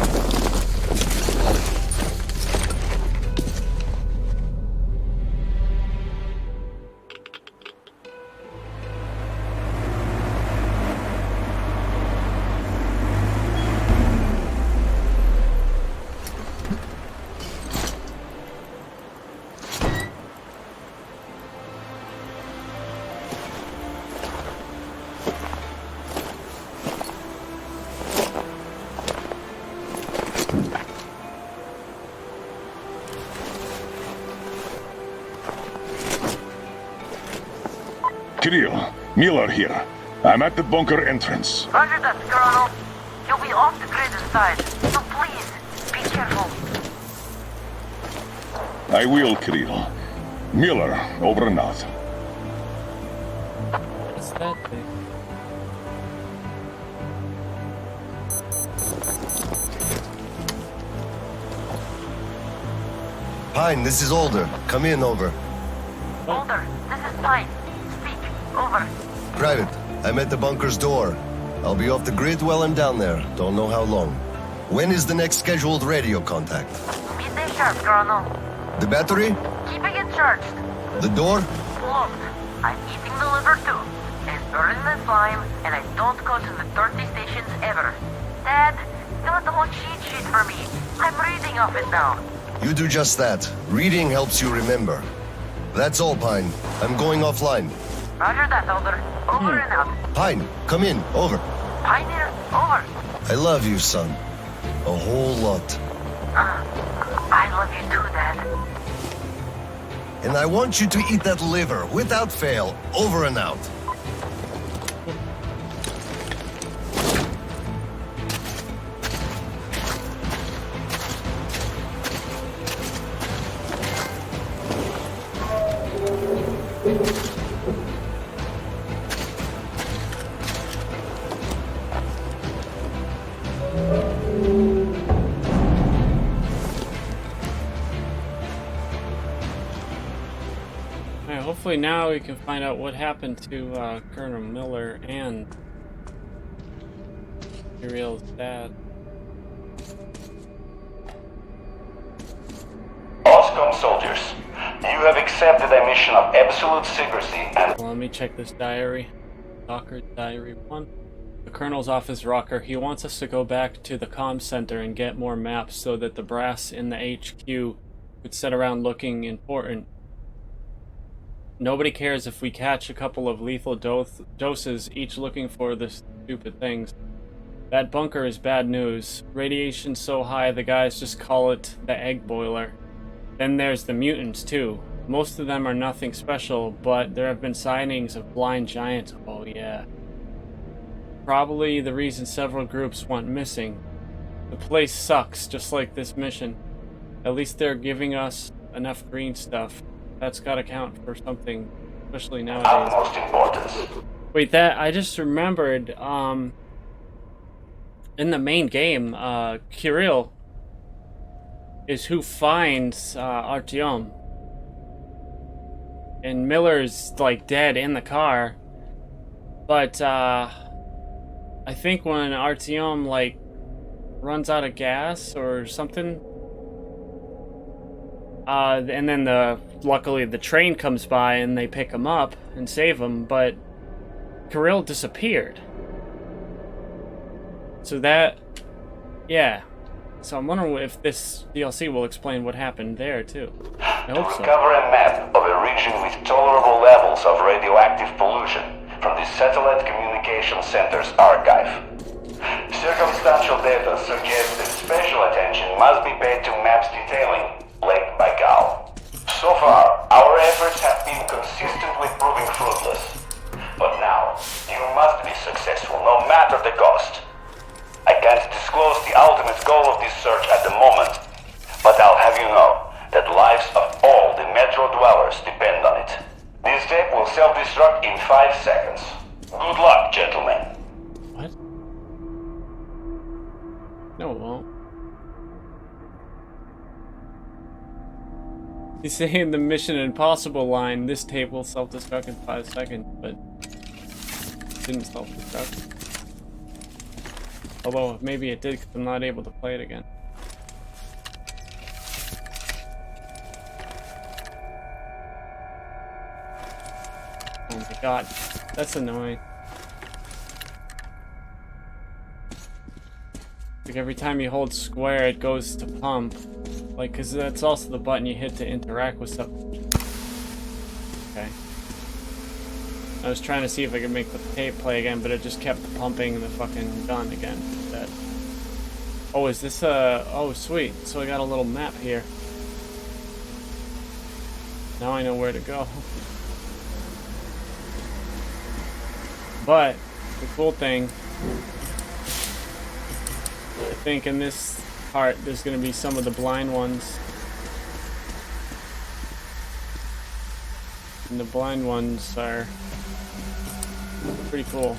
Kirill, Miller here. I'm at the bunker entrance. Roger that, Colonel. You'll be off the grid inside, so please, be careful. I will, Kirill. Miller, over and out. What's that thing? Pine, this is Older. Come in, over. Older, this is Pine. Speak. Over. Private, I'm at the bunker's door. I'll be off the grid while I'm down there. Don't know how long. When is the next scheduled radio contact? Midday sharp, Colonel. The battery? Keeping it charged. The door? Locked. I'm eating the liver too. And burning the slime, and I don't go to the 30 stations ever. Dad, fill out the whole cheat sheet for me. I'm reading off it now. You do just that. Reading helps you remember. That's all, Pine. I'm going offline. Roger that, Older. Over and out. Pine, come in. Over. Pioneer, over. I love you, son. A whole lot. I love you too, Dad. And I want you to eat that liver, without fail. Over and out. Hopefully now we can find out what happened to Colonel Miller and Kirill's dad. OSCOM soldiers, you have accepted a mission of absolute secrecy and... Well, let me check this diary. Rocker's diary 1. The Colonel's office, Rocker. He wants us to go back to the comm center and get more maps so that the brass in the HQ could sit around looking important. Nobody cares if we catch a couple of lethal doses, each looking for the stupid things. That bunker is bad news. Radiation's so high the guys just call it the egg boiler. Then there's the mutants too. Most of them are nothing special, but there have been sightings of blind giants. Oh yeah. Probably the reason several groups went missing. The place sucks, just like this mission. At least they're giving us enough green stuff. That's gotta count for something, especially nowadays. Utmost importance. Wait, that I just remembered. In the main game, Kirill is who finds Artyom, and Miller's like dead in the car. But I think when Artyom like runs out of gas or something. And then luckily the train comes by and they pick him up and save him, but Kirill disappeared. So that, yeah. So I'm wondering if this DLC will explain what happened there too. I hope so. Recover a map of a region with tolerable levels of radioactive pollution. from the Satellite Communication Center's archive. Circumstantial data suggests that special attention must be paid to maps detailing Lake Baikal. So far, our efforts have been consistent with proving fruitless. But now, you must be successful, no matter the cost. I can't disclose the ultimate goal of this search at the moment, but I'll have you know that lives of all the Metro dwellers depend on it. This tape will self-destruct in 5 seconds. Good luck, gentlemen. What? No, it won't. He's saying the Mission Impossible line, this tape will self-destruct in 5 seconds, but it didn't self-destruct. Although, maybe it did, because I'm not able to play it again. Oh my god, that's annoying. Like every time you hold square, it goes to pump. Like, cause that's also the button you hit to interact with stuff. Okay. I was trying to see if I could make the tape play again, but it just kept pumping the fucking gun again. That. Oh, is this oh sweet. So I got a little map here. Now I know where to go. But the cool thing, I think in this part there's gonna be some of the blind ones. And the blind ones are pretty cool.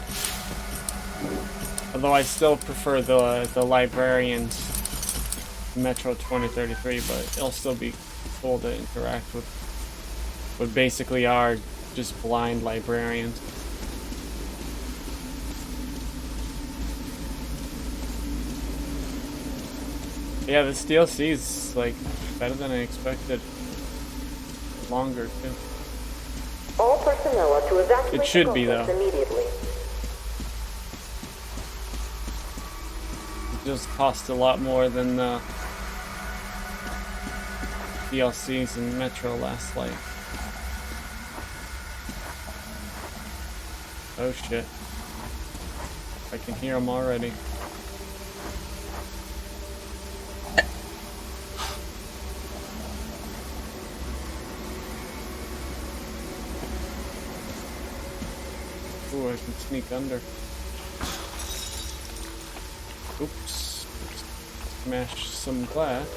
Although I still prefer the librarians Metro 2033, but it'll still be cool to interact with what basically are just blind librarians. Yeah, this DLC is like better than I expected. Longer too. All personnel are to evacuate It should the be, complex though. immediately. It just costs a lot more than the DLCs in Metro Last Light. Oh shit. I can hear them already. Ooh, I can sneak under. Oops. Smash some glass.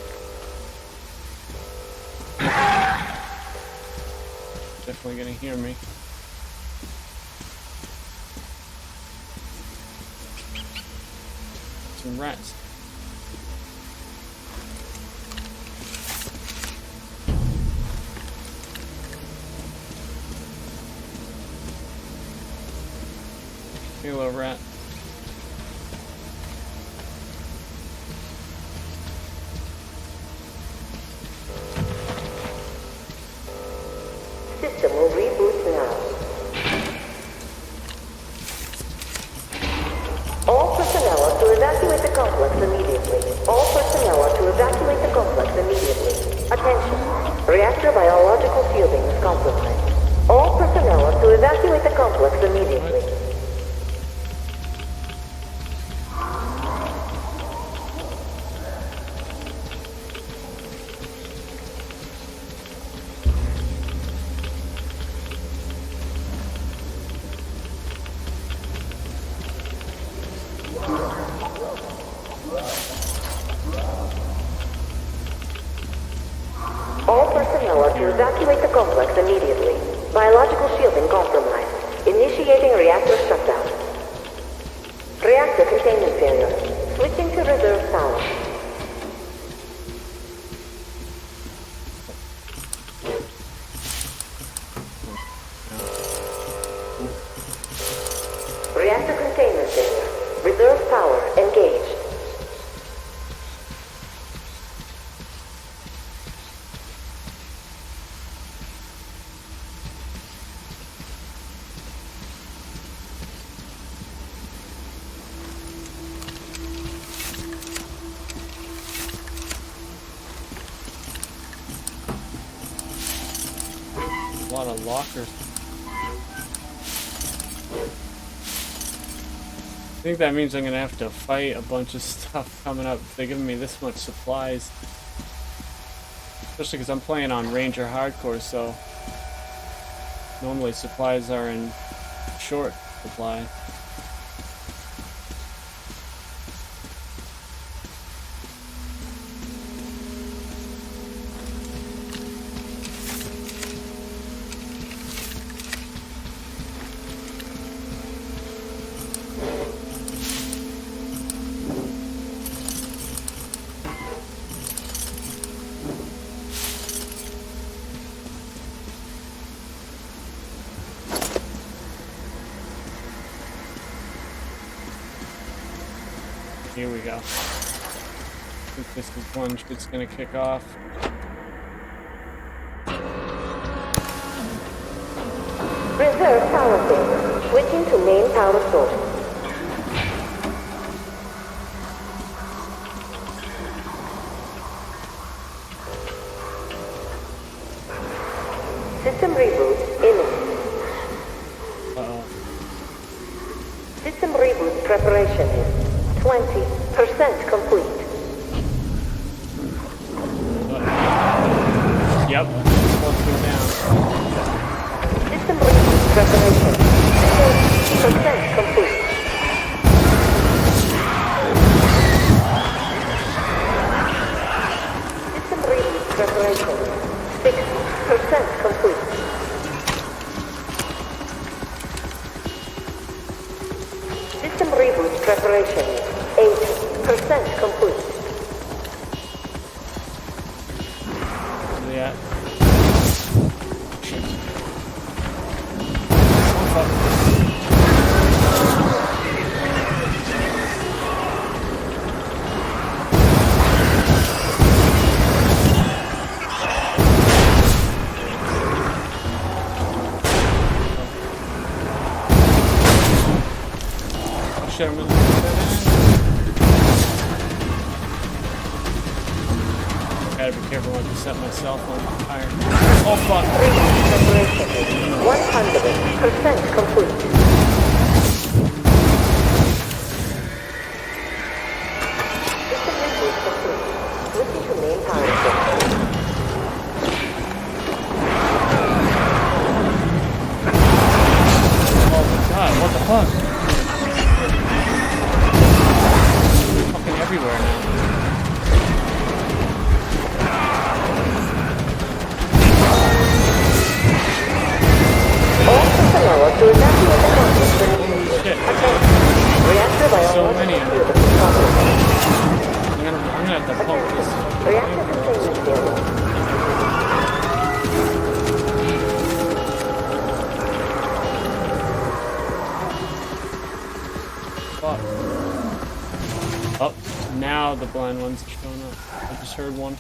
Definitely gonna hear me. Some rats. Hello, rat. System will reboot now. All personnel are to evacuate the complex immediately. All personnel are to evacuate the complex immediately. Attention. Reactor biological shielding is compromised. All personnel are to evacuate the complex immediately. All personnel are to evacuate the complex immediately. Biological shielding compromised. Initiating reactor shutdown. Reactor containment failure. Switching to reserve power. Reactor containment failure. Reserve power engaged. A lot of lockers. think that means I'm gonna have to fight a bunch of stuff coming up if they're giving me this much supplies. Especially because I'm playing on Ranger Hardcore, so normally supplies are in short supply. Here we go. I think this is one that's gonna kick off. Reserve power failure. Switching to main power source. System reboot imminent. System reboot preparation is 20% complete. Yep. Let's go down. System reboot preparation 30% complete. System reboot preparation 60% complete. System reboot preparation 80% complete. Yeah. Shit, I'm gonna put that in. Gotta be careful not to set myself on fire. Oh fuck! Preparation is 100% complete. System reboot complete. Switching to main power source. Oh my god, what the fuck? Everywhere now. All personnel to evacuate the complex immediately. Shit. Reactor by So many of them. I'm gonna have to pump this. Reactor containment failure. Fuck. Oh, now the blind ones are showing up. I just heard one.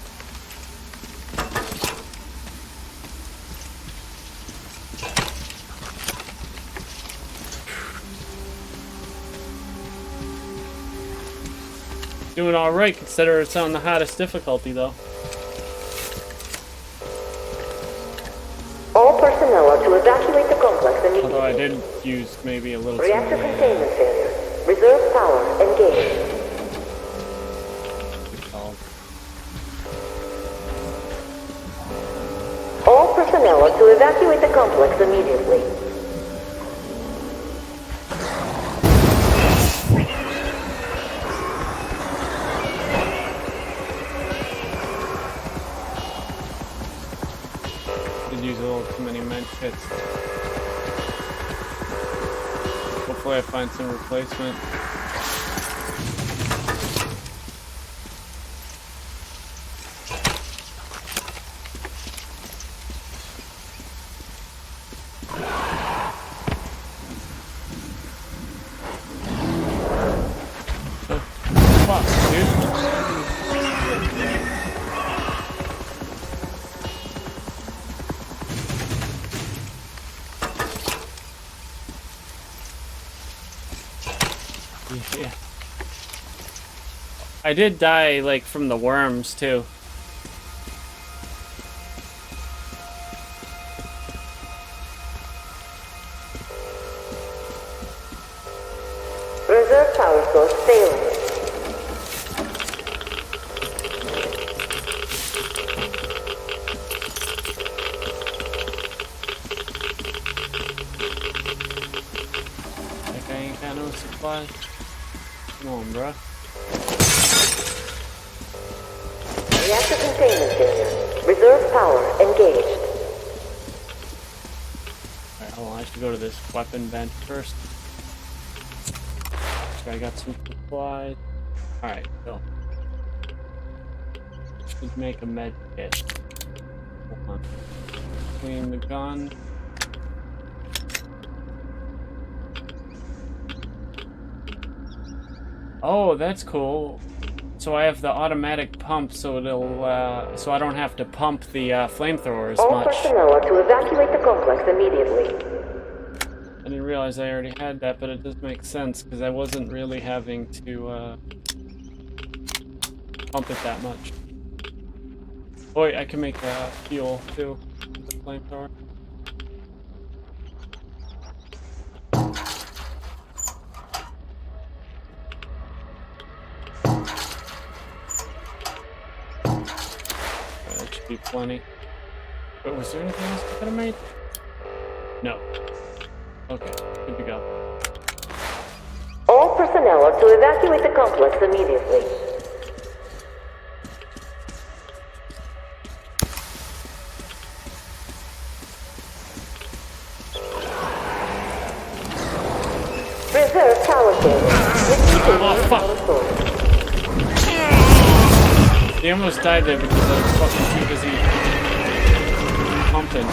Doing alright, consider it's on the hottest difficulty though. All personnel are to evacuate the complex immediately. Although I did use maybe a little Reactor too many. containment failure. Reserve power engaged. All personnel are to evacuate the complex immediately. Did use a little too many med kits. Hopefully I find some replacement. Yeah. I did die, like, from the worms, too. Reserve containment failure. Reserve power engaged. Alright, hold on. I should go to this weapon vent first. So I got some supplies. Alright, so. Should make a med kit. Hold on. Clean the gun. Oh, that's cool. So I have the automatic pump, so it'll, so I don't have to pump the flamethrower as All much. personnel are to evacuate the complex immediately. I didn't realize I already had that, but it does make sense, because I wasn't really having to, pump it that much. Boy, I can make fuel, too, with the flamethrower. That should be plenty. But was there anything else I could have made? No. Okay, good to go. All personnel are to evacuate the complex immediately. Reserve power failure. Oh, fuck! They almost died there because I was fucking too busy pumping.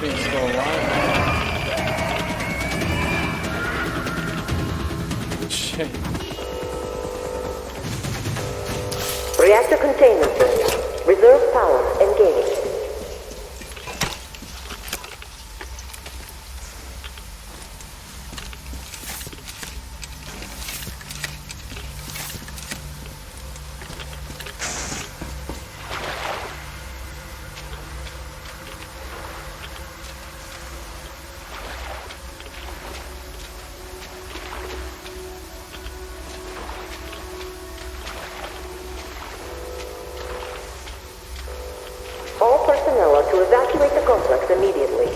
Thing's still alive. Shit. Reactor containment failure. Reserve power engaged. All personnel are to evacuate the complex immediately.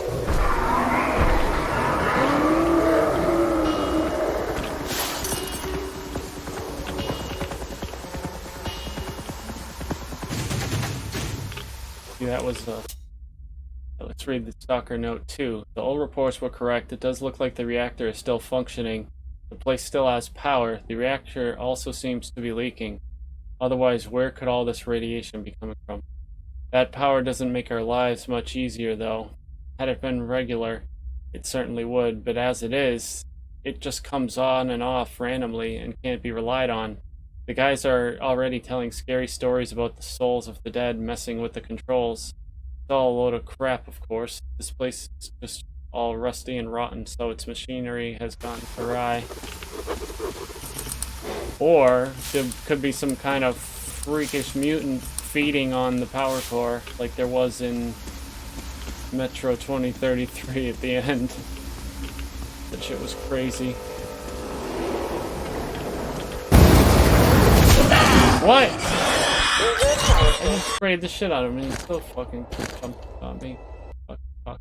Yeah, that was let's read the stalker note too. The old reports were correct. It does look like the reactor is still functioning. The place still has power. The reactor also seems to be leaking. Otherwise, where could all this radiation be coming from? That power doesn't make our lives much easier, though. Had it been regular, it certainly would, but as it is, it just comes on and off randomly and can't be relied on. The guys are already telling scary stories about the souls of the dead messing with the controls. It's all a load of crap, of course. This place is just all rusty and rotten, so its machinery has gone awry. Or there could be some kind of freakish mutant feeding on the power core, like there was in Metro 2033 at the end. That shit was crazy. What? I just sprayed the shit out of him and he still fucking jumped on me. Fuck.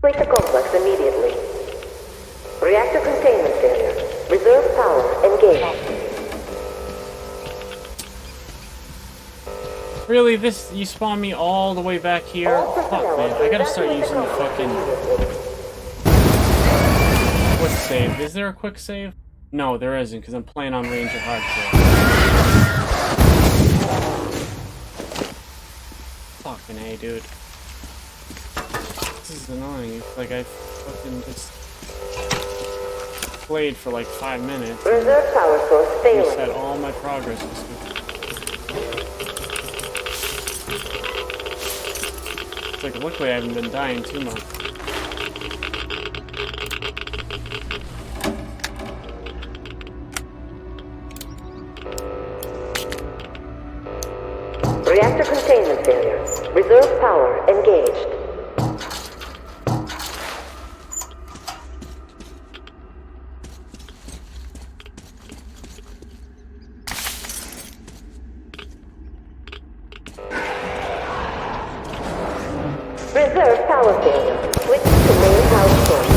Evacuate the complex immediately. Reactor containment failure. Reserve power engaged. Really? This, you spawn me all the way back here? Fuck, man. I gotta start using the fucking quick save. Is there a quick save? No, there isn't, because I'm playing on Ranger Hardcore. Fucking A, dude. This is annoying. It's like I fucking just played for like 5 minutes. Reserve power source failing. Reset all my progress. It's like, luckily I haven't been dying too much. Reactor containment failure. Reserve power engaged. Reserve power failure. Switch to main power source.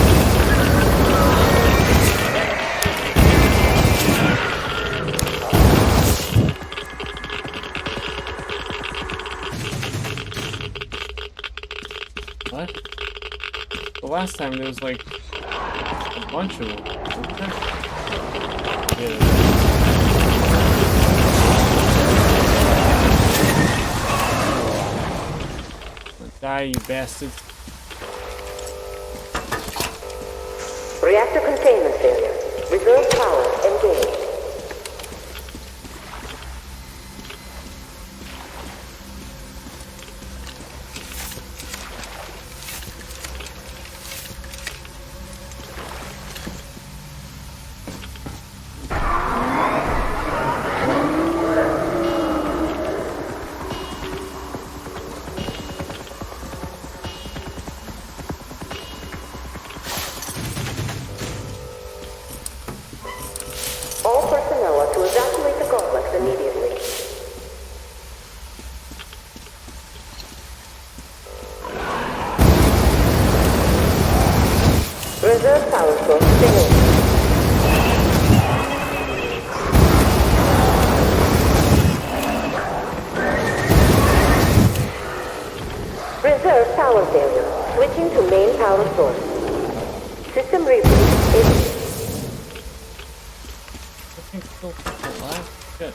What? The last time there was like a bunch of them. Yeah. Die, you bastards. Reactor containment failure. Reserve power engaged. All personnel are to evacuate the complex immediately. Reserve power source failing. Reserve power failure. Switching to main power source. System reboot is... Still fucking alive? Shit.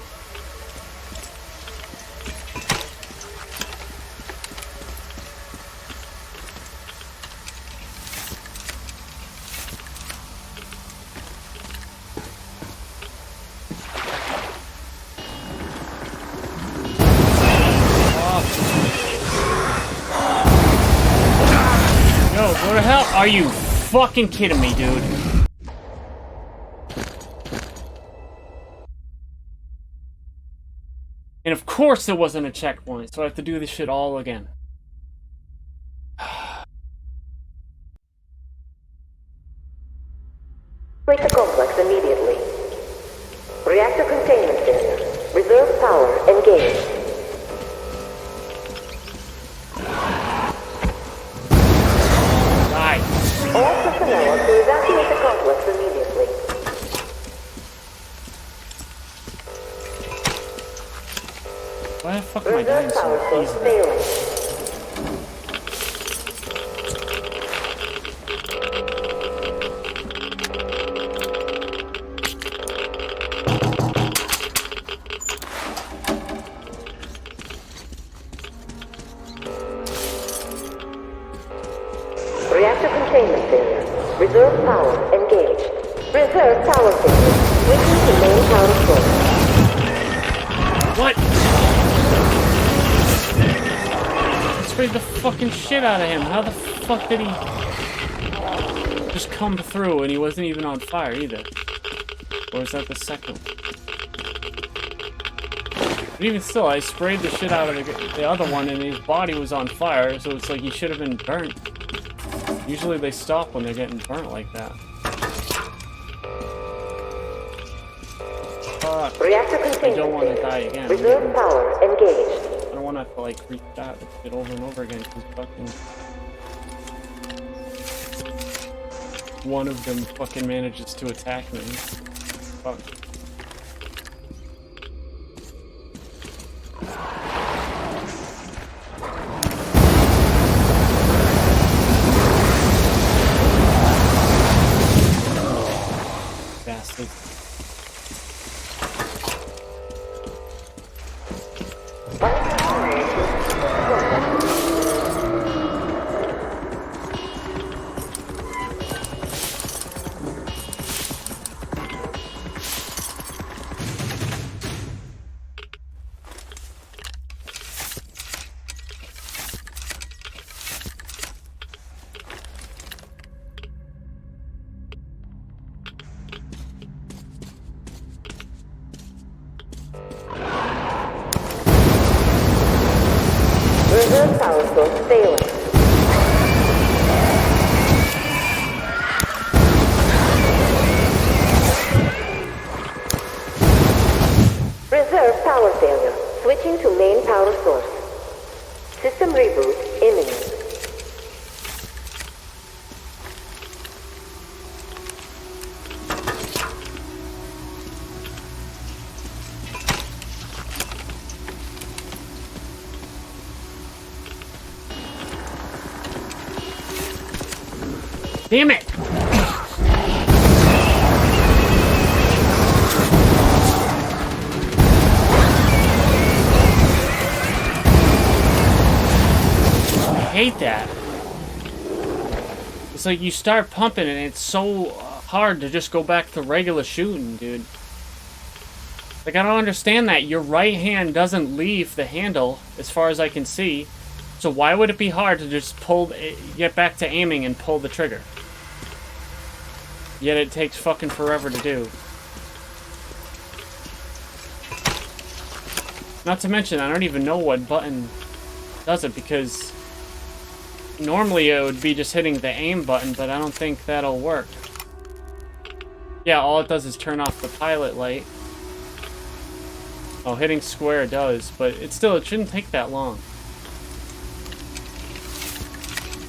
Yo, where the hell are you fucking kidding me, dude? And of course there wasn't a checkpoint, so I have to do this shit all again. Break the complex immediately. Reactor containment failure. Reserve power engaged. Die. All personnel are to evacuate the complex immediately. Why the fuck am I dying Reserve so power source easily? failing. Reactor containment failure. Reserve power engaged. Reserve power failure. Switching to main power source. What? I sprayed the fucking shit out of him. How the fuck did he just come through and he wasn't even on fire either? Or is that the second? But even still, I sprayed the shit out of the other one and his body was on fire, so it's like he should have been burnt. Usually they stop when they're getting burnt like that. Fuck. Reactor I containment don't want to failure. die again. Reserve power engaged. I don't want to have to like restart this shit over and over again because fucking one of them fucking manages to attack me. Fuck. Bastard. Reserve power source failing. Reserve power failure. Switching to main power source. System reboot imminent. Damn it! I hate that. It's like you start pumping and it's so hard to just go back to regular shooting, dude. Like, I don't understand that. Your right hand doesn't leave the handle, as far as I can see. So why would it be hard to just get back to aiming and pull the trigger? Yet it takes fucking forever to do. Not to mention, I don't even know what button does it, because normally it would be just hitting the aim button, but I don't think that'll work. Yeah, all it does is turn off the pilot light. Oh, hitting square does, but it shouldn't take that long.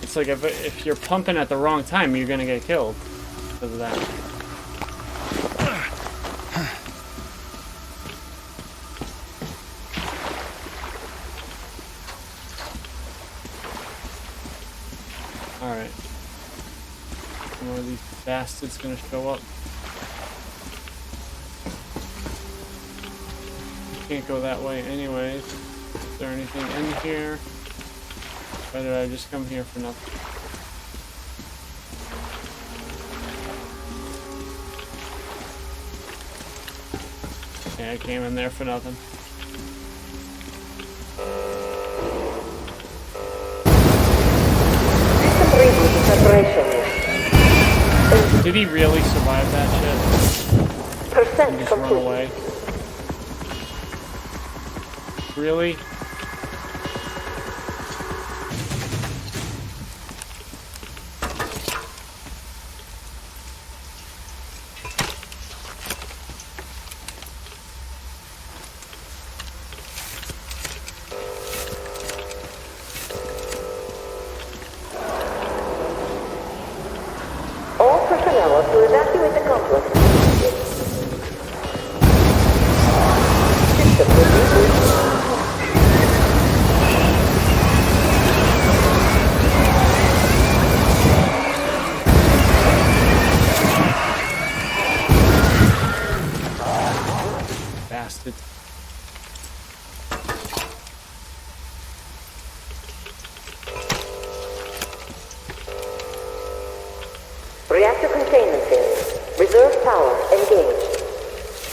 It's like if you're pumping at the wrong time, you're gonna get killed because of that. Alright. More of these bastards gonna show up. Can't go that way anyways. Is there anything in here? Why did I just come here for nothing? Yeah, I came in there for nothing. Did he really survive that shit? And just run away? Really? All personnel to evacuate the complex. Bastard. Reactor containment failure. Reserve power engaged.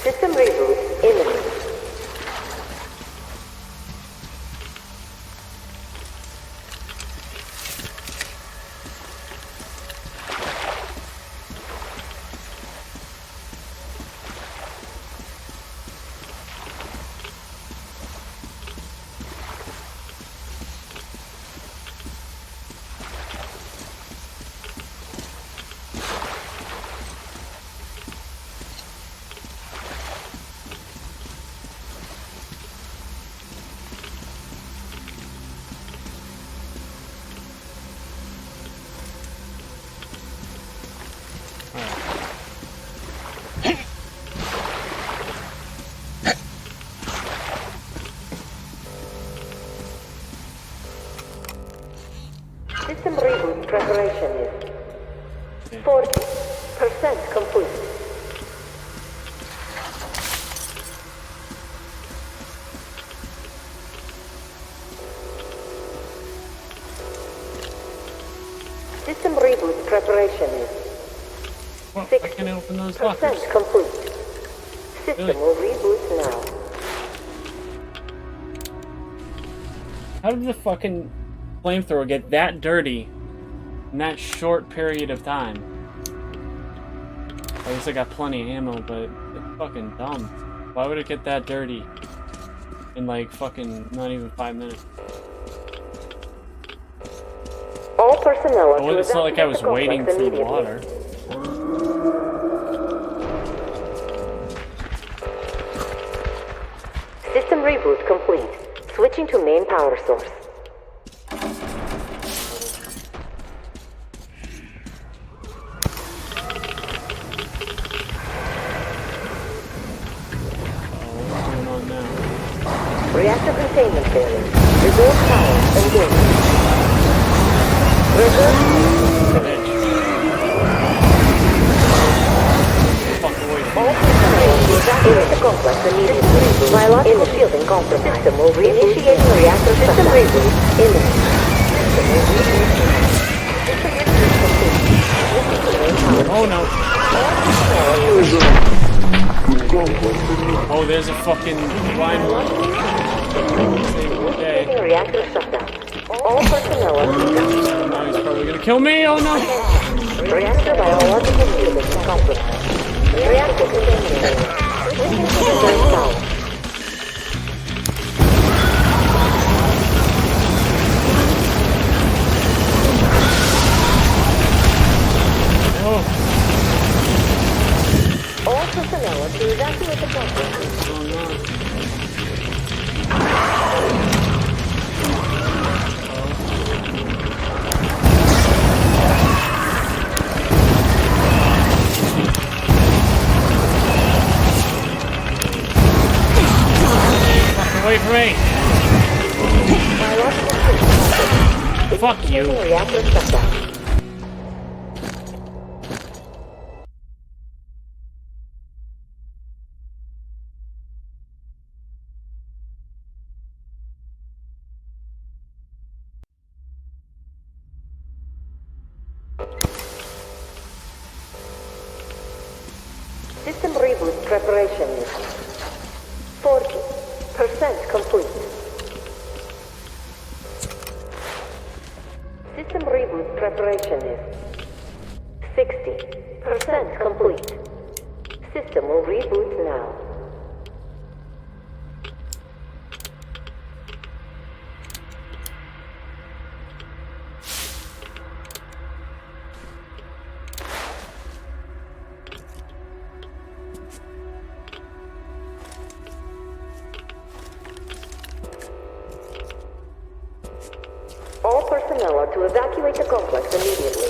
System reboot imminent. System reboot preparation is 40% complete. System reboot preparation is 60% complete. System will reboot now. How did the fucking flamethrower get that dirty in that short period of time? At least I got plenty of ammo, but it's fucking dumb. Why would it get that dirty in like fucking not even 5 minutes? All personnel Well, it's not like I was wading through water. System reboot complete. Switching to main power source. Reactor containment failure. Reserve power engaged. Reserve. there's a fucking blind one. Okay. Reactor shutdown. All personnel are Now he's probably gonna kill me. Oh no! Reactor biological units compromised. Reactor containment area. Switching to the third tower. All personnel are to evacuate the complex. Oh no. Away from me! Fuck you! Reactor shutdown. System reboot preparation is 40% complete. System reboot preparation is 60% complete. System will reboot now. All personnel are to evacuate the complex immediately.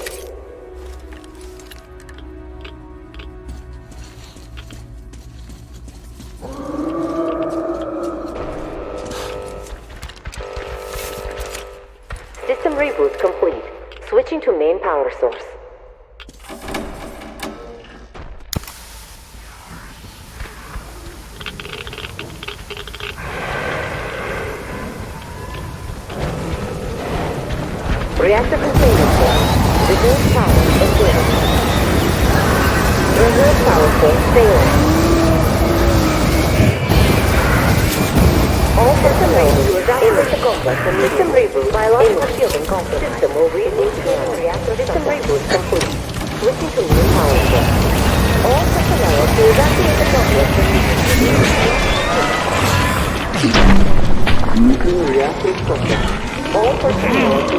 System reboot complete. Switching to main power source. Reactor containment force. Reserve power activated. Reserve power force failing. All personnel to evacuate the complex and system reboot. Biological shielding compromised. System will reboot now. Reactor system reboot complete. Switching to main power source. All personnel to evacuate the complex and nuclear reactor structure. All personnel to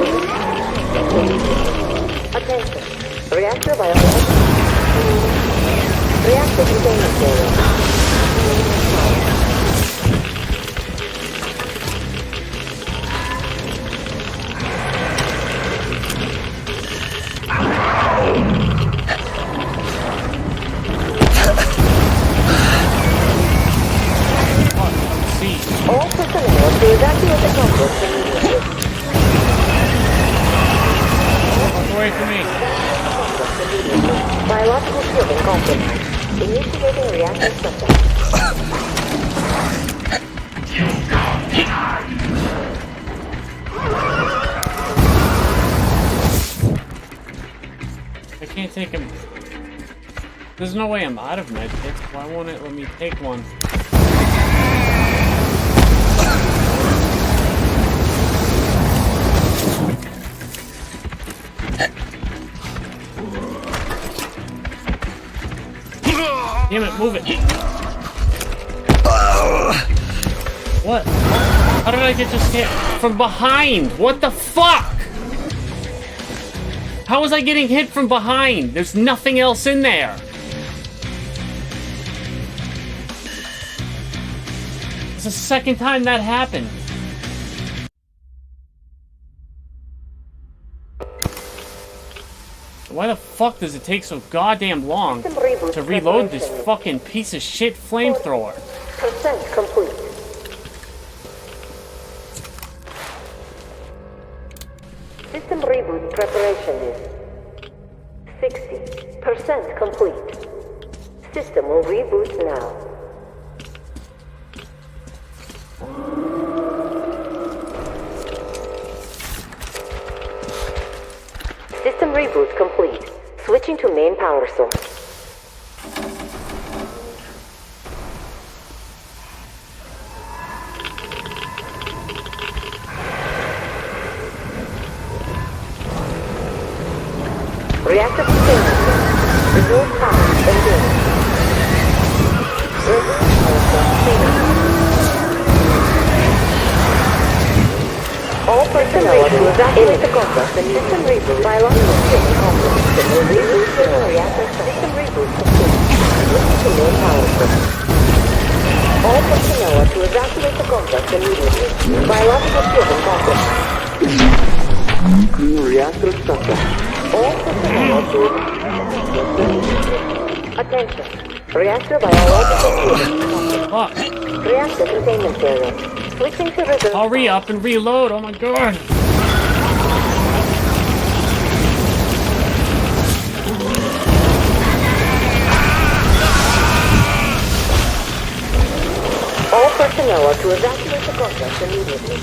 attention. Reactor biological. Reactor containment area. All personnel to evacuate the complex immediately. Away from me. Biological shielding compromised. Initiating reactor shutdown. I can't take him. There's no way I'm out of medkits. Why won't it let me take one? Damn it, move it. What? How did I get just hit from behind? What the fuck? How was I getting hit from behind? There's nothing else in there. It's the second time that happened. Why the fuck does it take so goddamn long to reload this fucking piece of shit flamethrower? % complete. System reboot preparation is 60% complete. System will reboot now. System reboot complete. Switching to main power source. Reactor sustainment. Reserve power engaged. Reserve power sustainment. All personnel to evacuate the complex and system reboot. Biological system complex. System reboot to the reactor. System reboot complete. Listen to main power source. All personnel to evacuate the complex immediately. Biological system complex. Reactor structure. All personnel to attention. Reactor biological system complex. Reactor containment area. Switching to reserve. Hurry up and reload. Oh my god. All personnel are to evacuate the complex immediately.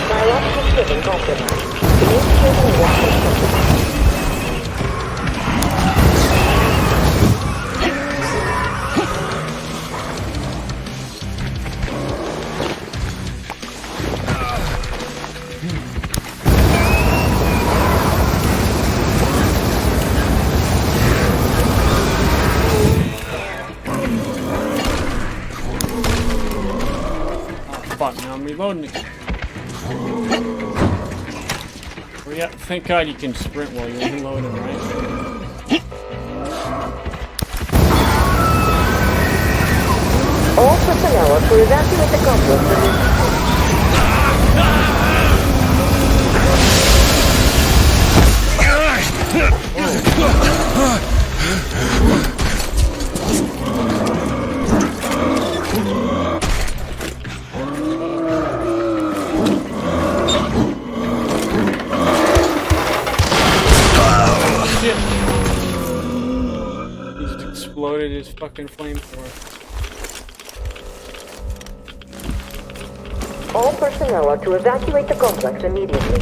Biological system compromised. Initiating reactor complex. Fuck, now I'm reloading again. Well, yeah, thank God you can sprint while you're reloading, right? All personnel are to evacuate the complex Shit! He just exploded his fucking flamethrower. All personnel are to evacuate the complex immediately.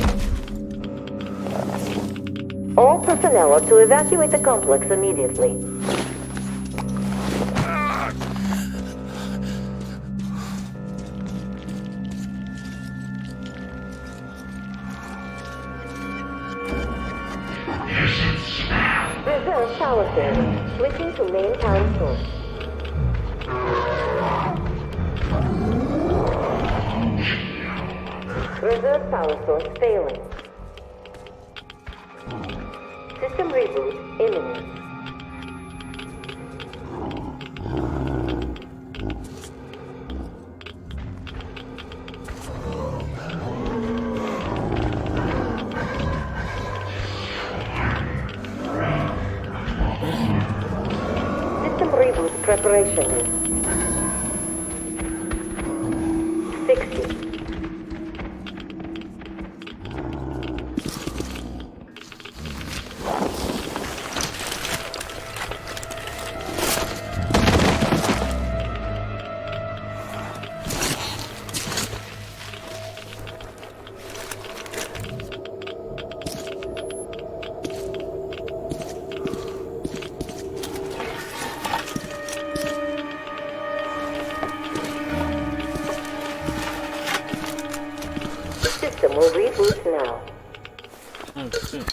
All personnel are to evacuate the complex immediately. Reserve power failure. Switching to main power source. Reserve power source failing. System reboot imminent. System reboot preparation. 60. System will reboot now. Oh, shit.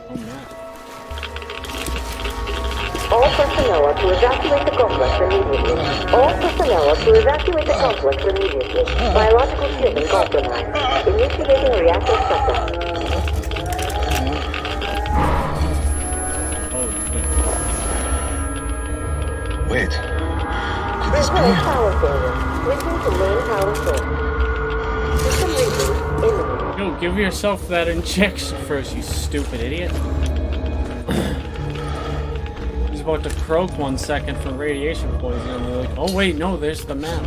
Oh, man. All personnel are to evacuate the complex immediately. All personnel are to evacuate the complex immediately. Biological system compromised. Initiating reactor shutdown. Wait. Reserve power failure. Switching to main power source. System reboot imminent. Yo, give yourself that injection first, you stupid idiot. He's about to croak 1 second from radiation poisoning, and they're like, oh wait, no, there's the map.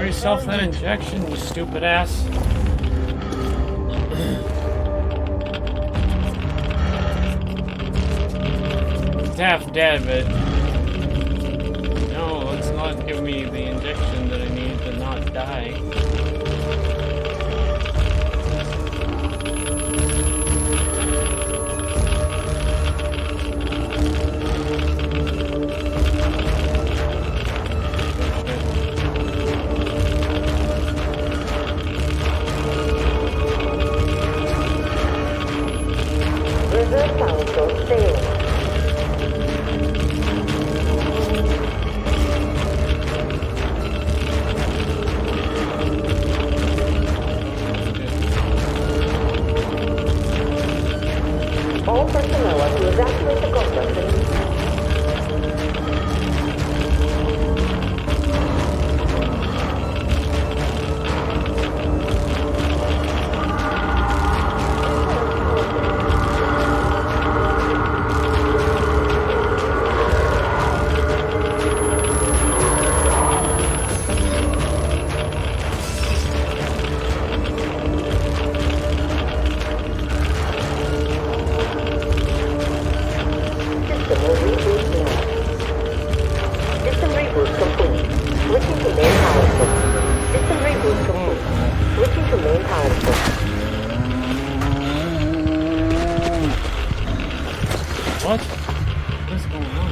Pour yourself that injection, you stupid ass. He's half dead, but no, let's not give me the injection that I need to not die. Reserve console failing. All personnel are to evacuate the complex. System reboot complete. Switching to main power source. System reboot complete. Switching to main power source. What? What's going on?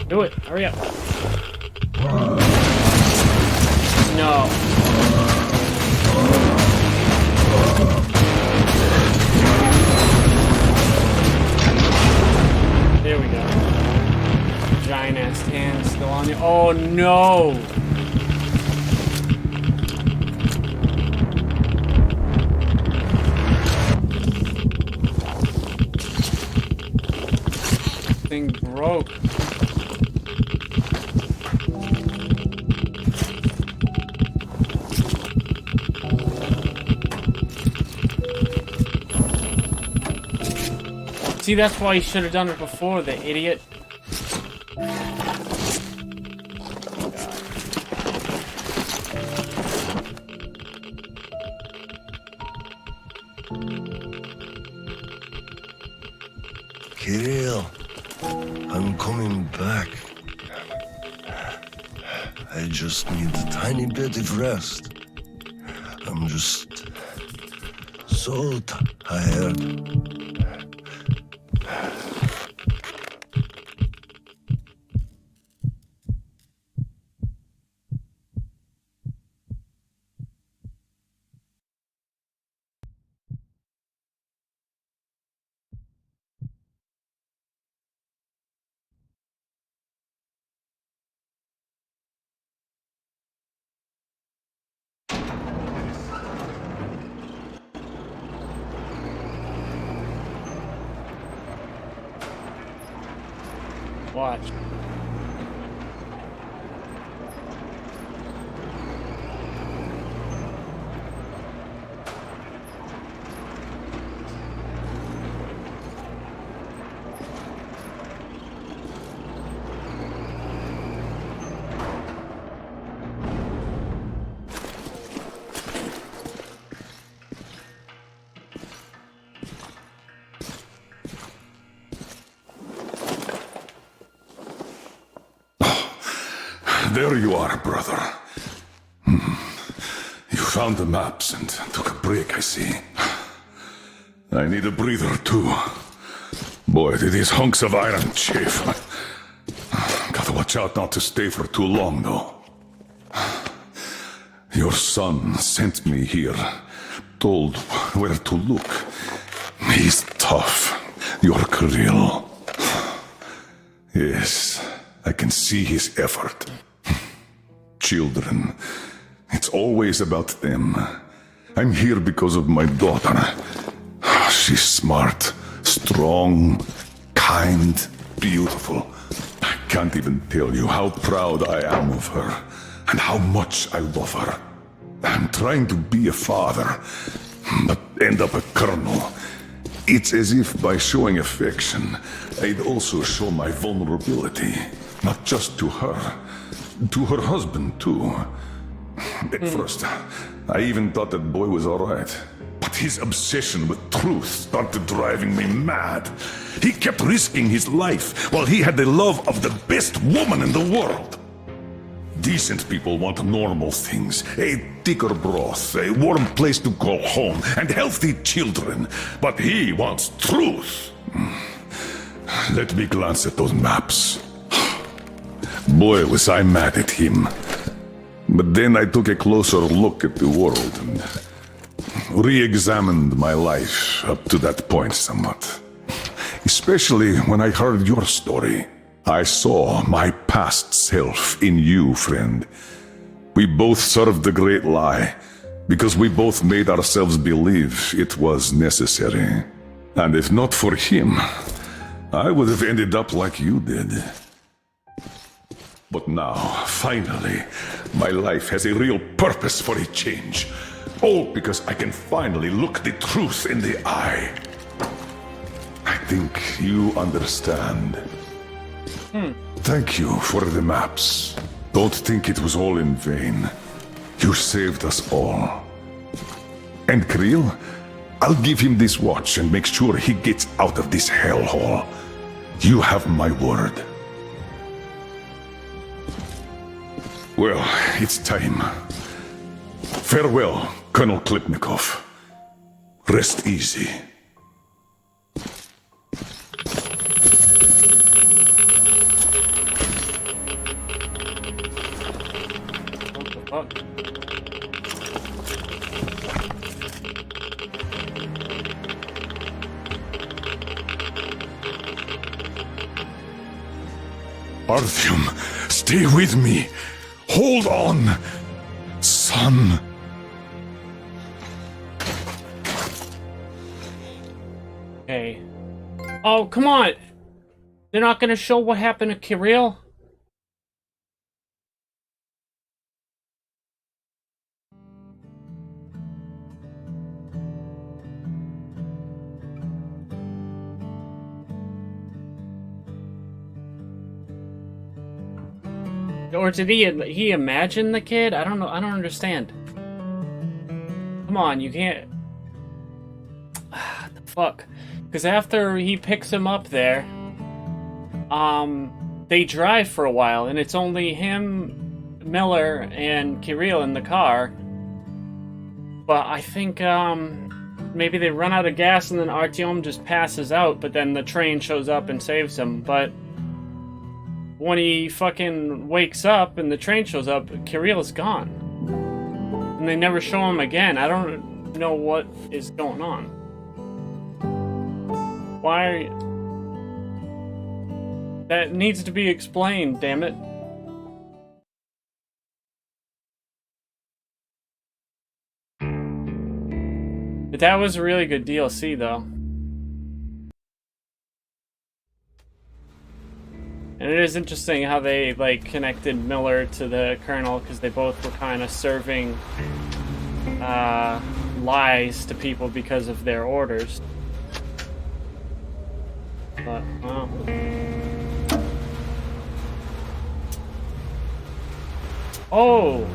Do it! Hurry up! No. There we go. Giant ass hand still on you. Oh no! Thing broke. See, that's why you should have done it before, the idiot. Kirill, I'm coming back. I just need a tiny bit of rest. I'm just so tired. Watch. There you are, brother. You found the maps and took a break, I see. I need a breather, too. Boy, do these hunks of iron chafe. Gotta watch out not to stay for too long, though. Your son sent me here, told where to look. He's tough, your Kirill. Yes, I can see his effort. Children, it's always about them. I'm here because of my daughter. She's smart, strong, kind, beautiful. I can't even tell you how proud I am of her and how much I love her. I'm trying to be a father, but end up a colonel. It's as if by showing affection, I'd also show my vulnerability. Not just to her husband too. At first, I even thought that boy was alright. But his obsession with truth started driving me mad. He kept risking his life while he had the love of the best woman in the world. Decent people want normal things. A thicker broth, a warm place to call home, and healthy children. But he wants truth. Let me glance at those maps. Boy, was I mad at him. But then I took a closer look at the world and re-examined my life up to that point somewhat. Especially when I heard your story. I saw my past self in you, friend. We both served the great lie, because we both made ourselves believe it was necessary. And if not for him, I would have ended up like you did. But now, finally, my life has a real purpose for a change. All because I can finally look the truth in the eye. I think you understand. Thank you for the maps. Don't think it was all in vain. You saved us all. And Krill, I'll give him this watch and make sure he gets out of this hellhole. You have my word. Well, it's time. Farewell, Colonel Klipnikov. Rest easy. What the fuck? Artyom, stay with me. Hold on, son. Okay. Oh, come on! They're not gonna show what happened to Kirill? Or did he imagine the kid? I don't know. I don't understand. Come on, you can't. The fuck? Because after he picks him up there, they drive for a while, and it's only him, Miller, and Kirill in the car. But I think maybe they run out of gas, and then Artyom just passes out. But then the train shows up and saves him. But when he fucking wakes up and the train shows up, Kirill is gone. And they never show him again. I don't know what is going on. Why? That needs to be explained, damn it. But that was a really good DLC, though. And it is interesting how they, like, connected Miller to the Colonel, because they both were kind of serving lies to people because of their orders. But, well. Oh!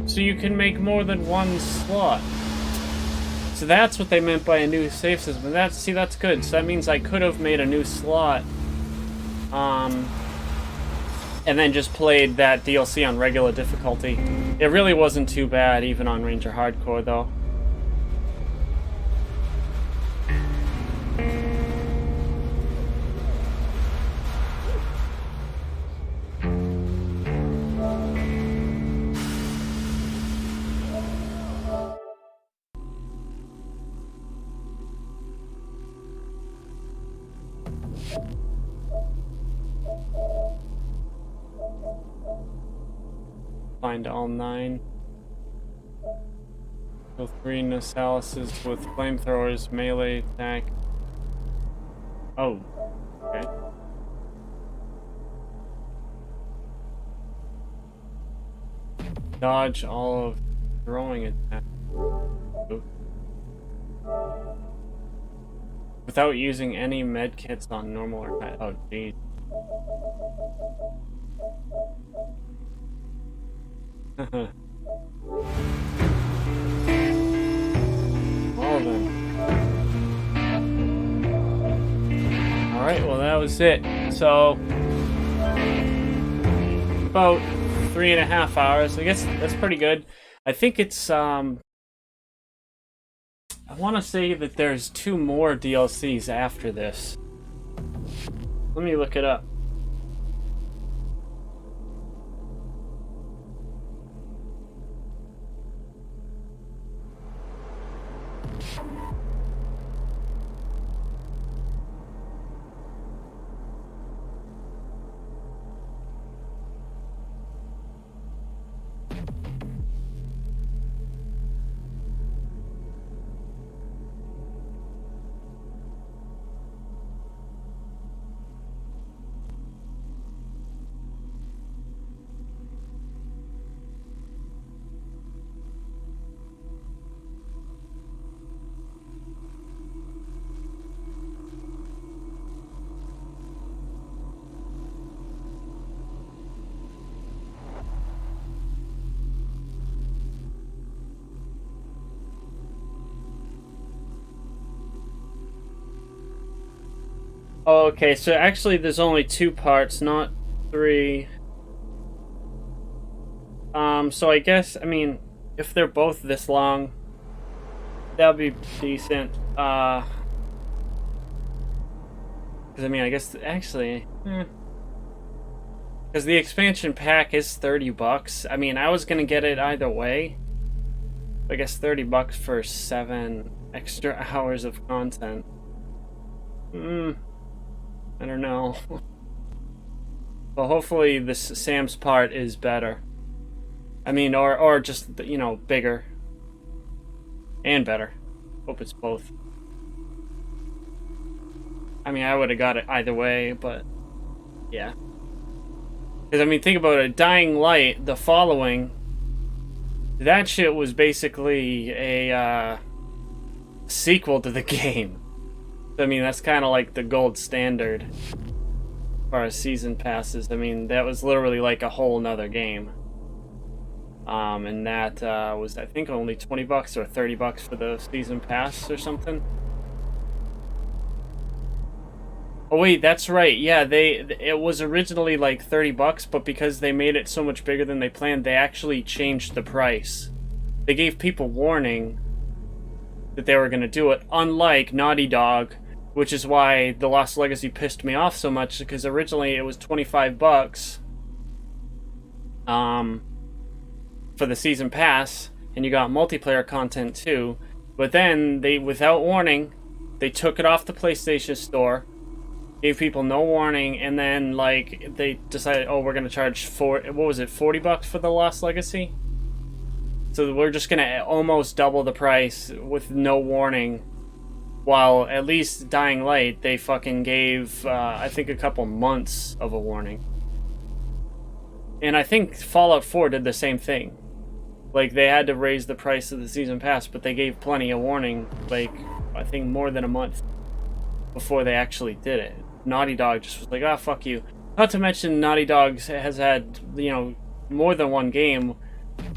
So you can make more than one slot. So that's what they meant by a new save system. See, that's good. So that means I could have made a new slot. And then just played that DLC on regular difficulty. It really wasn't too bad, even on Ranger Hardcore, though. Find all 9. Kill 3 Nasalises with flamethrowers, melee attack. Oh, okay. Dodge all of throwing attacks. Without using any med kits on normal or high. Oh, jeez. Well then. Alright, well that was it. So, about 3.5 hours. I guess that's pretty good. I think it's, I want to say that there's 2 more DLCs after this. Let me look it up. Oh, okay, so actually there's only 2 parts, not 3. So I guess, I mean, if they're both this long, that'll be decent. Because, I mean, I guess, actually, because the expansion pack is $30. I mean, I was gonna get it either way. I guess $30 for 7 extra hours of content. I don't know. But hopefully this Sam's part is better. I mean, or just, you know, bigger. And better. Hope it's both. I mean, I would have got it either way, but yeah. Because, I mean, think about it. Dying Light, the following, that shit was basically a sequel to the game. I mean, that's kind of like the gold standard as far as season passes. I mean, that was literally like a whole nother game. And that was, I think, only $20 or $30 for the season pass or something. Oh wait, that's right. Yeah, it was originally like $30, but because they made it so much bigger than they planned, they actually changed the price. They gave people warning that they were going to do it, unlike Naughty Dog, which is why The Lost Legacy pissed me off so much, because originally it was $25 for the season pass, and you got multiplayer content too. But then they, without warning, they took it off the PlayStation Store, gave people no warning, and then like they decided, oh, we're gonna charge $40 for The Lost Legacy. So we're just gonna almost double the price with no warning. While at least Dying Light, they fucking gave I think a couple months of a warning. And I think Fallout 4 did the same thing. Like, they had to raise the price of the season pass, but they gave plenty of warning, like, I think more than a month before they actually did it. Naughty Dog just was like, ah, fuck you. Not to mention Naughty Dog has had, you know, more than one game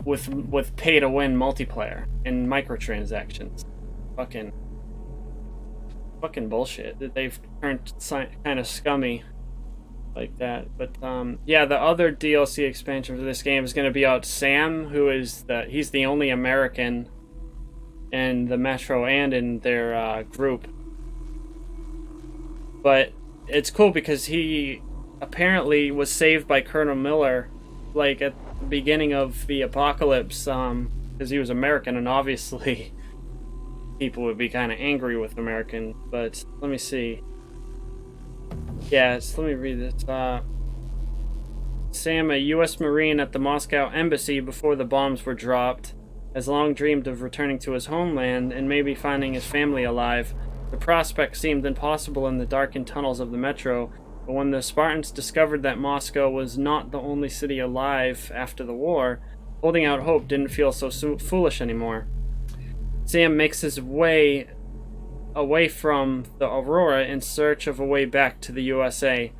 with pay-to-win multiplayer and microtransactions. Fucking bullshit that they've turned kind of scummy like that. But yeah, the other DLC expansion for this game is going to be out Sam, who is he's the only American in the Metro and in their group. But it's cool because he apparently was saved by Colonel Miller, like at the beginning of the apocalypse, because he was American, and obviously people would be kind of angry with American. But let me see. Yeah, let me read this. Sam, a U.S. Marine at the Moscow embassy before the bombs were dropped, has long dreamed of returning to his homeland and maybe finding his family alive. The prospect seemed impossible in the darkened tunnels of the metro, but when the Spartans discovered that Moscow was not the only city alive after the war, Holding out hope didn't feel so foolish anymore. Sam makes his way away from the Aurora in search of a way back to the USA.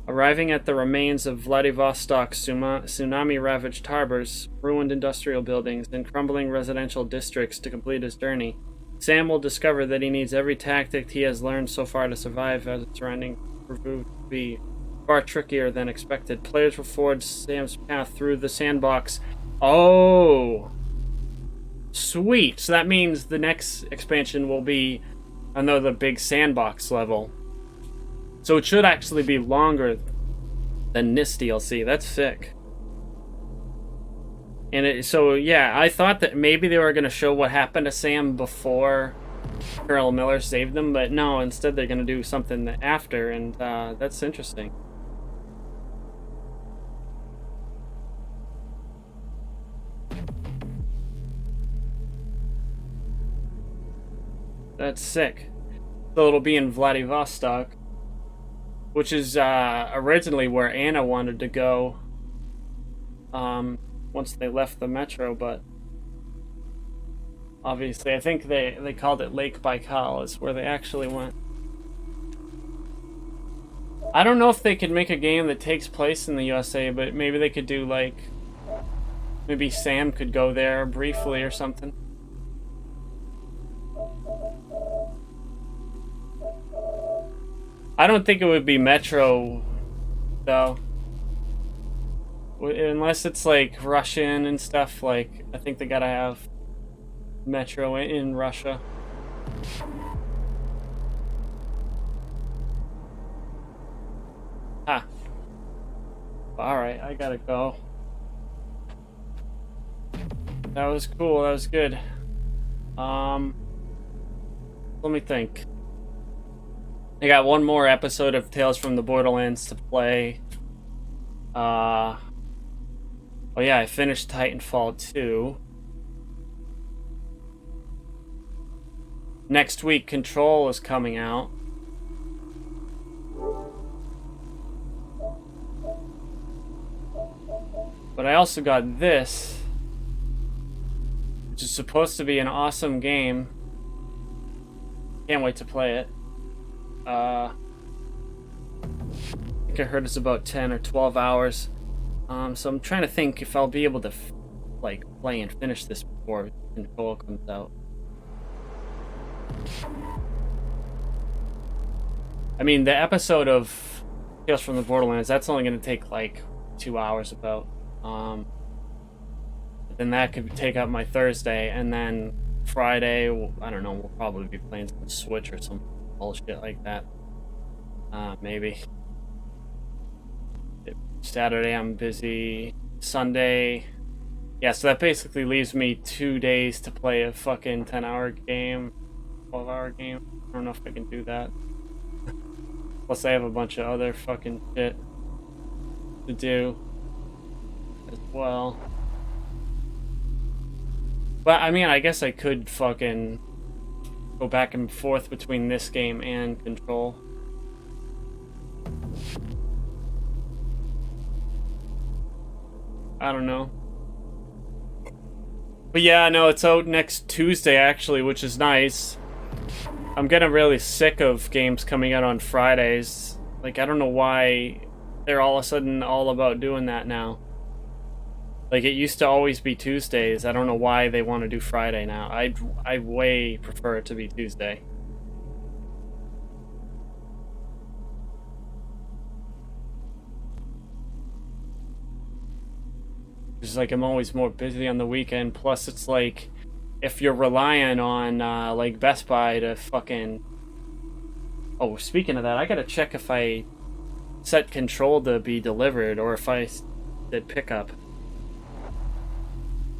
Arriving at the remains of Vladivostok's tsunami-ravaged harbors, ruined industrial buildings, and crumbling residential districts to complete his journey, Sam will discover that he needs every tactic he has learned so far to survive, as its surrounding proved to be far trickier than expected. Players will forge Sam's path through the sandbox. Oh! Sweet! So that means the next expansion will be another big sandbox level. So it should actually be longer than this DLC. That's sick. And so yeah, I thought that maybe they were going to show what happened to Sam before Colonel Miller saved them, but no, instead they're going to do something after, and that's interesting. That's sick. So it'll be in Vladivostok, which is originally where Anna wanted to go once they left the metro, but obviously I think they called it Lake Baikal is where they actually went. I don't know if they could make a game that takes place in the USA, but maybe they could do like, maybe Sam could go there briefly or something. I don't think it would be Metro, though. Unless it's like Russian and stuff, like, I think they gotta have Metro in Russia. Ah. Alright, I gotta go. That was cool, that was good. Let me think. I got one more episode of Tales from the Borderlands to play. Oh yeah, I finished Titanfall 2. Next week, Control is coming out. But I also got this, which is supposed to be an awesome game. Can't wait to play it. I think I heard it's about 10 or 12 hours. So I'm trying to think if I'll be able to like play and finish this before Control comes out. I mean, the episode of Tales from the Borderlands, that's only going to take like 2 hours about. Then that could take up my Thursday, and then Friday, I don't know, we'll probably be playing some Switch or some bullshit like that. Maybe. Saturday I'm busy. Sunday, yeah, so that basically leaves me 2 days to play a fucking 10-hour game, 12-hour game. I don't know if I can do that. Plus I have a bunch of other fucking shit to do as well. But I mean, I guess I could fucking go back and forth between this game and Control. I don't know. But yeah, no, it's out next Tuesday actually, which is nice. I'm getting really sick of games coming out on Fridays. Like, I don't know why they're all of a sudden all about doing that now. Like, it used to always be Tuesdays. I don't know why they want to do Friday now. I way prefer it to be Tuesday. It's like I'm always more busy on the weekend. Plus, it's like, if you're relying on, like, Best Buy to fucking... Oh, speaking of that, I gotta check if I set Control to be delivered or if I did pickup.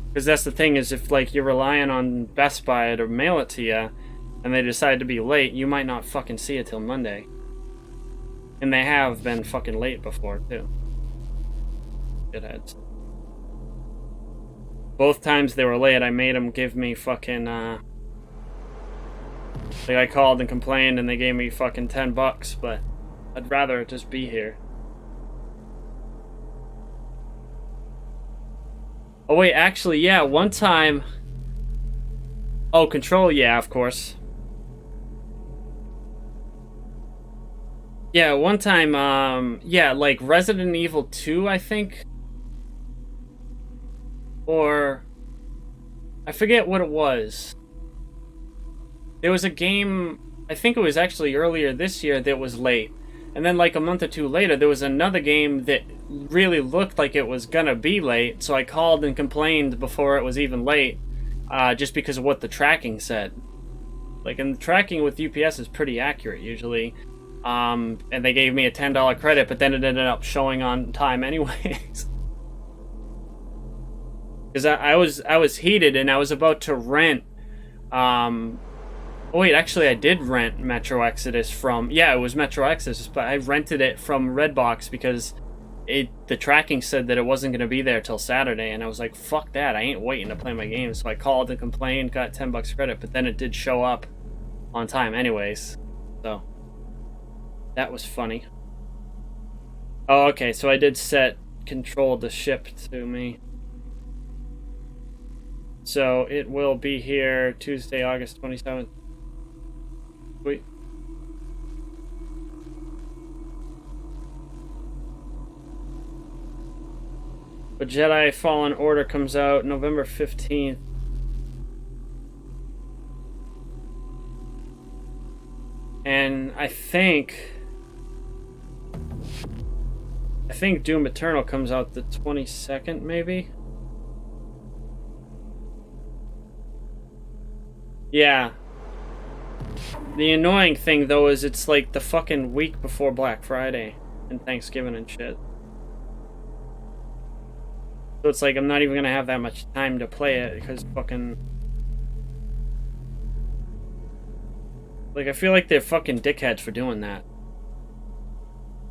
Because that's the thing, is if, like, you're relying on Best Buy to mail it to you, and they decide to be late, you might not fucking see it till Monday. And they have been fucking late before, too. Shitheads. Both times they were late, I made them give me fucking, like, I called and complained, and they gave me fucking $10, but I'd rather it just be here. Oh wait, actually, yeah, one time... Oh, Control, yeah, of course. Yeah, one time, yeah, like Resident Evil 2, I think? Or... I forget what it was. There was a game, I think it was actually earlier this year, that was late. And then like a month or two later, there was another game that really looked like it was gonna be late, so I called and complained before it was even late, just because of what the tracking said. Like, and the tracking with UPS is pretty accurate usually. And they gave me a $10 credit, but then it ended up showing on time anyways. Because I was heated and I was about to rent. Oh wait, actually I did rent Metro Exodus from... Yeah, it was Metro Exodus, but I rented it from Redbox because the tracking said that it wasn't going to be there till Saturday, and I was like, fuck that, I ain't waiting to play my game. So I called and complained, got $10 credit, but then it did show up on time anyways. So that was funny. Oh, okay, so I did set Control to ship to me. So it will be here Tuesday, August 27th. Wait. But Jedi Fallen Order comes out November 15th. And I think Doom Eternal comes out the 22nd, maybe? Yeah. The annoying thing, though, is it's like the fucking week before Black Friday and Thanksgiving and shit. So it's like I'm not even gonna have that much time to play it because fucking... Like, I feel like they're fucking dickheads for doing that.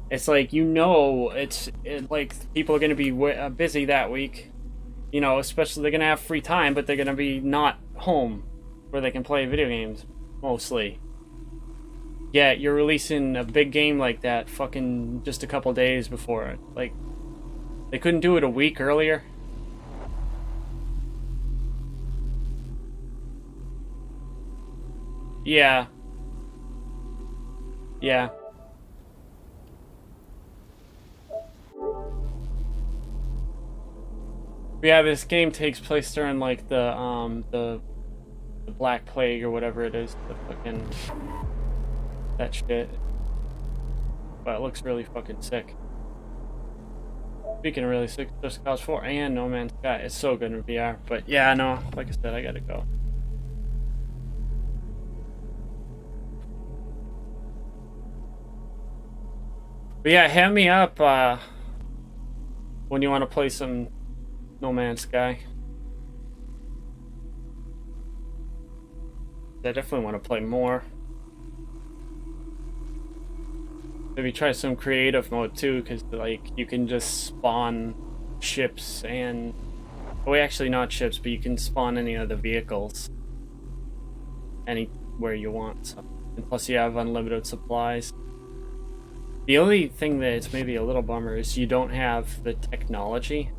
It's like, you know, like, people are gonna be busy that week. You know, especially they're gonna have free time, but they're gonna be not home where they can play video games, mostly. Yeah, you're releasing a big game like that fucking just a couple days before it. Like, they couldn't do it a week earlier? Yeah. Yeah. Yeah, this game takes place during like the Black Plague or whatever it is, the fucking that shit. But it looks really fucking sick. Speaking of really sick, Just Cause 4 and No Man's Sky, it's so good in VR. But yeah, no, like I said, I gotta go. But yeah, hit me up when you want to play some No Man's Sky. I definitely want to play more. Maybe try some creative mode too, because like you can just spawn ships and... Oh, actually not ships, but you can spawn any of the vehicles anywhere you want. So. And plus you have unlimited supplies. The only thing that's maybe a little bummer is you don't have the technology.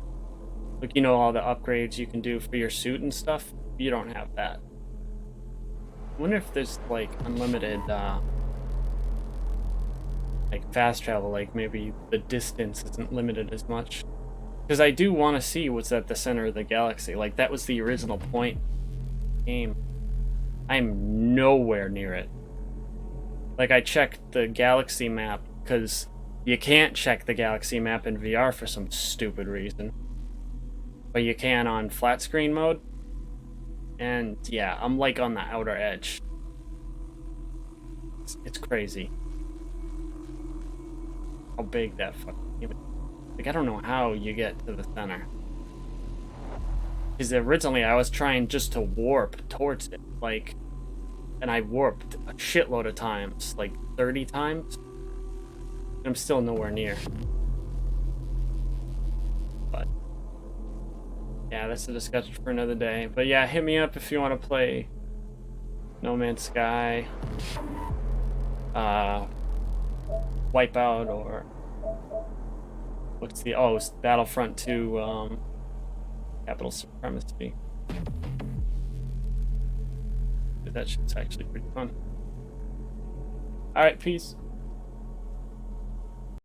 Like, you know, all the upgrades you can do for your suit and stuff. You don't have that. I wonder if there's like unlimited like fast travel, like maybe the distance isn't limited as much. Because I do want to see what's at the center of the galaxy. Like, that was the original point of the game. I'm nowhere near it. Like, I checked the galaxy map because you can't check the galaxy map in VR for some stupid reason. But you can on flat screen mode. And yeah, I'm like on the outer edge. It's crazy. How big that fucking game is. Like, I don't know how you get to the center. Because originally I was trying just to warp towards it. Like, and I warped a shitload of times. Like 30 times. And I'm still nowhere near. But yeah, that's a discussion for another day. But yeah, hit me up if you want to play No Man's Sky, Wipeout, or what's the... Oh, it's Battlefront 2, capital supremacy. But that shit's actually pretty fun. Alright, peace.